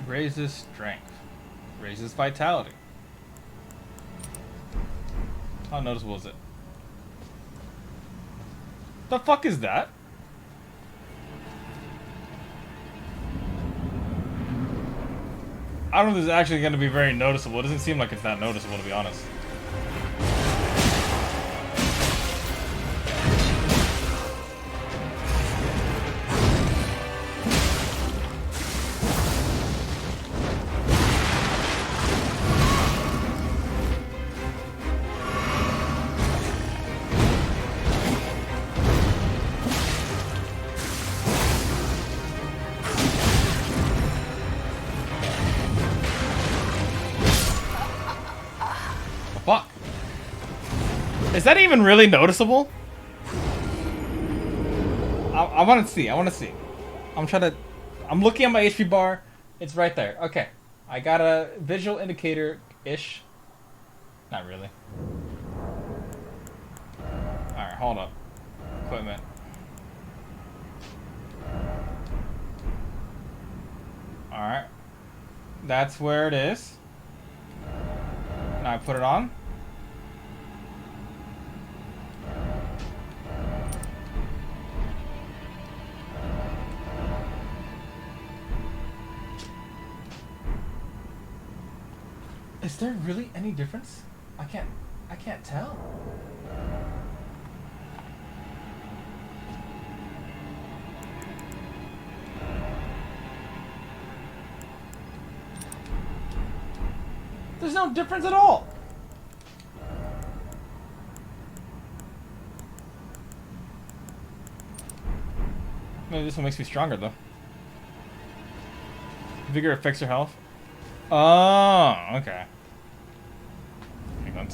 Raises strength. Raises vitality. How noticeable is it? The fuck is that? I don't know if this is actually going to be very noticeable. It doesn't seem like it's that noticeable, to be honest. Fuck. Is that even really noticeable? I want to see. I want to see. I'm looking at my HP bar. It's right there. Okay. I got a visual indicator-ish. Not really. Alright, hold up. Equipment. Alright. That's where it is. Now I put it on. Is there really any difference? I can't tell. There's no difference at all. Maybe this one makes me stronger though. Vigor affects your health. Oh, okay. Hang on.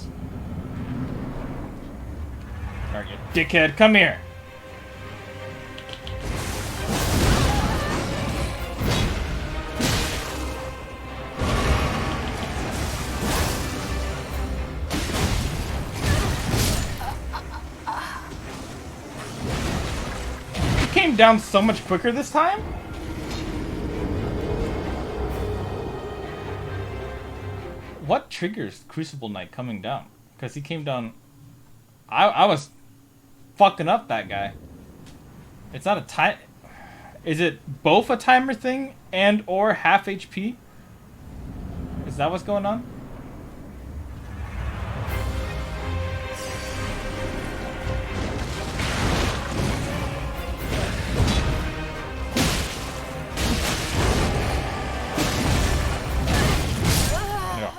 Alright, you dickhead, come here. Came down so much quicker this time? What triggers Crucible Knight coming down? Because he came down... I was fucking up that guy. It's not a time... Is it both a timer thing and or half HP? Is that what's going on?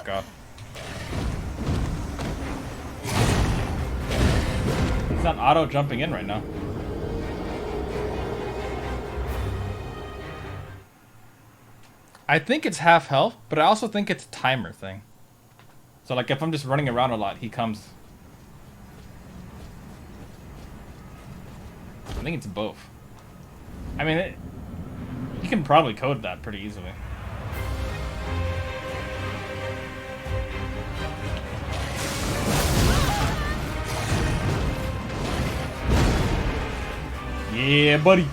God. It's not auto jumping in right now. I think it's half health, but I also think it's a timer thing. So like if I'm just running around a lot, he comes. I think it's both. I mean, you can probably code that pretty easily. Yeah, buddy.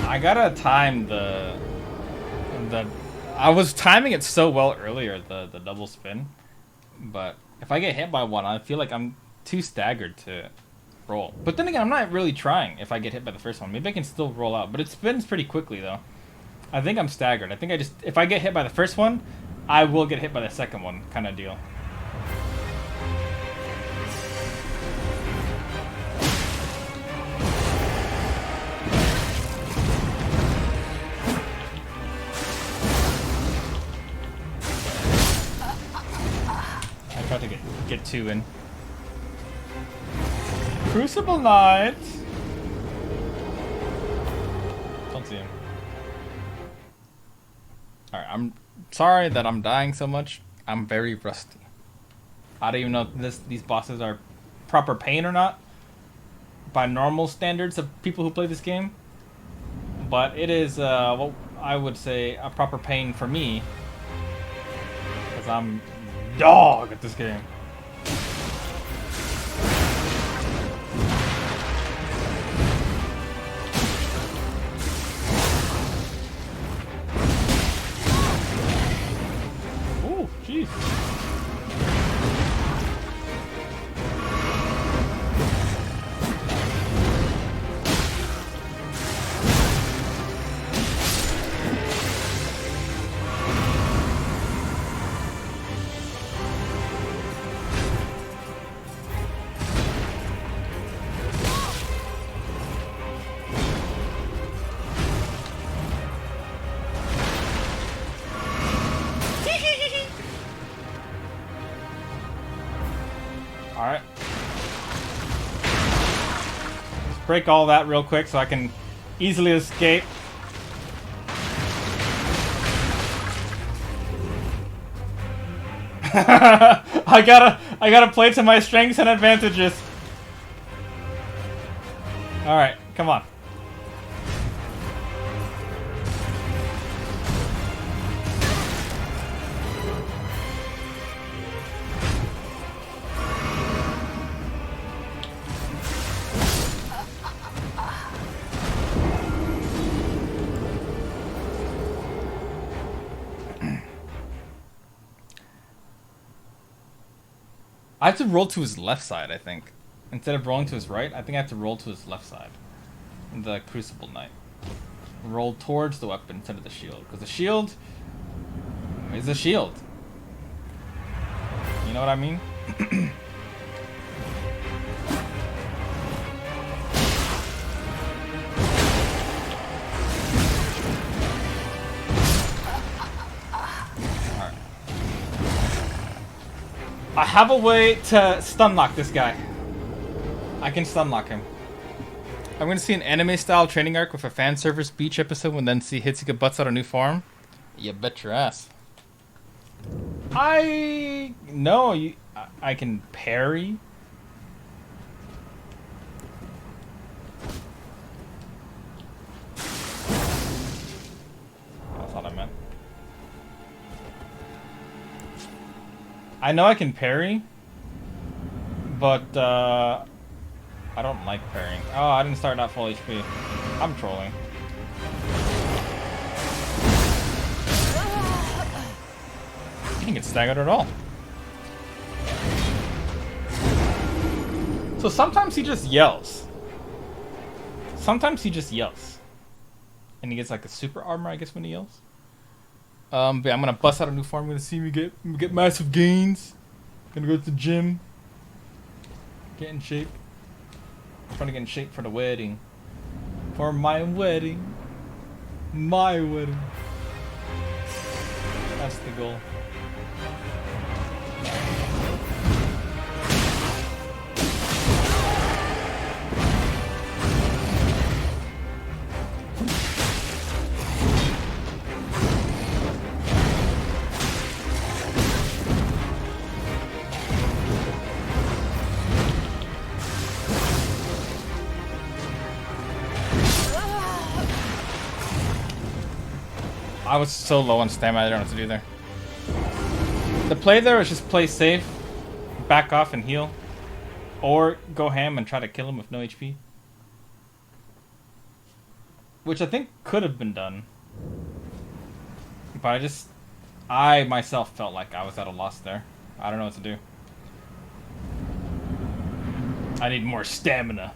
I gotta time the I was timing it so well earlier, the double spin. But if I get hit by one, I feel like I'm too staggered to roll. But then again, I'm not really trying if I get hit by the first one. Maybe I can still roll out. But it spins pretty quickly, though. I think I'm staggered. I think if I get hit by the first one, I will get hit by the second one, kind of deal. I tried to get two in. Crucible Knight! Don't see him. Alright, I'm sorry that I'm dying so much. I'm very rusty. I don't even know if these bosses are proper pain or not by normal standards of people who play this game. But it is, what I would say, a proper pain for me. Because I'm dog at this game. Oh, jeez. Alright. Let's break all that real quick so I can easily escape. I gotta play to my strengths and advantages. Alright, come on. I have to roll to his left side, I think. Instead of rolling to his right, I think I have to roll to his left side. In the Crucible Knight. Roll towards the weapon instead of the shield. Because the shield is a shield. You know what I mean? I have a way to stun lock this guy. I can stun lock him. I'm gonna see an anime-style training arc with a fan service beach episode and then see Hitsuga butts out a new farm. You bet your ass. I can parry. That's what I meant. I know I can parry, but I don't like parrying. Oh, I didn't start at full HP. I'm trolling. I can't get staggered at all. So sometimes he just yells. Sometimes he just yells. And he gets like a super armor, I guess, when he yells. But yeah, I'm gonna bust out a new farm. I'm gonna see me get massive gains. Gonna go to the gym. Get in shape. I'm trying to get in shape for the wedding. For my wedding. My wedding. That's the goal. I was so low on stamina, I don't know what to do there. The play there was just play safe, back off and heal, or go ham and try to kill him with no HP. Which I think could have been done. But I myself felt like I was at a loss there. I don't know what to do. I need more stamina.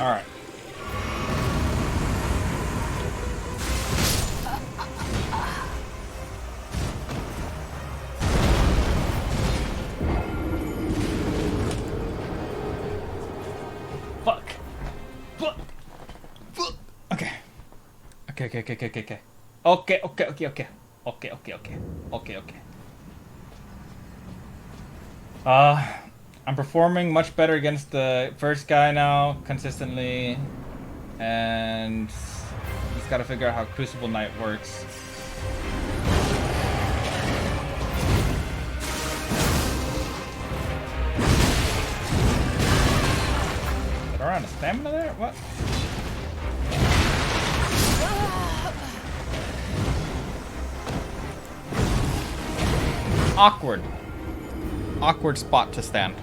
Alright. Fuck. Fuck. Fuck. Okay. Okay. Okay. I'm performing much better against the first guy now, consistently. And just gotta figure out how Crucible Knight works. Is there around a stamina there? What? Awkward. Awkward spot to stand.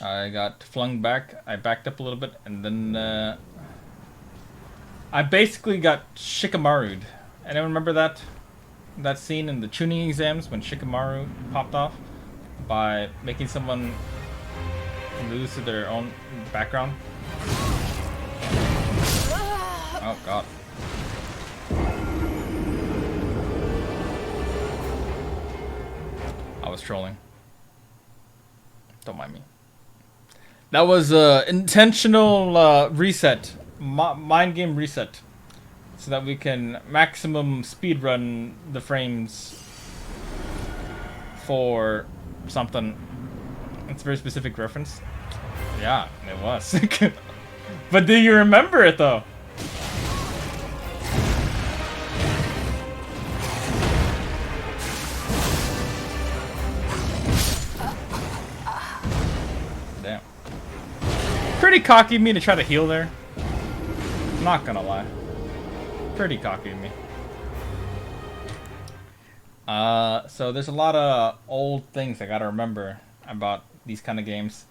I got flung back. I backed up a little bit, and then I basically got Shikamaru'd. Anyone remember that scene in the tuning exams when Shikamaru popped off by making someone lose to their own background? Oh god. I was trolling. Don't mind me. That was intentional reset, mind game reset, so that we can maximum speedrun the frames for something. It's a very specific reference. Yeah, it was. But do you remember it though? Damn. Pretty cocky of me to try to heal there. Not gonna lie. Pretty cocky of me. So there's a lot of old things I gotta remember about these kind of games.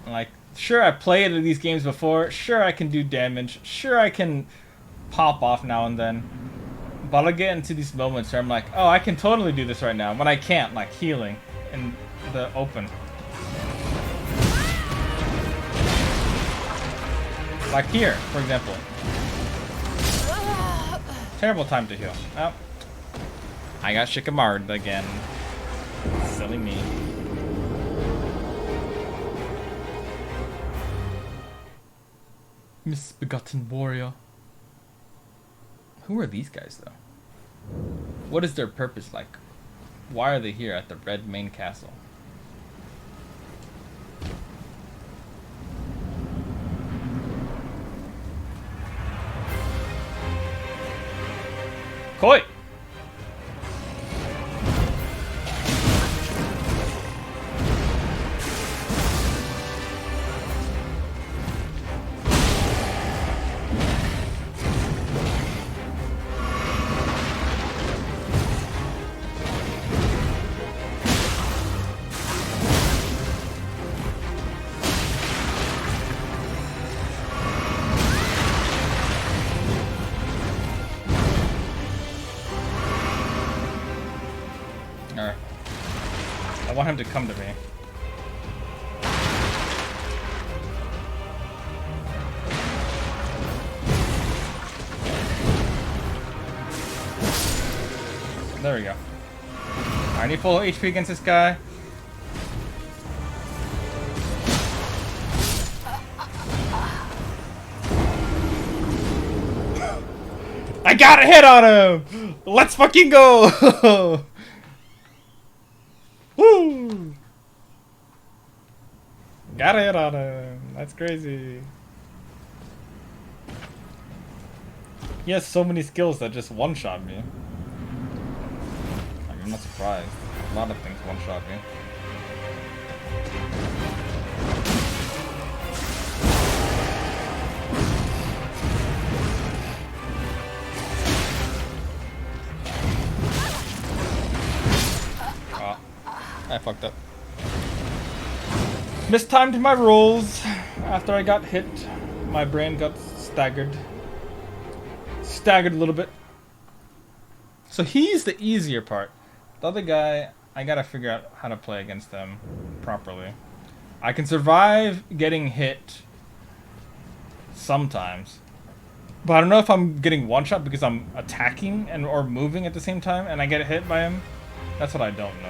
Like, sure, I played these games before. Sure, I can do damage. Sure, I can pop off now and then. But I'll get into these moments where I'm like, oh, I can totally do this right now. When I can't, like healing in the open. Like here, for example. Terrible time to heal. Oh. I got Shikamaru'd again. Silly me. Misbegotten warrior. Who are these guys, though? What is their purpose like? Why are they here at the Red Main Castle? Koi! Alright. I want him to come to me. There we go. I need full HP against this guy. I got a hit on him! Let's fucking go! Woo! Got it on him. That's crazy. He has so many skills that just one-shot me. I'm not surprised. A lot of things one-shot me. Oh, I fucked up. Mistimed my rolls. After I got hit, my brain got staggered. Staggered a little bit. So he's the easier part. The other guy, I gotta figure out how to play against them properly. I can survive getting hit sometimes, but I don't know if I'm getting one shot because I'm attacking and or moving at the same time and I get hit by him. That's what I don't know.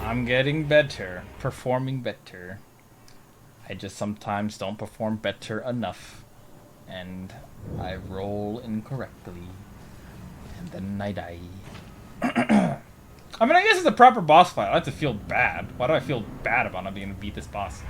I'm getting better, performing better. I just sometimes don't perform better enough, and I roll incorrectly, and then I die. I mean, I guess it's a proper boss fight. I like to feel bad. Why do I feel bad about not being able to beat this boss?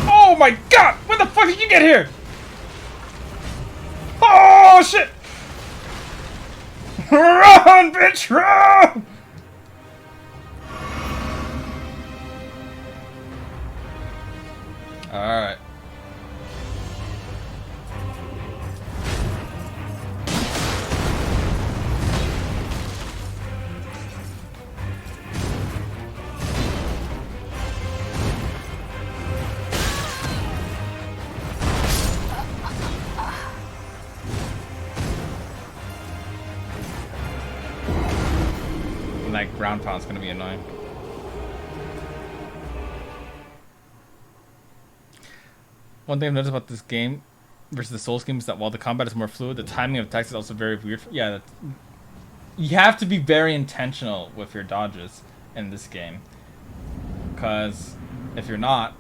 Oh my god! When the fuck did you get here? Oh shit! Run, bitch, run! Alright. Like ground pound's gonna be annoying. One thing I've noticed about this game versus the Souls game is that while the combat is more fluid, the timing of attacks is also very weird. Yeah, you have to be very intentional with your dodges in this game, because if you're not,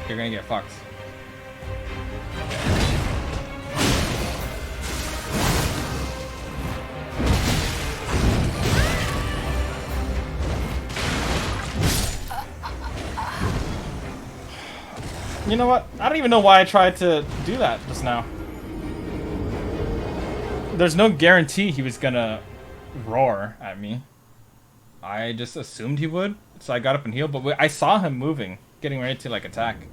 you're gonna get fucked. You know what? I don't even know why I tried to do that just now. There's no guarantee he was gonna roar at me. I just assumed he would, so I got up and healed, but I saw him moving, getting ready to like attack.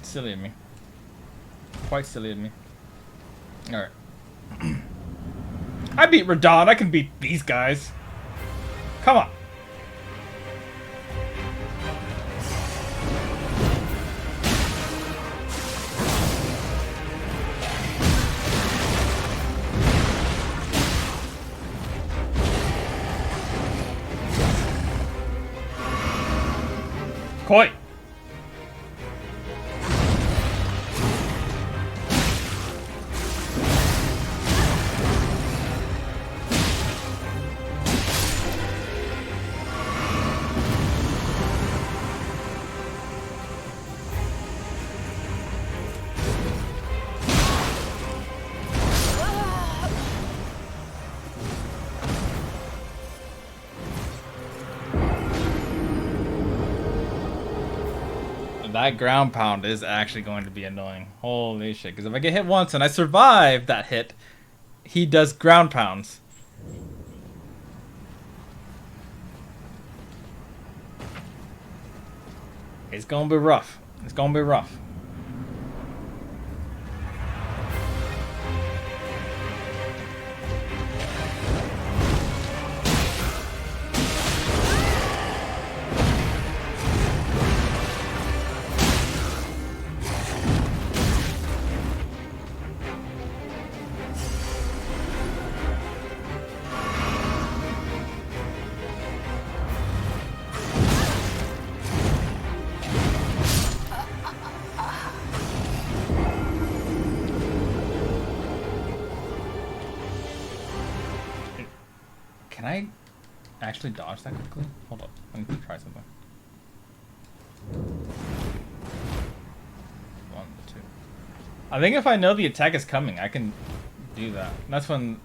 Silly of me. Quite silly of me. Alright. I beat Radon, I can beat these guys. Come on. Koi! That ground pound is actually going to be annoying. Holy shit. Because if I get hit once and I survive that hit, he does ground pounds. It's going to be rough. It's going to be rough. Can I actually dodge that quickly? Hold up. I need to try something. 1, 2. I think if I know the attack is coming, I can do that. That's when...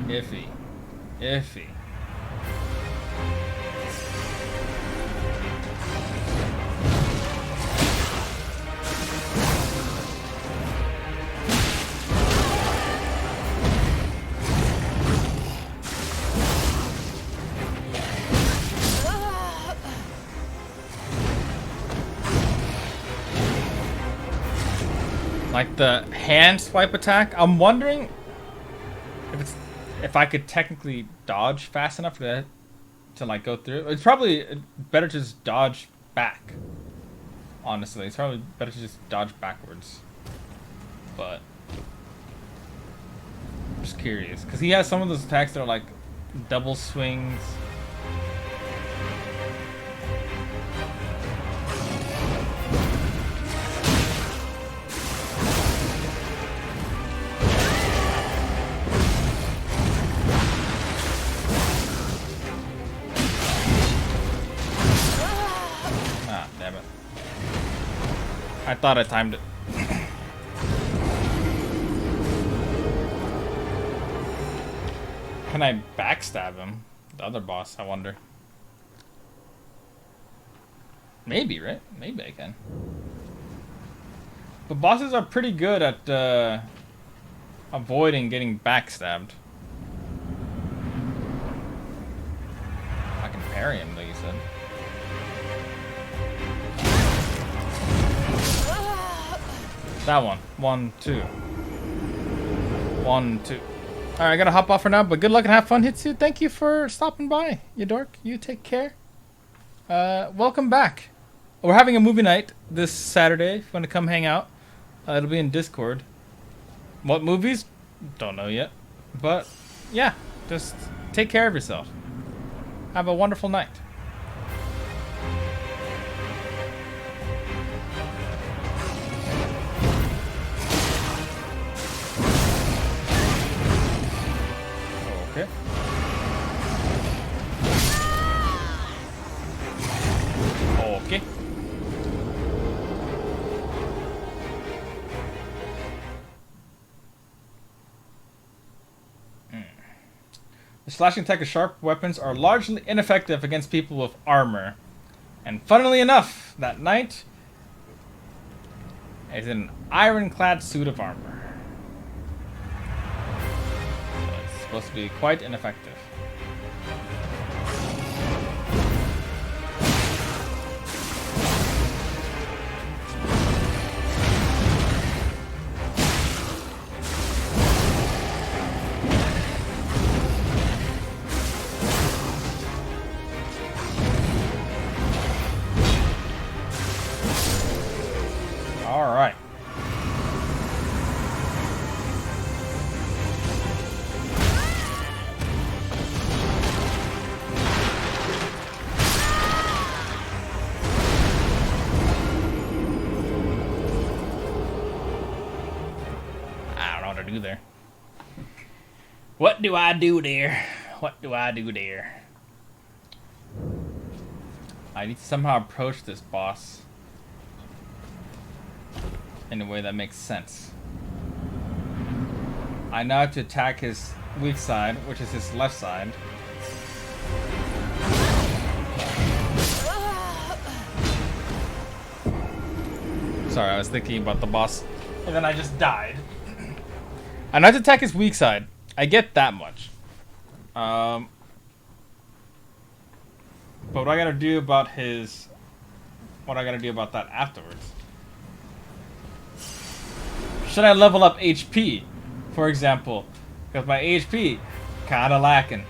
Iffy. Iffy. Like the hand swipe attack, I'm wondering if I could technically dodge fast enough for that to like go through. It's probably better to just dodge back. Honestly, it's probably better to just dodge backwards. But I'm just curious because he has some of those attacks that are like double swings. I thought I timed it. Can I backstab him? The other boss, I wonder. Maybe, right? Maybe I can. But bosses are pretty good at avoiding getting backstabbed. I can parry him, though, you said. That one. 1, 2. 1, 2. Alright, I gotta hop off for now, but good luck and have fun, Hitsu. Thank you for stopping by, you dork. You take care. Welcome back. We're having a movie night this Saturday. If you want to come hang out, it'll be in Discord. What movies? Don't know yet. But, yeah, just take care of yourself. Have a wonderful night. Okay. Okay. The slashing attack of sharp weapons are largely ineffective against people with armor. And funnily enough, that knight is in an ironclad suit of armor. So it's supposed to be quite ineffective. All right. I don't know what to do there. What do I do there? What do I do there? I need to somehow approach this boss in a way that makes sense. I now have to attack his weak side, which is his left side. Sorry, I was thinking about the boss, and then I just died. Unedited attack is weak side. I get that much. But what I gotta do about his... What I gotta do about that afterwards? Should I level up HP, for example? Because my HP kinda lacking.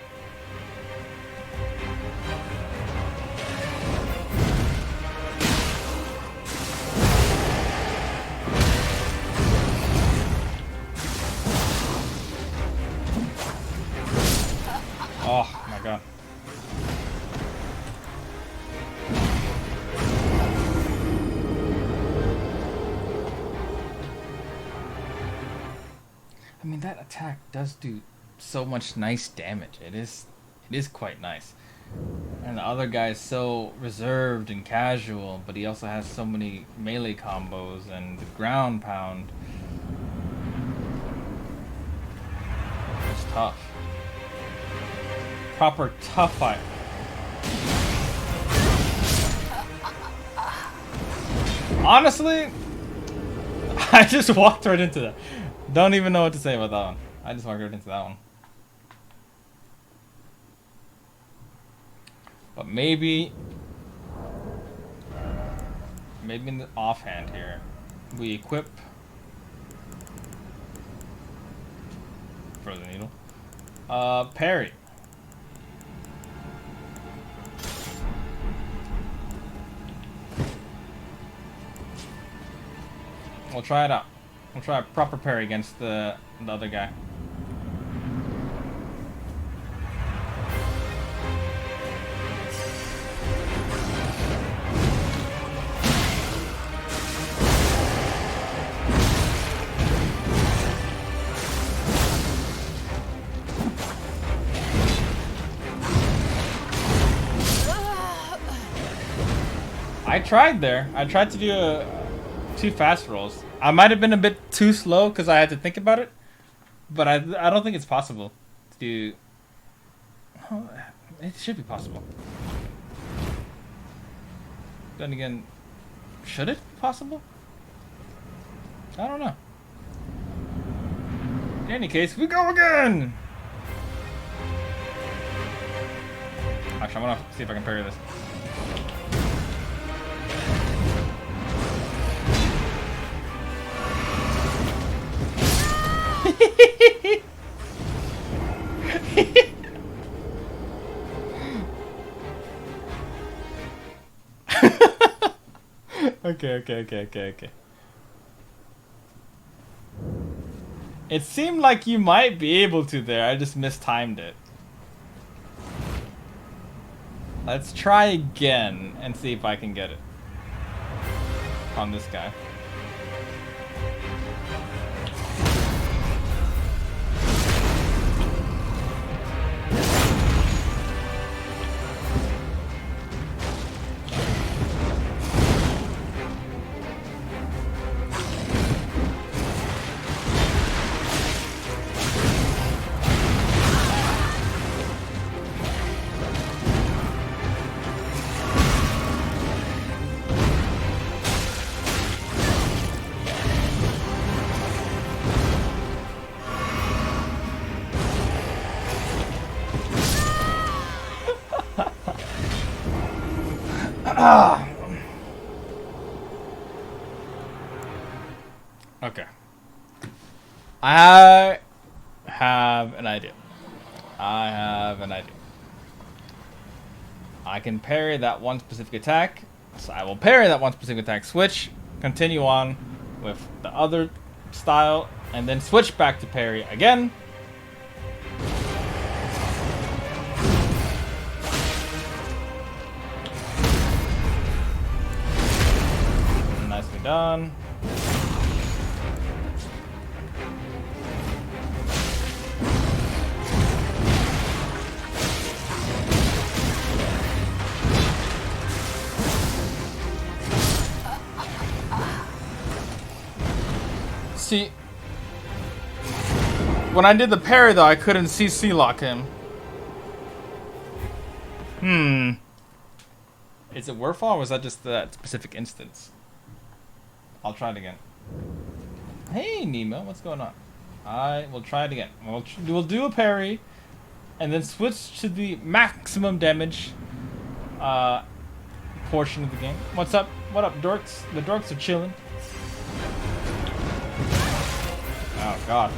Oh my god. I mean, that attack does do so much nice damage. It is quite nice. And the other guy is so reserved and casual, but he also has so many melee combos and the ground pound. It's tough. Proper tough fight. Honestly, I just walked right into that. Don't even know what to say about that one. I just walked right into that one. But maybe in the offhand here, we equip frozen needle. Parry. We'll try it out. We'll try a proper parry against the other guy. I tried there. I tried to do two fast rolls. I might have been a bit too slow because I had to think about it, but I don't think it's possible to do. Oh, it should be possible. Then again, should it be possible? I don't know. In any case, we go again! Actually, I'm gonna see if I can parry this. Okay. It seemed like you might be able to there. I just mistimed it. Let's try again and see if I can get it on this guy. Okay. I have an idea. I can parry that one specific attack, so I will parry that one specific attack, switch, continue on with the other style, and then switch back to parry again. Nicely done. See, when I did the parry though, I couldn't CC lock him. Is it worthwhile or was that just that specific instance? I'll try it again. Hey, Nemo, what's going on? I will try it again. We'll do a parry, and then switch to the maximum damage portion of the game. What's up? What up, dorks? The dorks are chilling. Oh, God.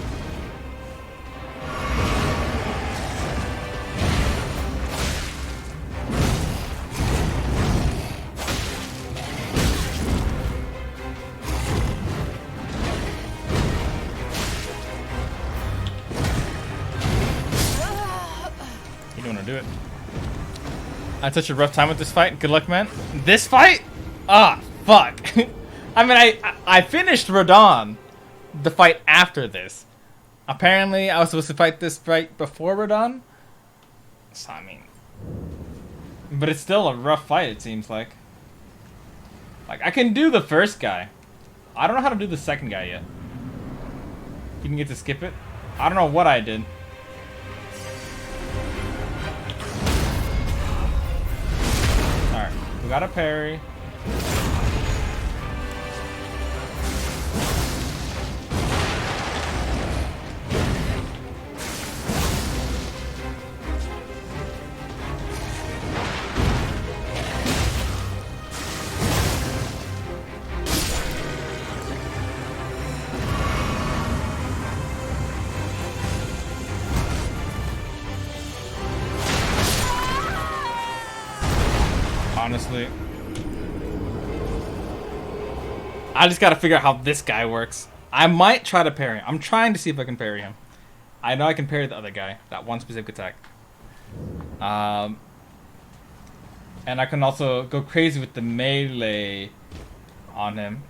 You don't want to do it. I had such a rough time with this fight. Good luck, man. This fight? Ah, fuck. I mean, I finished Radon, the fight after this. Apparently, I was supposed to fight this fight before Radon. So, I mean... But it's still a rough fight, it seems like. Like, I can do the first guy. I don't know how to do the second guy yet. You can get to skip it. I don't know what I did. Alright, we got a parry. Honestly, I just gotta figure out how this guy works. I might try to parry him. I'm trying to see if I can parry him. I know I can parry the other guy, that one specific attack. And I can also go crazy with the melee on him.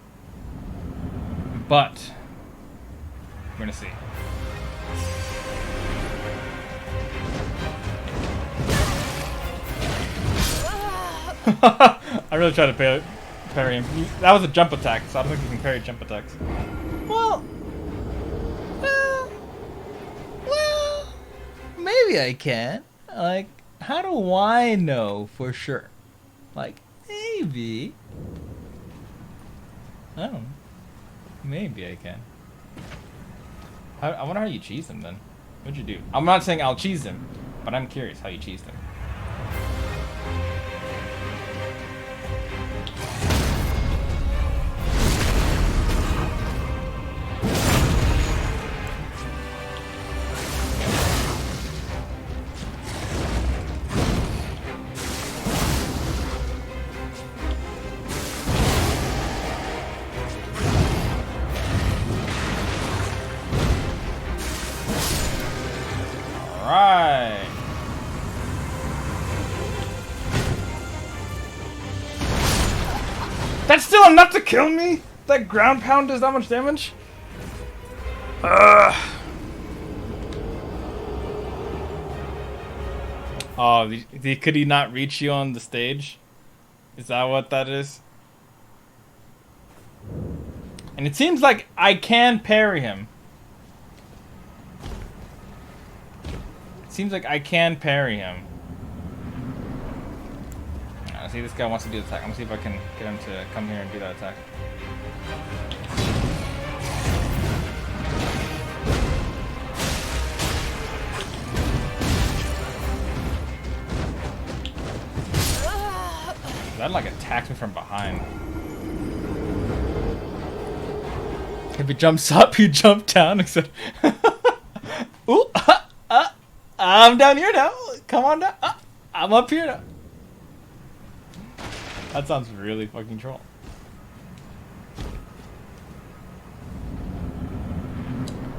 But we're gonna see. I really tried to parry him. That was a jump attack, so I don't think you can parry jump attacks. Well, maybe I can. Like, how do I know for sure? Like, maybe. I don't know. Maybe I can. I wonder how you cheese him then. What'd you do? I'm not saying I'll cheese him, but I'm curious how you cheese him. Alright. That's still enough to kill me? That ground pound does that much damage? Oh, could he not reach you on the stage? Is that what that is? And it seems like I can parry him. Seems like I can parry him. See, this guy wants to do the attack. I'm gonna see if I can get him to come here and do that attack. That like attacks me from behind. If he jumps up, you jump down. Except, ooh, I'm down here now. Come on down. I'm up here now. That sounds really fucking troll.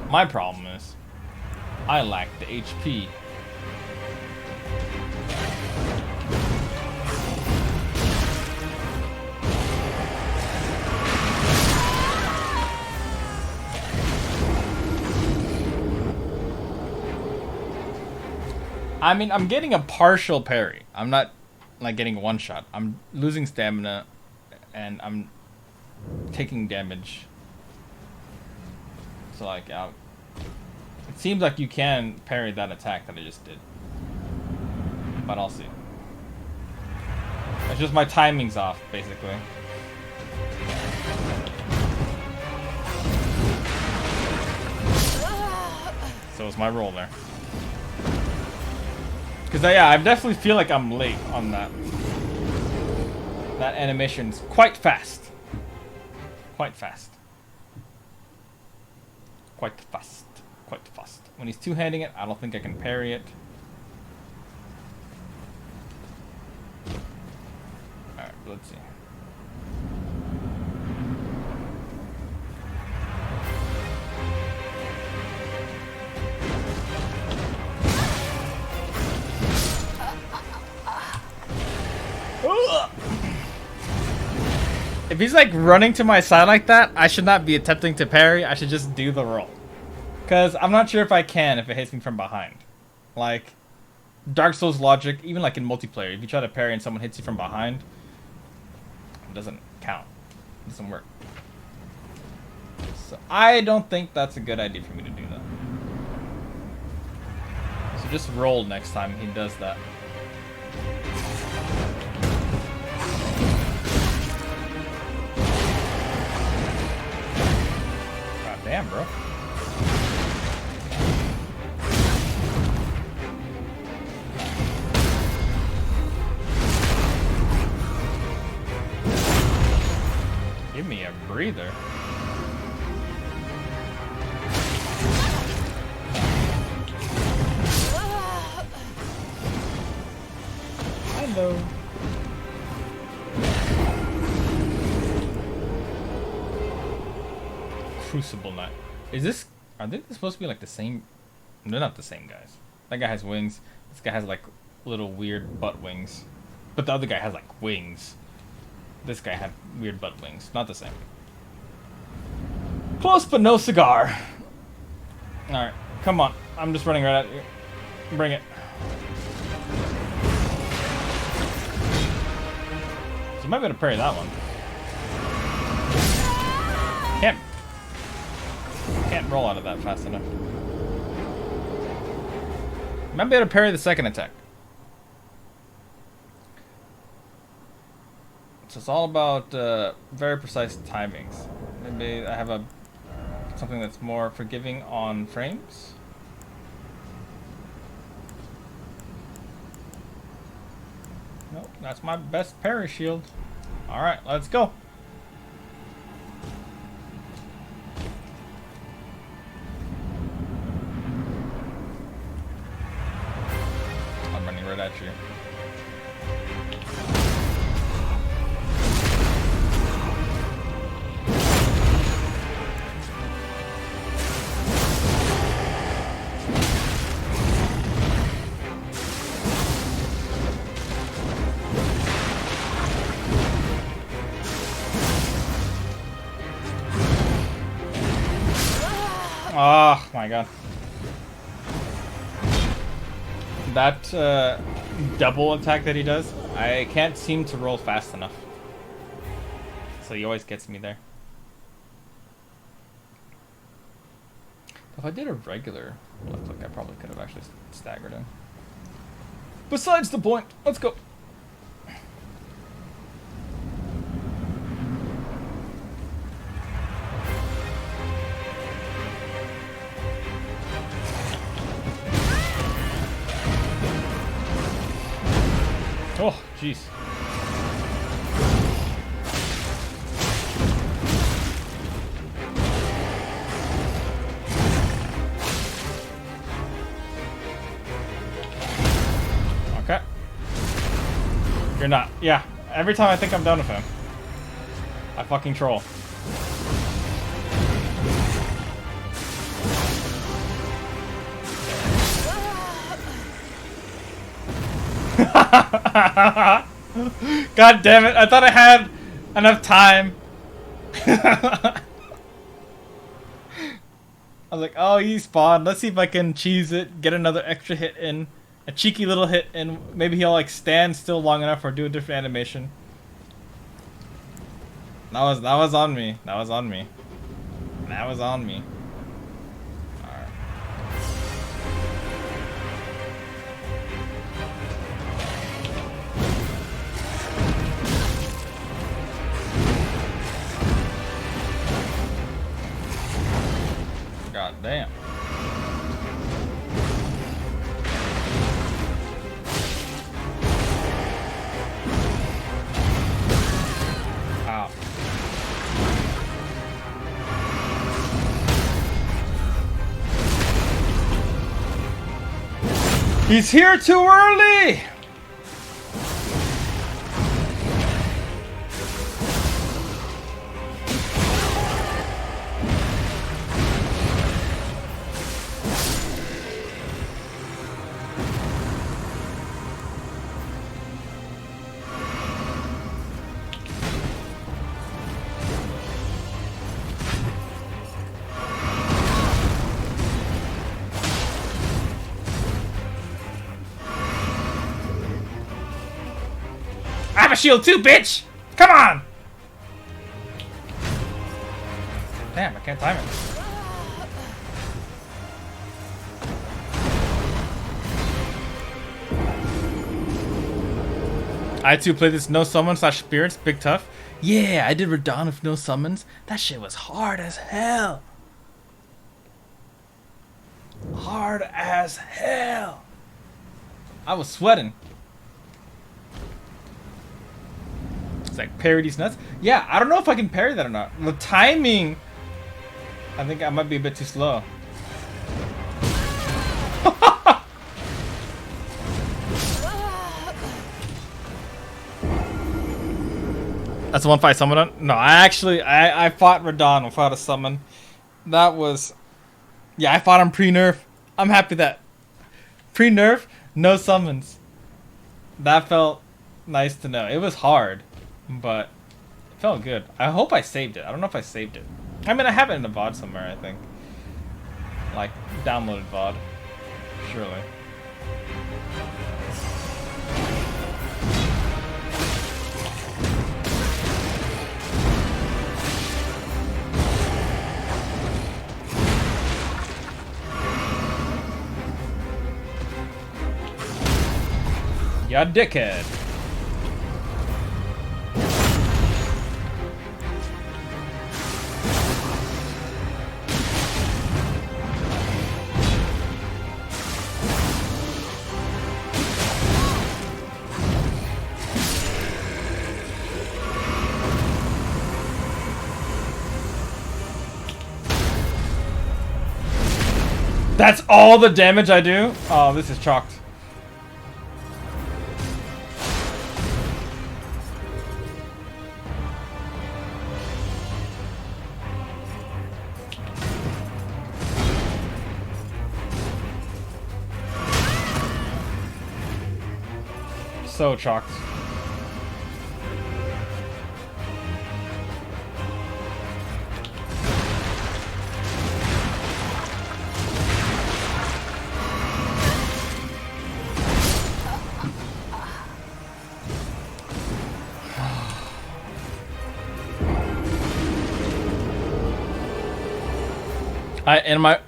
My problem is, I lack the HP. I mean, I'm getting a partial parry. I'm not like getting one shot. I'm losing stamina and I'm taking damage. So like, it seems like you can parry that attack that I just did. But I'll see. It's just my timing's off, basically. So it's my roll there. Because yeah, I definitely feel like I'm late on that. That animation's quite fast. Quite fast. Quite fast. Quite fast. When he's two-handing it, I don't think I can parry it. Alright, let's see. If he's like running to my side like that, I should not be attempting to parry. I should just do the roll. Because I'm not sure if I can if it hits me from behind. Like, Dark Souls logic, even like in multiplayer, if you try to parry and someone hits you from behind, it doesn't count. It doesn't work. So I don't think that's a good idea for me to do that. So just roll next time he does that. God damn, bro. Give me a breather. Hello. Crucible Knight. Is this... Are they supposed to be like the same... They're not the same guys. That guy has wings. This guy has like little weird butt wings. But the other guy has like wings. This guy had weird butt wings. Not the same. Close but no cigar. Alright, come on. I'm just running right at you. Bring it. So you might be able to parry that one. Can't roll out of that fast enough. Might be able to parry the second attack. So it's all about very precise timings. Maybe I have something that's more forgiving on frames. Nope, that's my best parry shield. Alright, let's go. I'm running right at you. Oh my god. That double attack that he does, I can't seem to roll fast enough. So he always gets me there. If I did a regular left click, I probably could have actually staggered him. Besides the point, let's go. Oh, jeez. Okay. You're not. Yeah. Every time I think I'm done with him, I fucking troll. God damn it, I thought I had enough time. I was like, oh, he spawned. Let's see if I can cheese it, get another extra hit in. A cheeky little hit, and maybe he'll like stand still long enough or do a different animation. That was on me. That was on me. That was on me. Alright. God damn. He's here too early! I have a shield too, bitch! Come on! Damn, I can't time it. I too played this no summon / spirits, big tough. Yeah, I did Radon with no summons. That shit was hard as hell. Hard as hell. I was sweating. It's like parry these nuts. Yeah, I don't know if I can parry that or not. The timing, I think I might be a bit too slow. That's the one fight summon on? No, I fought Radon without a summon. That was, yeah, I fought him pre-nerf. I'm happy that pre-nerf, no summons. That felt nice to know. It was hard, but it felt good. I hope I saved it. I don't know if I saved it. I mean, I have it in the VOD somewhere, I think. Like, downloaded VOD. Surely. Ya dickhead. That's all the damage I do? Oh, this is chalked. So chalked.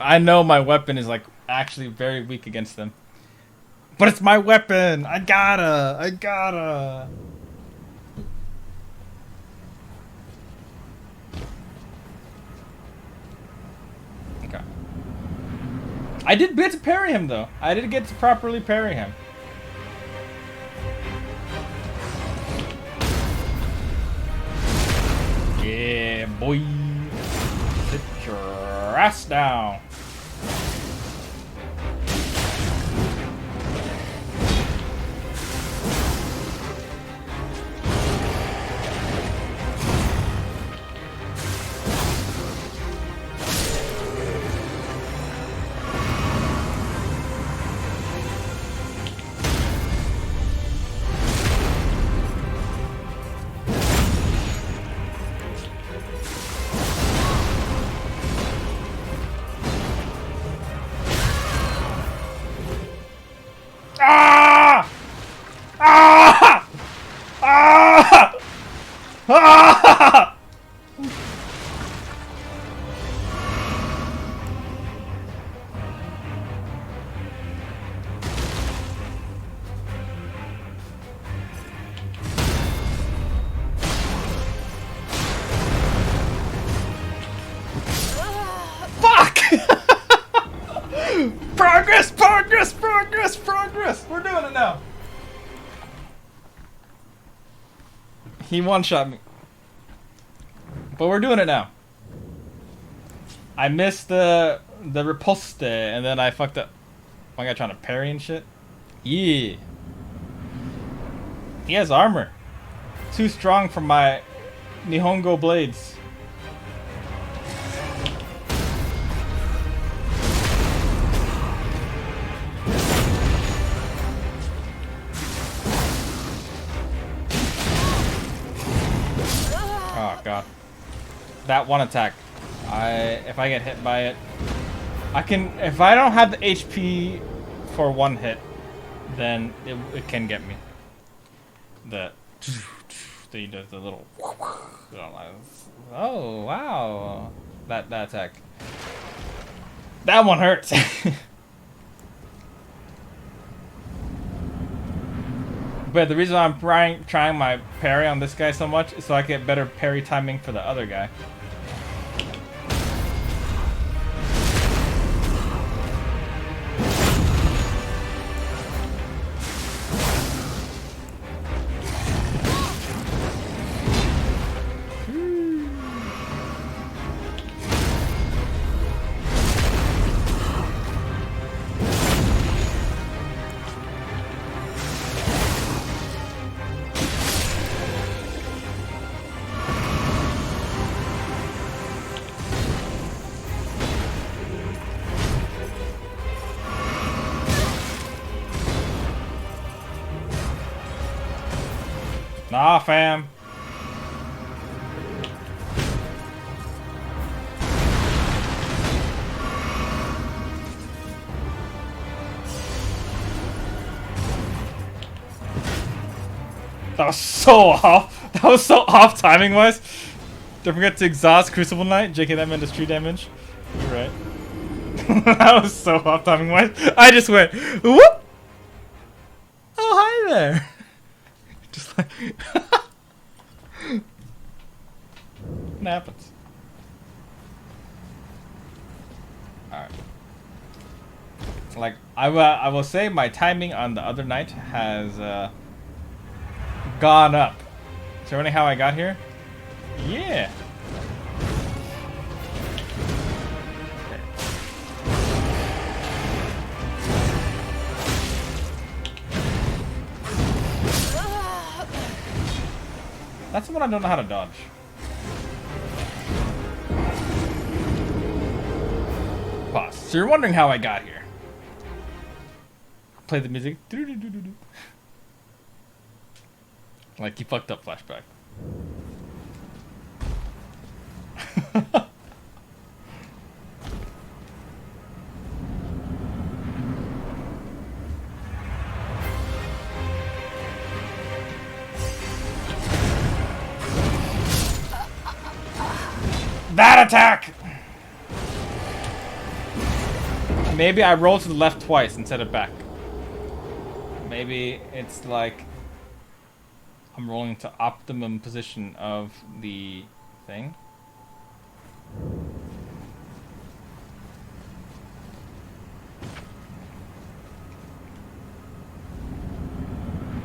I know my weapon is like actually very weak against them. But it's my weapon! I gotta! Okay. I did get to parry him though. I did get to properly parry him. Yeah, boy. Sit your ass down. Ah! Ah! Ah! Ah! Fuck! Progress, progress, progress, progress! We're doing it now. He one-shot me. But we're doing it now. I missed the riposte and then I fucked up. My guy trying to parry and shit. Yeah. He has armor. Too strong for my Nihongo blades. Oh god. That one attack. If I get hit by it, I can. If I don't have the HP for one hit, then it can get me. The little. Oh wow, that attack. That one hurts. But the reason I'm trying my parry on this guy so much is so I get better parry timing for the other guy. Nah, fam. That was so off. That was so off timing wise. Don't forget to exhaust Crucible Knight. JK, that meant does 3 damage. You're right. That was so off timing wise. I just went whoop. Oh, hi there. Just like what happens? Alright. Like I will say my timing on the other night has gone up. So wondering how I got here? Yeah. That's the one I don't know how to dodge. Pause. So you're wondering how I got here. Play the music. Like you fucked up flashback. That attack! Maybe I roll to the left twice instead of back. Maybe it's like I'm rolling to optimum position of the thing.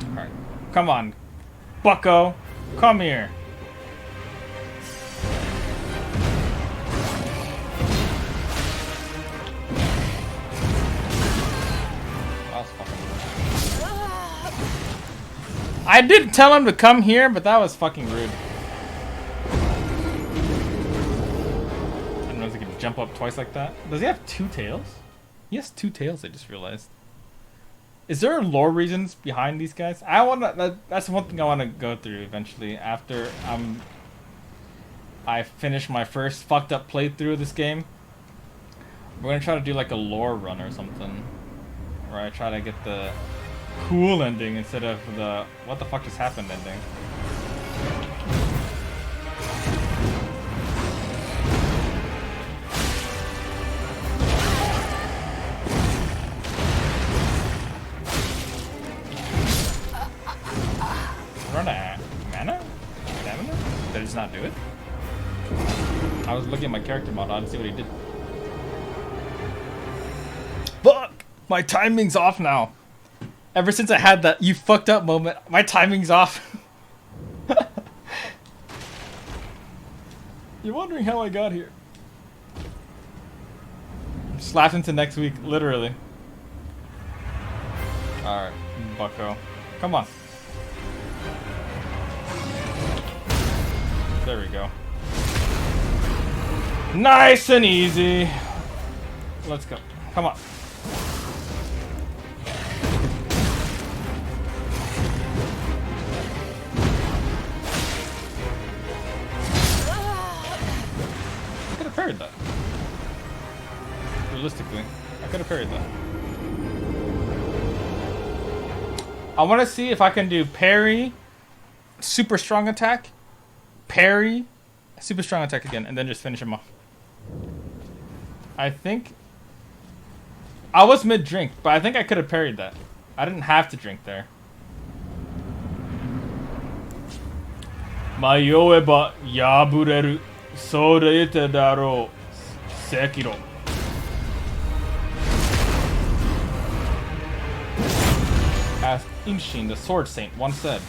Alright. Come on. Bucko. Come here. I did tell him to come here, but that was fucking rude. I don't know if he can jump up twice like that. Does he have 2 tails? He has 2 tails, I just realized. Is there lore reasons behind these guys? I wanna. That's one thing I wanna go through eventually after I finish my first fucked up playthrough of this game. We're gonna try to do like a lore run or something, where I try to get the cool ending instead of the what the fuck just happened ending. Run a mana? Stamina? Did I just not do it? I was looking at my character model to see what he did. Fuck! My timing's off now. Ever since I had that you fucked up moment, my timing's off. You're wondering how I got here. Just laugh into next week, literally. Alright, bucko. Come on. There we go. Nice and easy. Let's go. Come on. I could have parried that. Realistically, I could have parried that. I want to see if I can do parry, super strong attack, parry, super strong attack again, and then just finish him off. I think I was mid-drink, but I think I could have parried that. I didn't have to drink there. Mayoeba yabureru soreite daro sekiro. As Inshin, the sword saint, once said.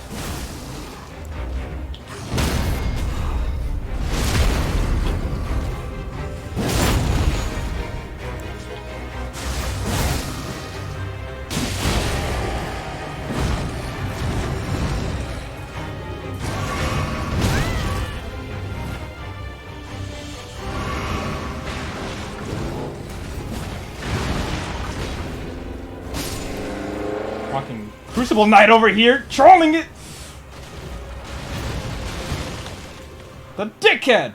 Fucking Crucible Knight over here, trolling it! The dickhead!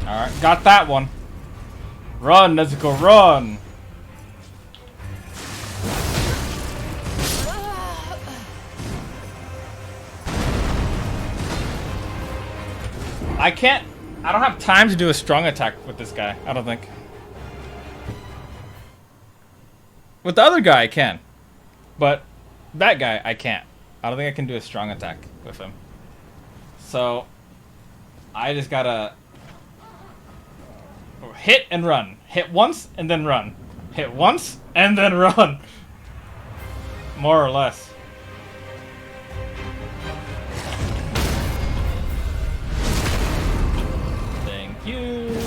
Alright, got that one. Run, Nezuko, run! I don't have time to do a strong attack with this guy, I don't think. With the other guy, I can. But that guy, I can't. I don't think I can do a strong attack with him. So, I just gotta hit and run. Hit once and then run. Hit once and then run. More or less. Thank you.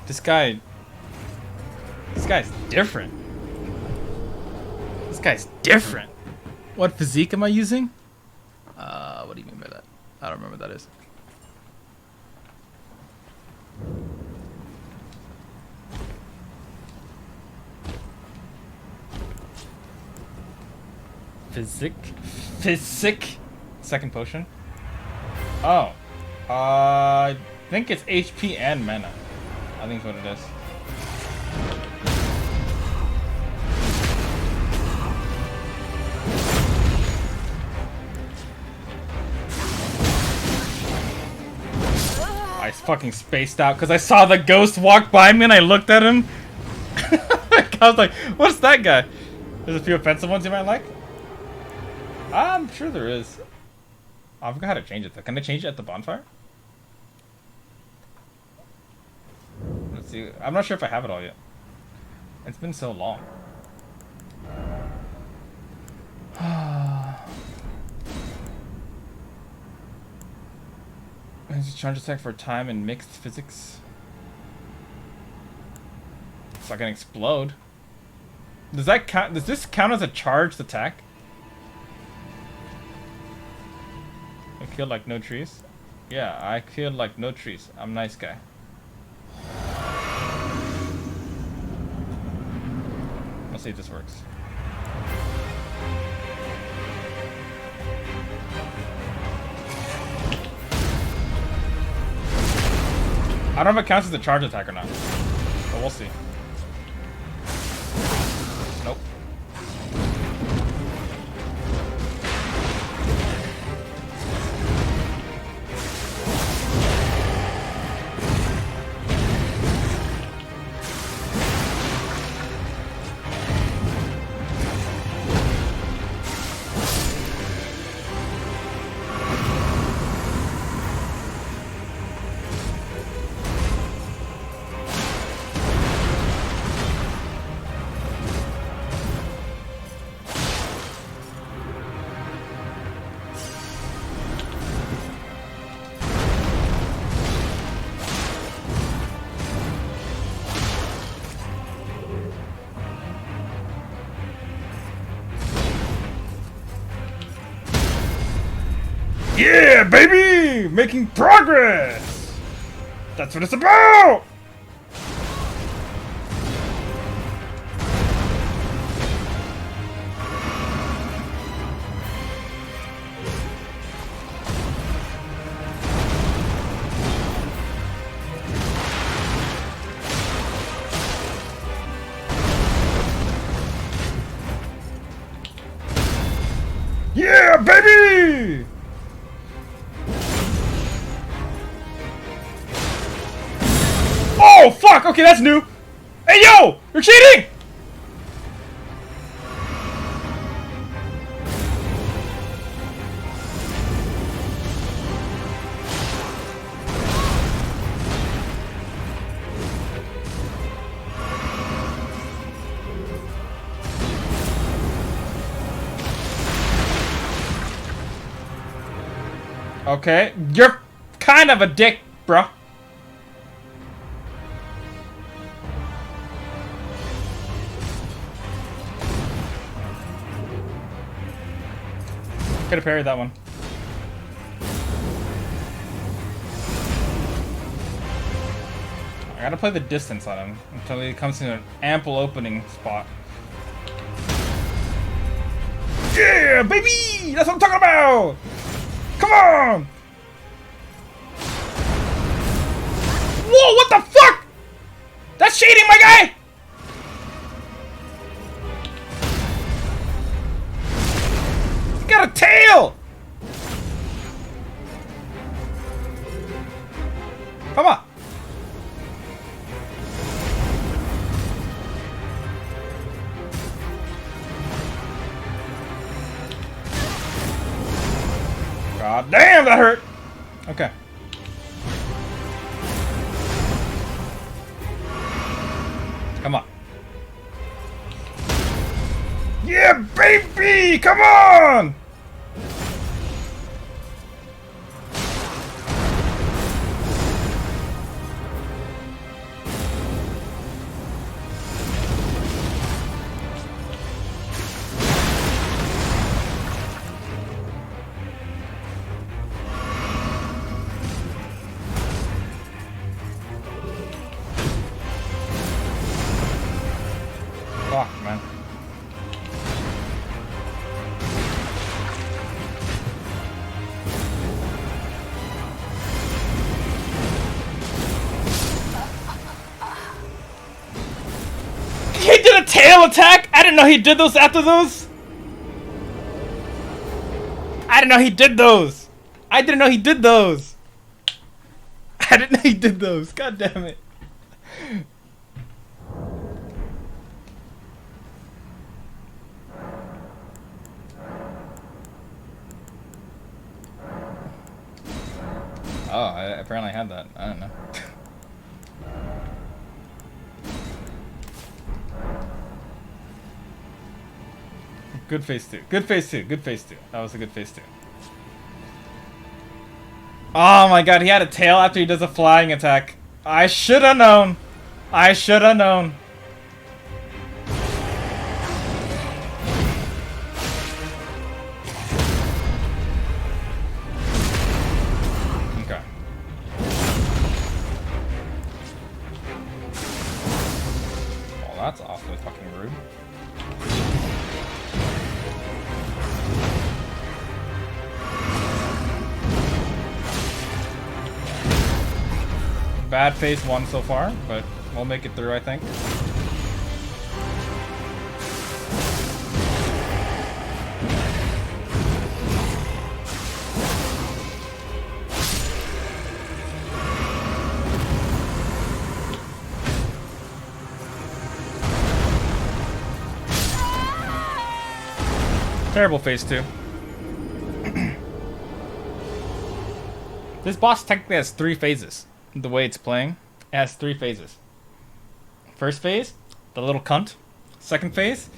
This guy's different. This guy's different. What physique am I using? What do you mean by that? I don't remember what that is. Physique? Second potion? Oh. I think it's HP and mana. I think that's what it is. I fucking spaced out because I saw the ghost walk by me and I looked at him. I was like, what's that guy? There's a few offensive ones you might like. I'm sure there is. Oh, I forgot how to change it though. Can I change it at the bonfire? Let's see. I'm not sure if I have it all yet. It's been so long. Charge attack for time and mixed physics. So I can explode. Does that count? Does this count as a charged attack? I killed like no trees. Yeah, I killed like no trees. I'm a nice guy. Let's see if this works. I don't know if it counts as a charge attack or not. But we'll see. Nope. Yeah, baby! Making progress! That's what it's about! Yeah, baby! Oh, fuck! Okay, that's new! Hey, yo! You're cheating! Okay, you're kind of a dick, bruh. Could have parried that one. I gotta play the distance on him until he comes to an ample opening spot. Yeah, baby! That's what I'm talking about! Come on! Whoa, what the fuck? That's cheating, my guy! He's got a tail! Come on! God damn, that hurt! Okay. Come on. Yeah, baby! Come on! Fuck, man. He did a tail attack? I didn't know he did those after those. I didn't know he did those. I didn't know he did those. I didn't know he did those. God damn it. Oh, I apparently had that. I don't know. Good phase two. Good phase two. Good phase two. That was a good phase two. Oh my god, he had a tail after he does a flying attack. I should have known. I should have known. Okay. Well, that's awfully fucking rude. Bad phase 1 so far, but we'll make it through, I think. Terrible phase 2. This boss technically has 3 phases. The way it's playing, it has 3 phases. First phase, the little cunt. Second phase,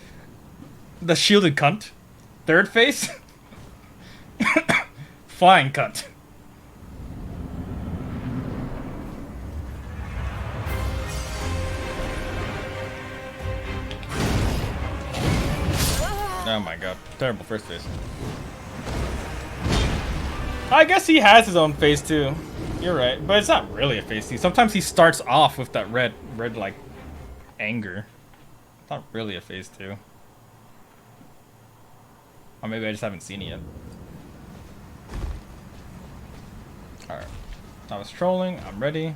the shielded cunt. Third phase, flying cunt. Oh my god, terrible first phase. I guess he has his own phase too. You're right, but it's not really a phase 2. Sometimes he starts off with that red like anger. It's not really a phase 2. Or maybe I just haven't seen it yet. Alright. I was trolling, I'm ready.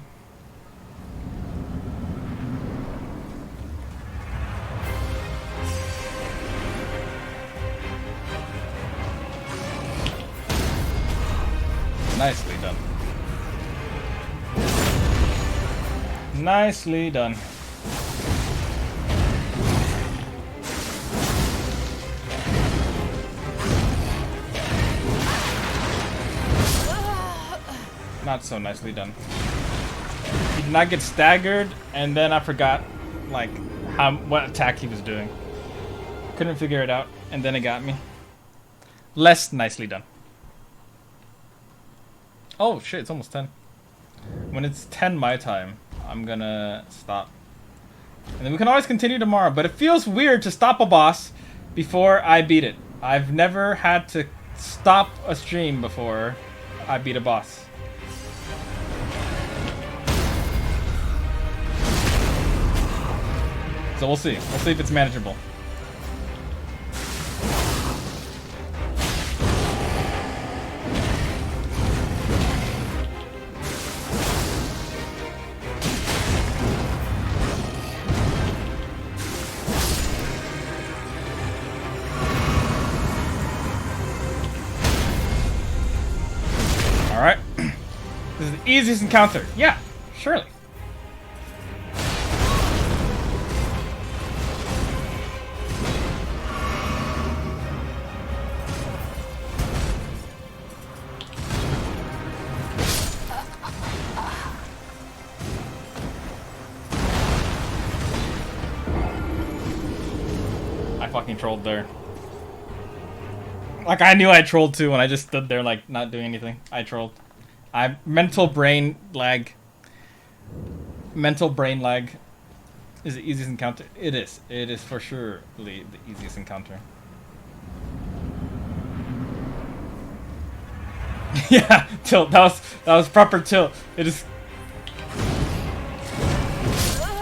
Nicely done. Nicely done. Not so nicely done. He did not get staggered, and then I forgot, like, what attack he was doing. Couldn't figure it out, and then it got me. Less nicely done. Oh shit, it's almost 10. When it's 10 my time, I'm gonna stop. And then we can always continue tomorrow, but it feels weird to stop a boss before I beat it. I've never had to stop a stream before I beat a boss. So we'll see. We'll see if it's manageable. Alright. This is the easiest encounter. Yeah, surely. I fucking trolled there. Like, I knew I trolled too when I just stood there, like, not doing anything. I trolled. Mental brain lag. Mental brain lag is the easiest encounter. It is. It is for sure the easiest encounter. Yeah, tilt. That was proper tilt. It is.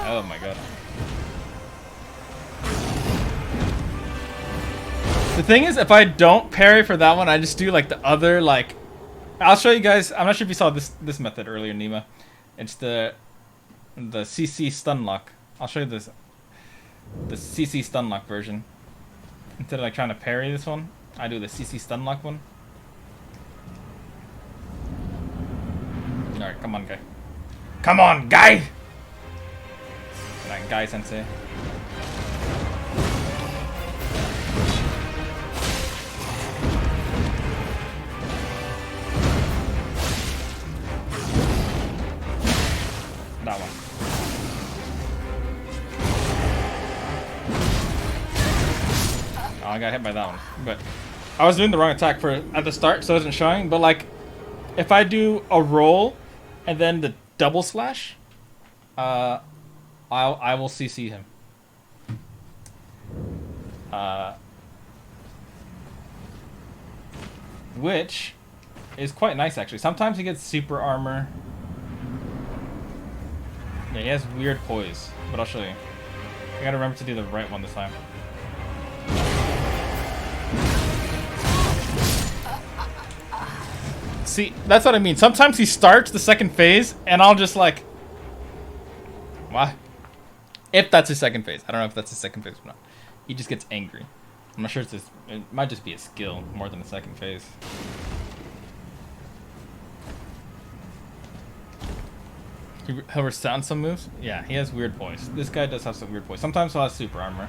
Oh my god. The thing is, if I don't parry for that one, I just do like the other, like, I'll show you guys. I'm not sure if you saw this method earlier, Nima. It's the CC stun lock. I'll show you this, the CC stun lock version. Instead of like trying to parry this one, I do the CC stun lock one. Alright, come on, guy. Come on, guy! That guy sensei. That one. Oh, I got hit by that one. But I was doing the wrong attack at the start, so it wasn't showing. But like, if I do a roll and then the double slash, I will CC him. Which is quite nice actually. Sometimes he gets super armor. Yeah, he has weird poise, but I'll show you. I gotta remember to do the right one this time. See, that's what I mean. Sometimes he starts the second phase, and I'll just like Why? If that's his second phase. I don't know if that's his second phase or not. He just gets angry. I'm not sure it's his... It might just be a skill more than a second phase. He'll resound some moves? Yeah, he has weird voice. This guy does have some weird voice. Sometimes he'll have super armor.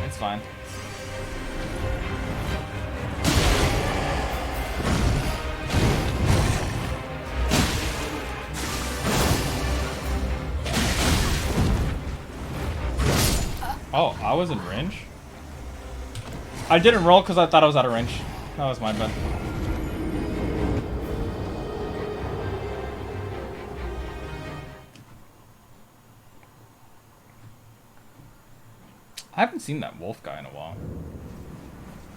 It's fine. Oh, I was in range? I didn't roll because I thought I was out of range. That was my bad. I haven't seen that wolf guy in a while.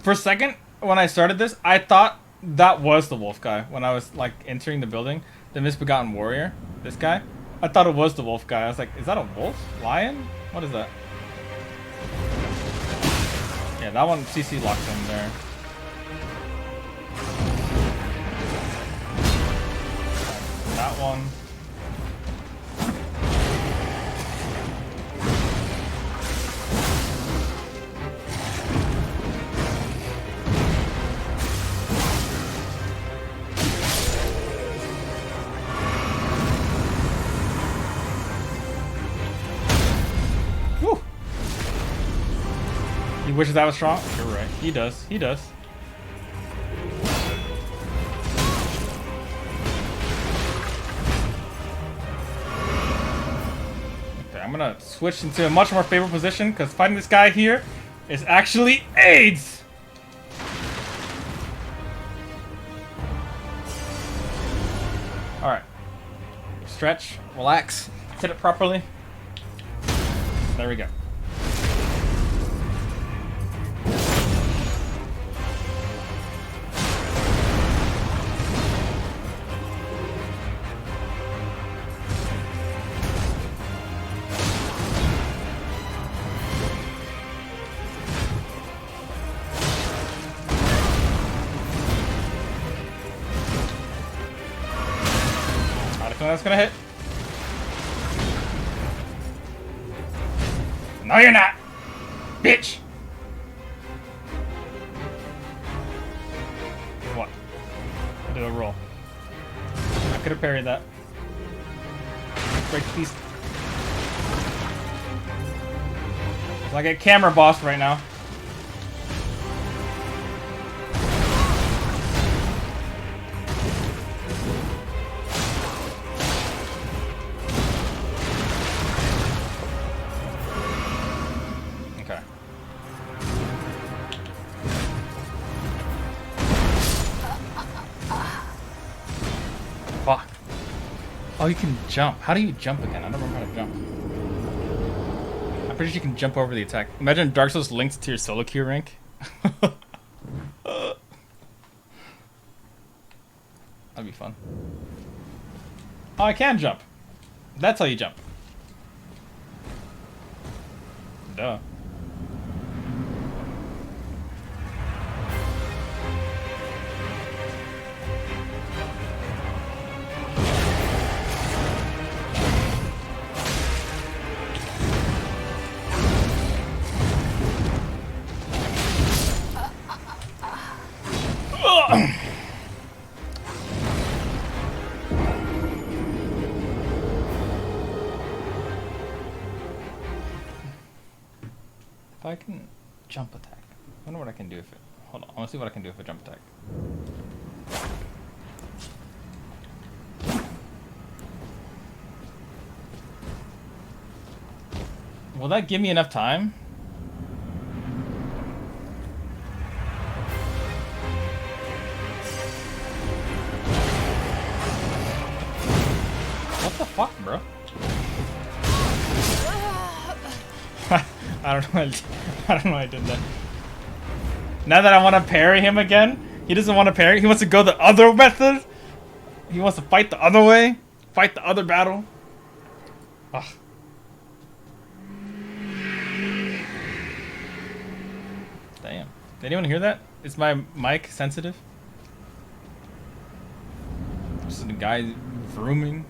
For a second, when I started this, I thought that was the wolf guy. When I was like entering the building, the misbegotten warrior, this guy. I thought it was the wolf guy. I was like, is that a wolf? Lion? What is that? Yeah, that one CC locked in there. That one. Woo! He wishes I was strong? You're right. He does. He does. Okay, I'm gonna switch into a much more favorable position because fighting this guy here is actually AIDS! Alright. Stretch, relax, hit it properly. There we go. That's gonna hit. No, you're not, bitch. What? I did a roll. I could have parried that. Break these. It's like a camera boss right now. Fuck. Oh, you can jump. How do you jump again? I don't remember how to jump. I'm pretty sure you can jump over the attack. Imagine Dark Souls linked to your solo queue rank. That'd be fun. Oh, I can jump. That's how you jump. Duh. If I can jump attack, I wonder what I can do if it. Hold on, I want to see what I can do if I jump attack. Will that give me enough time? What the fuck, bro? I don't know. I don't know why I did that. Now that I want to parry him again, he doesn't want to parry. He wants to go the other method. He wants to fight the other way. Fight the other battle. Ugh. Damn. Did anyone hear that? Is my mic sensitive? Just a guy vrooming.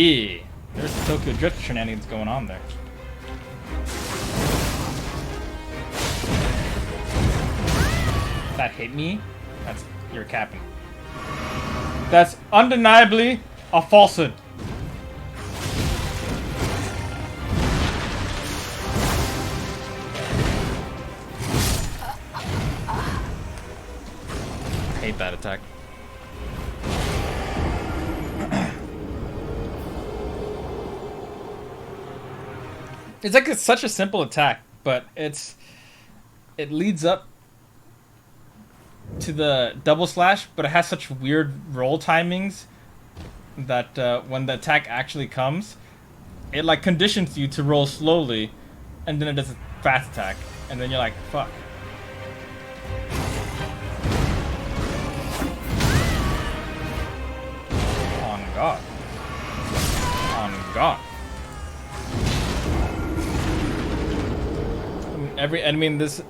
Yeah, there's the Tokyo Drift shenanigans going on there. That hit me? That's, you're capping. That's undeniably a falsehood. I hate that attack. It's like it's such a simple attack, but it leads up to the double slash, but it has such weird roll timings that when the attack actually comes, it like conditions you to roll slowly, and then it does a fast attack, and then you're like, fuck. On God. On God. Every enemy in this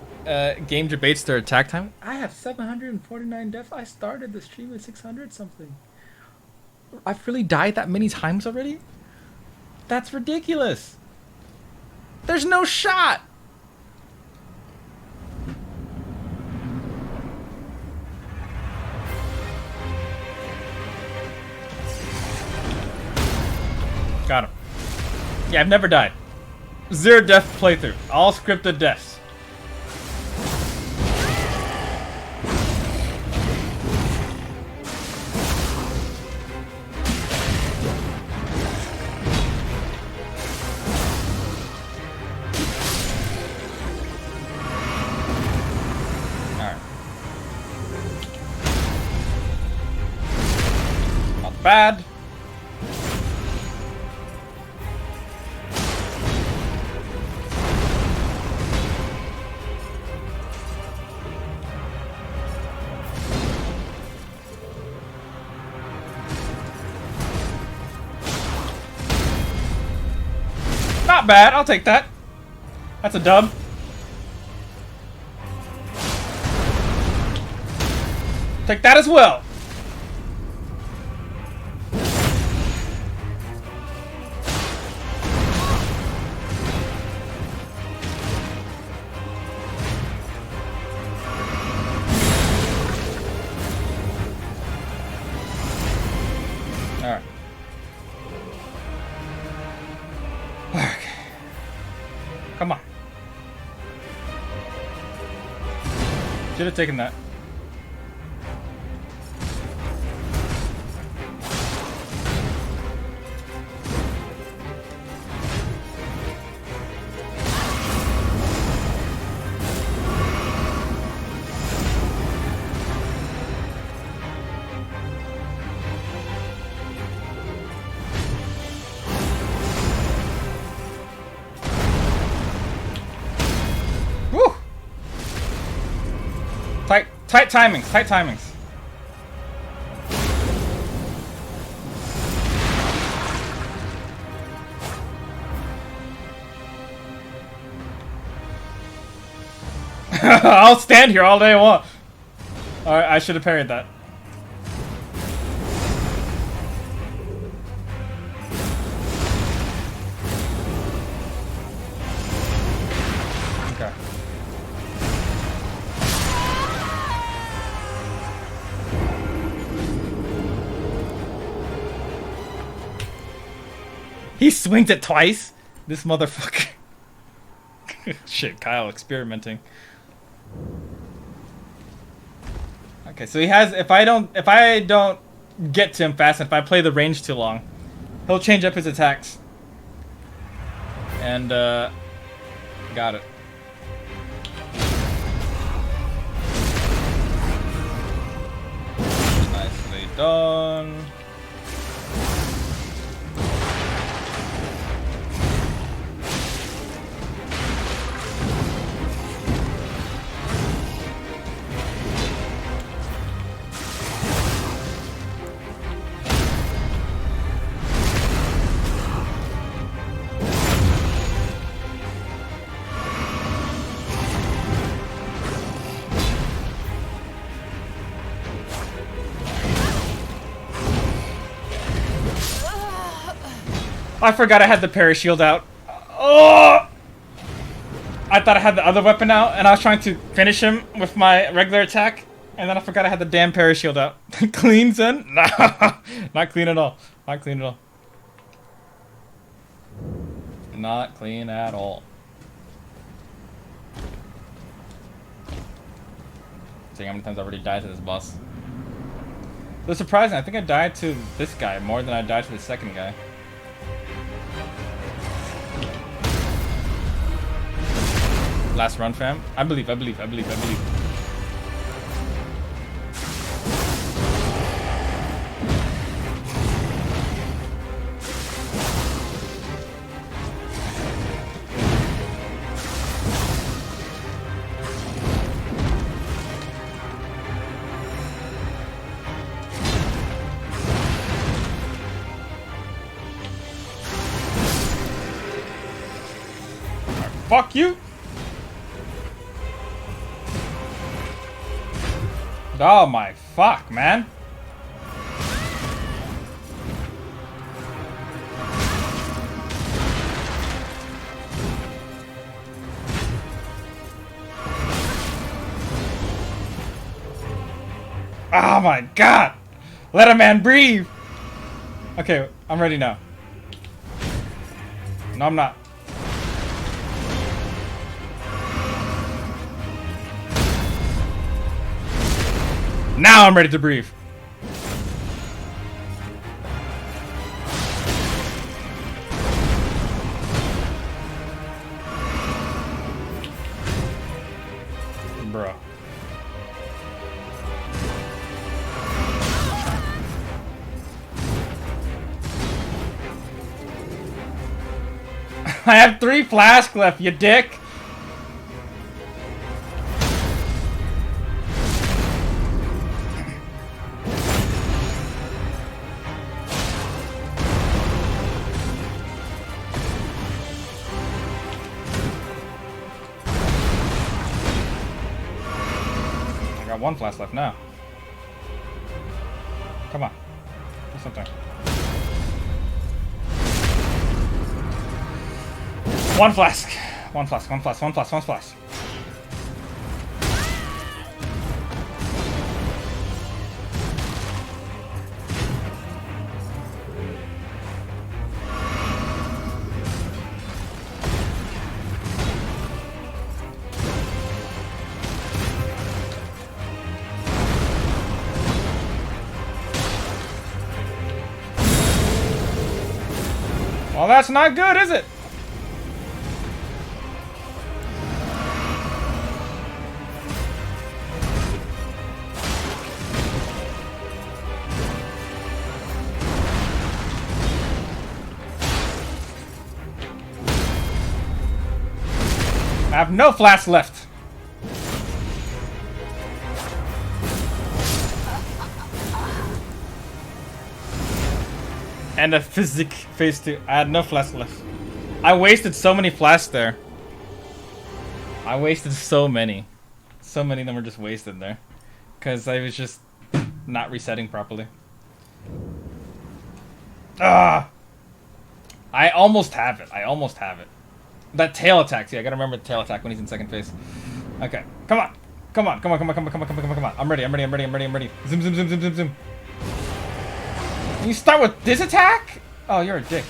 game debates their attack time. I have 749 deaths. I started the stream at 600 something. I've really died that many times already? That's ridiculous. There's no shot. Got him. Yeah, I've never died. 0 death playthrough. All scripted deaths. Alright. Not bad. Not bad, I'll take that. That's a dub. Take that as well. Alright. Come on. Should have taken that. Tight timings, tight timings. I'll stand here all day I want. Alright, I should have parried that. Okay. He swings it twice. This motherfucker. Shit, Kyle experimenting. Okay, so he has. If I don't get to him fast, and if I play the range too long, he'll change up his attacks. And got it. Nicely done. I forgot I had the parashield out. Oh! I thought I had the other weapon out, and I was trying to finish him with my regular attack, and then I forgot I had the damn parashield out. Clean, son? No, not clean at all. Not clean at all. Not clean at all. Seeing how many times I've already died to this boss. It was surprising. I think I died to this guy more than I died to the second guy. Last run, fam. I believe. Fuck you! Oh my fuck, man. Oh my god! Let a man breathe! Okay, I'm ready now. No, I'm not. Now I'm ready to breathe. Bro. I have 3 flasks left, you dick. I got 1 flask left now. Come on. Do something. 1 flask. 1 flask, 1 flask, 1 flask, 1 flask. Well, that's not good, is it? I have no flasks left. And a physic phase 2. I had no flasks left. I wasted so many flasks there. I wasted so many. So many of them were just wasted there. Because I was just not resetting properly. Ah! I almost have it. I almost have it. That tail attack. See, I gotta remember the tail attack when he's in second phase. Okay. Come on. Come on. Come on. Come on. Come on. Come on. Come on. Come on. Come on. I'm ready. I'm ready. I'm ready. I'm ready. I'm ready. Zoom, zoom, zoom, zoom, zoom, zoom. You start with this attack? Oh, you're a dick.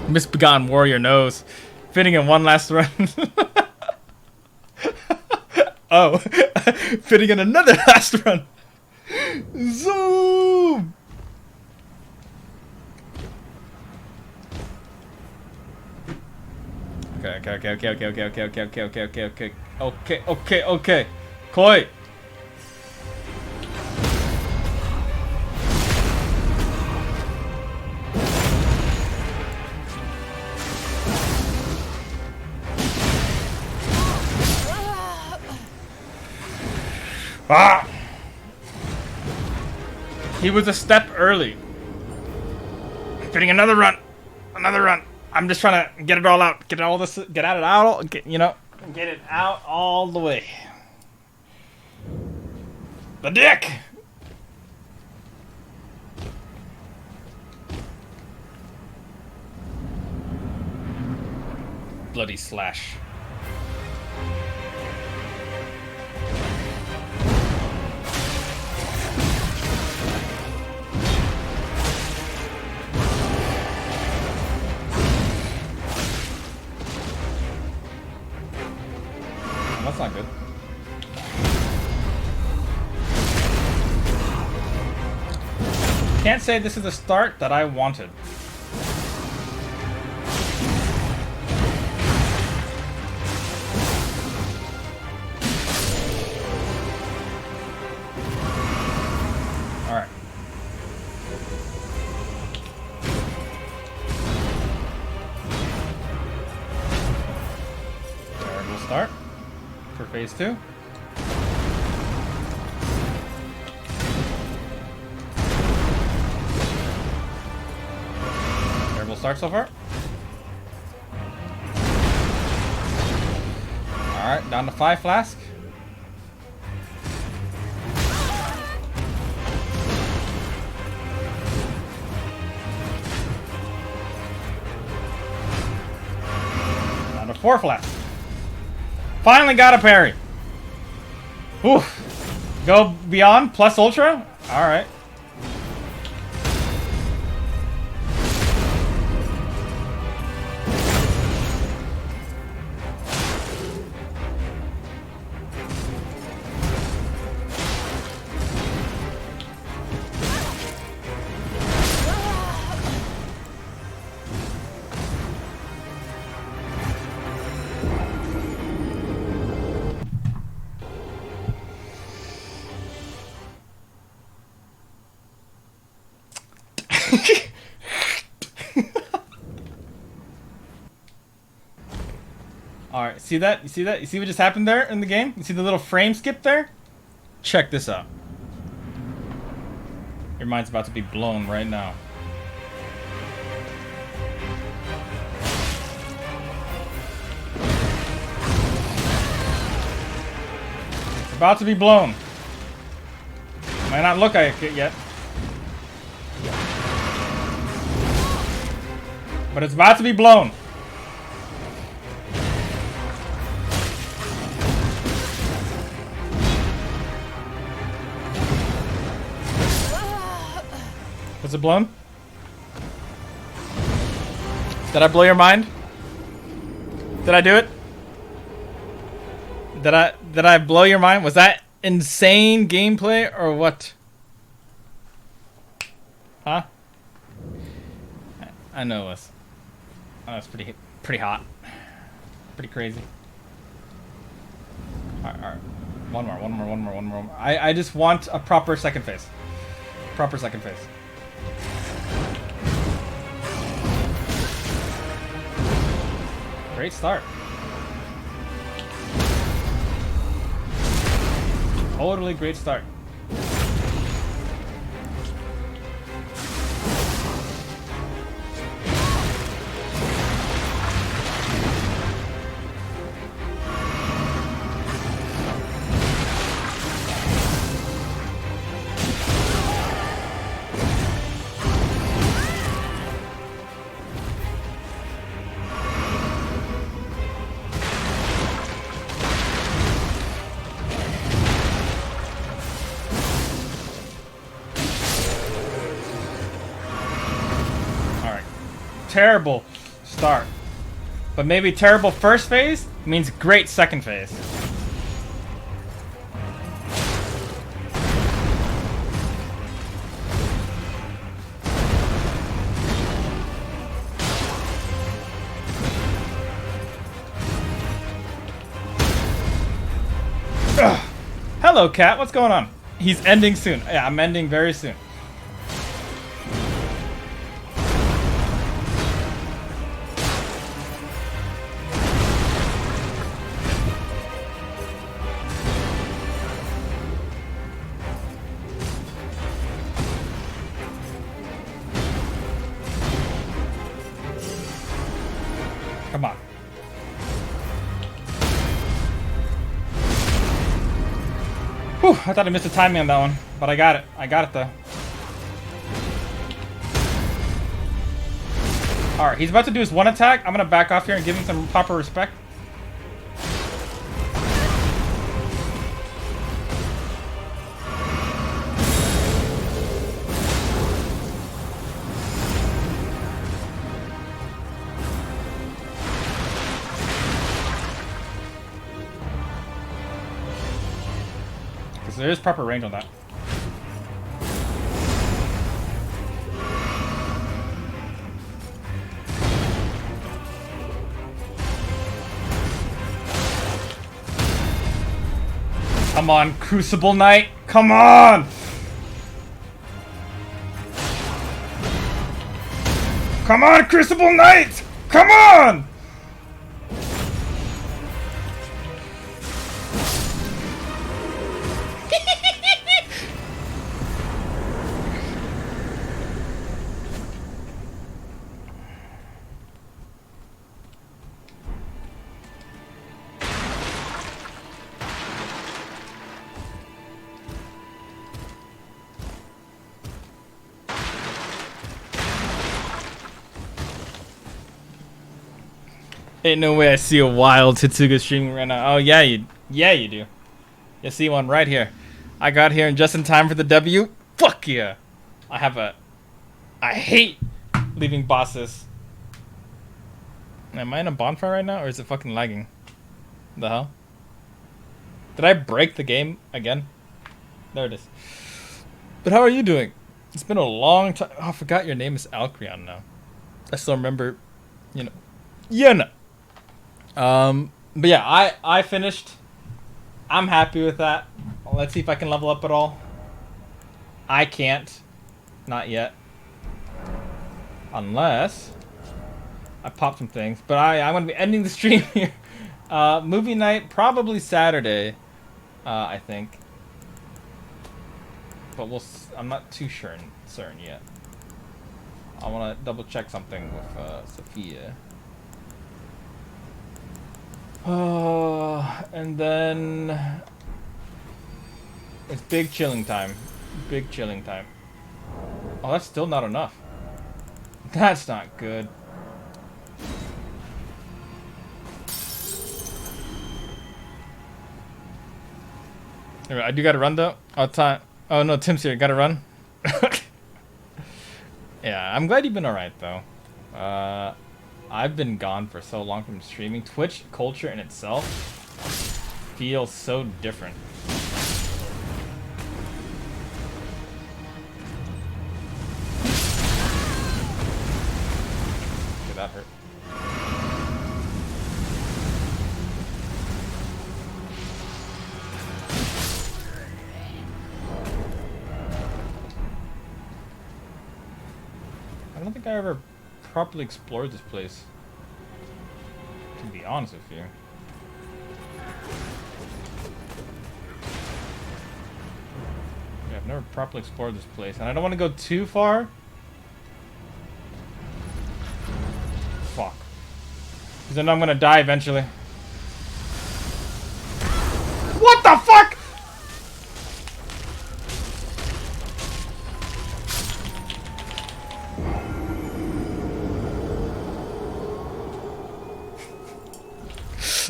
Misbegotten warrior knows. Fitting in one last run. Oh, fitting in another last run. Zoom. Okay. Koi. Ah! He was a step early. Getting another run. Another run. I'm just trying to get it all out. Get all this. Get out it out. You know. Get it out all the way. The dick! Bloody slash. That's not good. Can't say this is the start that I wanted. Alright. Terrible start for phase 2. Terrible start so far. Alright, down to 5 flask. Down to 4 flask. Finally got a parry. Oof. Go beyond plus ultra? Alright. Alright, see that? You see that? You see what just happened there in the game? You see the little frame skip there? Check this out. Your mind's about to be blown right now. It's about to be blown. Might not look like it yet. But it's about to be blown. Was it blown? Did I blow your mind? Did I do it? Did I blow your mind? Was that insane gameplay or what? Huh? I know it was. Oh, that's pretty hot. Pretty crazy. Alright. One more. I just want a proper second phase. Proper second phase. Great start. Totally great start. Terrible start. But maybe terrible first phase means great second phase. Ugh. Hello, cat. What's going on? He's ending soon. Yeah, I'm ending very soon. Come on. I thought I missed the timing on that one, but I got it. I got it though. Alright, he's about to do his one attack. I'm gonna back off here and give him some proper respect. Because there is proper range on that. Come on, Crucible Knight! Come on! Come on, Crucible Knight! Come on! Ain't no way I see a wild Hitsuga streaming right now. Oh yeah, you do. You see one right here. I got here just in time for the W. Fuck yeah! I hate leaving bosses. Am I in a bonfire right now, or is it fucking lagging? The hell? Did I break the game again? There it is. But how are you doing? It's been a long time. Oh, I forgot your name is Alcreon now. I still remember, you know. Yeah, no. But yeah, I finished. I'm happy with that. Let's see if I can level up at all. I can't. Not yet. Unless I pop some things. But I'm going to be ending the stream here. Movie night, probably Saturday, I think. But I'm not too certain yet. I want to double check something with Sophia. And then it's big chilling time. Big chilling time. Oh, that's still not enough. That's not good. Anyway, I do gotta run though. Oh no, Tim's here. Gotta run. Yeah, I'm glad you've been alright though. I've been gone for so long from streaming. Twitch culture in itself feels so different. Okay, that hurt. I don't think I ever properly explored this place, to be honest with you. Yeah, I've never properly explored this place, and I don't want to go too far. Fuck. Because then I'm gonna die eventually. What the fuck?!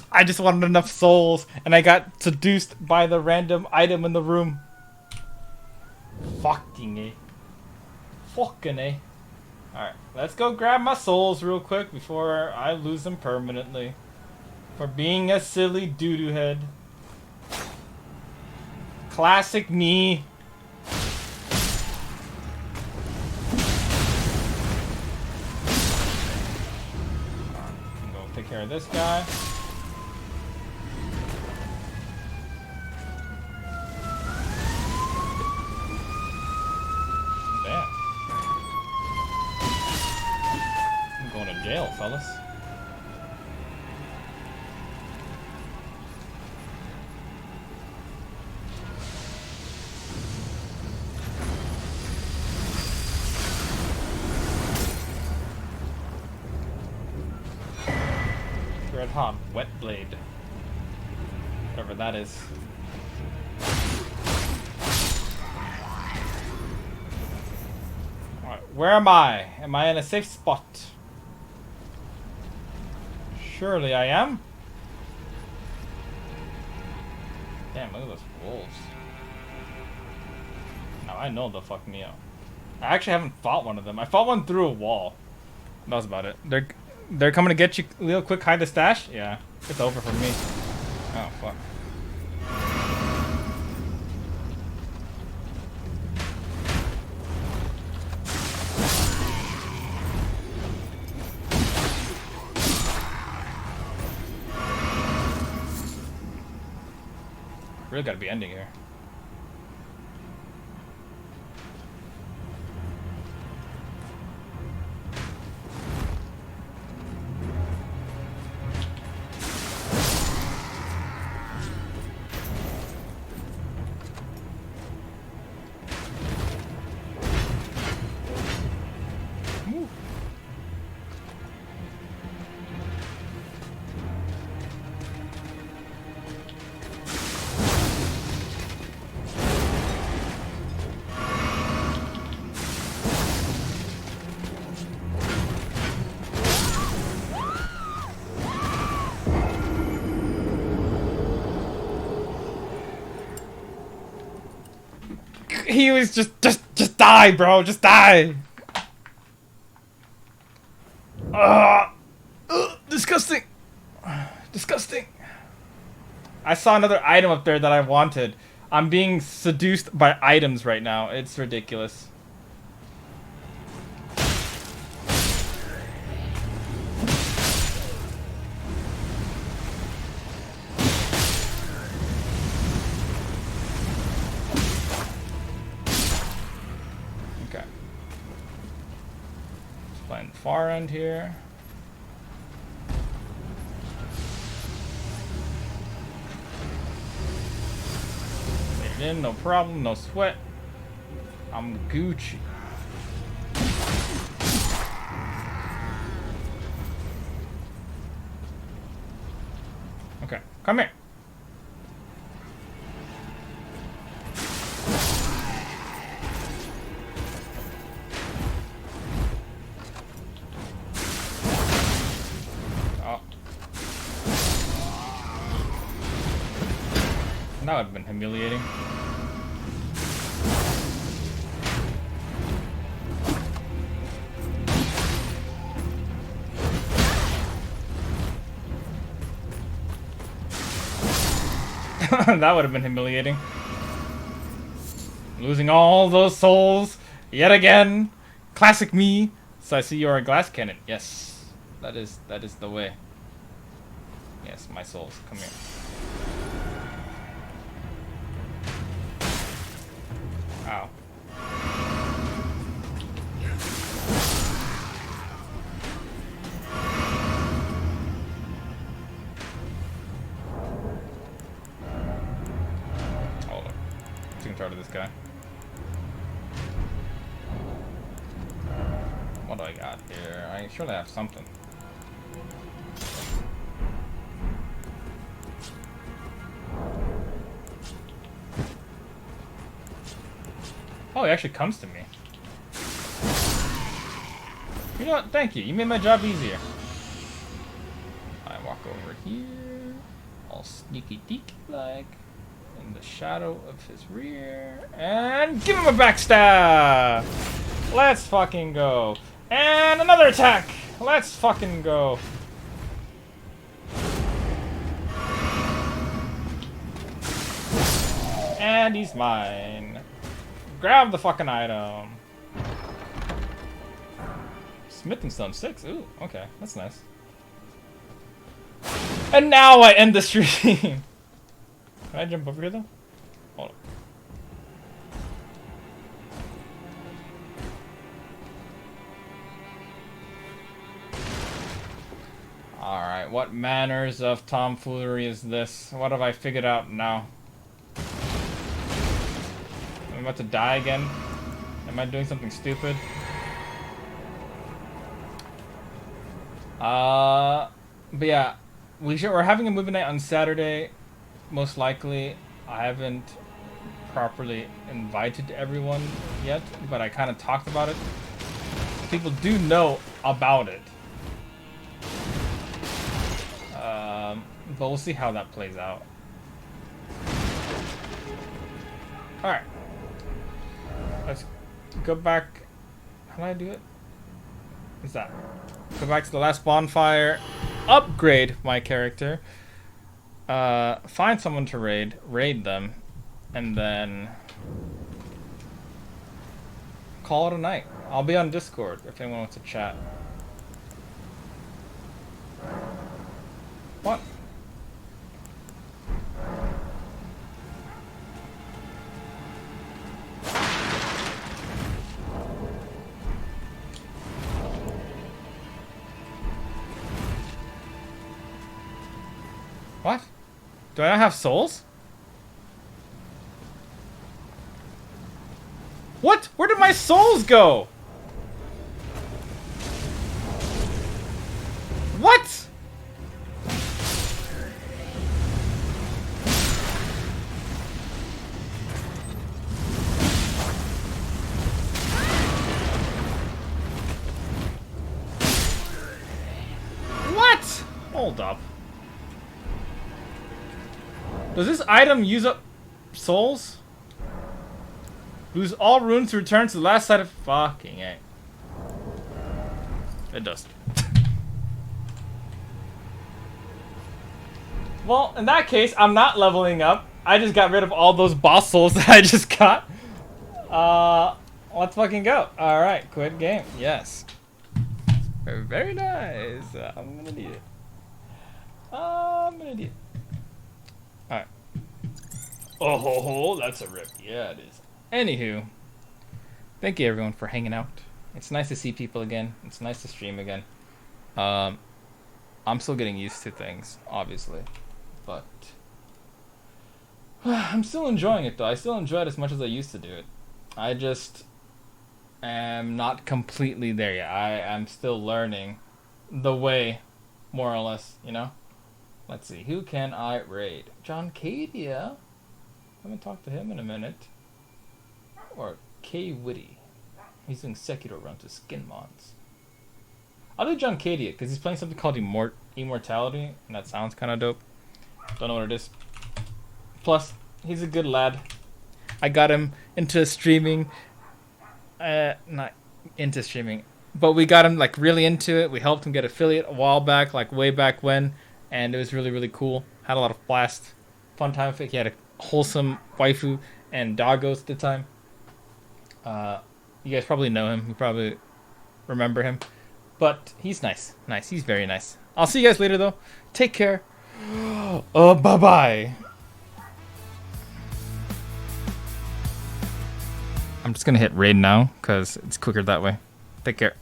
I just wanted enough souls, and I got seduced by the random item in the room. Fucking A. Fucking A. Alright, let's go grab my souls real quick before I lose them permanently. For being a silly doo-doo head. Classic me. I'm gonna take care of this guy. Jail, fellas. Red hot wet blade. Whatever that is. Where am I? Am I in a safe spot? Surely I am. Damn, look at those wolves. Now I know they'll fuck me up. I actually haven't fought one of them. I fought one through a wall. That was about it. They're coming to get you, Leo. Quick, hide the stash. Yeah, it's over for me. Oh fuck. Really gotta be ending here. Woo. He was just die, bro. Just die. Disgusting. Disgusting. I saw another item up there that I wanted. I'm being seduced by items right now. It's ridiculous. Okay. Let's find the far end here. Get it in, no problem, no sweat. I'm Gucci. Okay, come here. Oh. That would have been humiliating. That would have been humiliating. Losing all those souls yet again. Classic me. So I see you're a glass cannon. Yes, that is the way. Yes, my souls, come here. Ow. Hold up. Taking charge of this guy. What do I got here? I surely have something. Oh, he actually comes to me. You know what? Thank you. You made my job easier. I walk over here, all sneaky deaky like, in the shadow of his rear, and give him a backstab. Let's fucking go. And another attack. Let's fucking go. And he's mine. Grab the fucking item. Smithing Stone 6. Ooh, okay. That's nice. And now I end the stream. Can I jump over here though? Hold on. Alright, what manners of tomfoolery is this? What have I figured out now? I'm about to die again? Am I doing something stupid? But yeah, we're having a movie night on Saturday, most likely. I haven't properly invited everyone yet, but I kind of talked about it. People do know about it. But we'll see how that plays out. Alright. Let's go back. How do I do it? What's that? Go back to the last bonfire. Upgrade my character. Find someone to raid them, and then call it a night. I'll be on Discord if anyone wants to chat. What? What? Do I not have souls? What? Where did my souls go? What? What? Hold up. Does this item use up souls? Lose all runes to return to the last side of fucking A. It does. Well, in that case, I'm not leveling up. I just got rid of all those boss souls that I just got. Let's fucking go. Alright, quit game. Yes. Very nice. I'm gonna need it. I'm gonna need it. Alright. Oh, that's a rip. Yeah, it is. Anywho, thank you everyone for hanging out. It's nice to see people again. It's nice to stream again. I'm still getting used to things, obviously, but I'm still enjoying it though. I still enjoy it as much as I used to do it. I just am not completely there yet. I am still learning the way, more or less, you know? Let's see, who can I raid? John Cadia? I haven't talked to him in a minute. Or K Witty. He's doing Sekiro run to skin mods. I'll do John Cadia because he's playing something called Immortality, and that sounds kind of dope. Don't know what it is. Plus, he's a good lad. I got him into streaming. Not into streaming, but we got him like really into it. We helped him get affiliate a while back, like way back when, and it was really, really cool. Had a lot of blast, fun time with it. He had a wholesome waifu and doggos at the time. You guys probably know him. You probably remember him. But he's nice. Nice. He's very nice. I'll see you guys later, though. Take care. Bye-bye. I'm just going to hit raid now because it's quicker that way. Take care.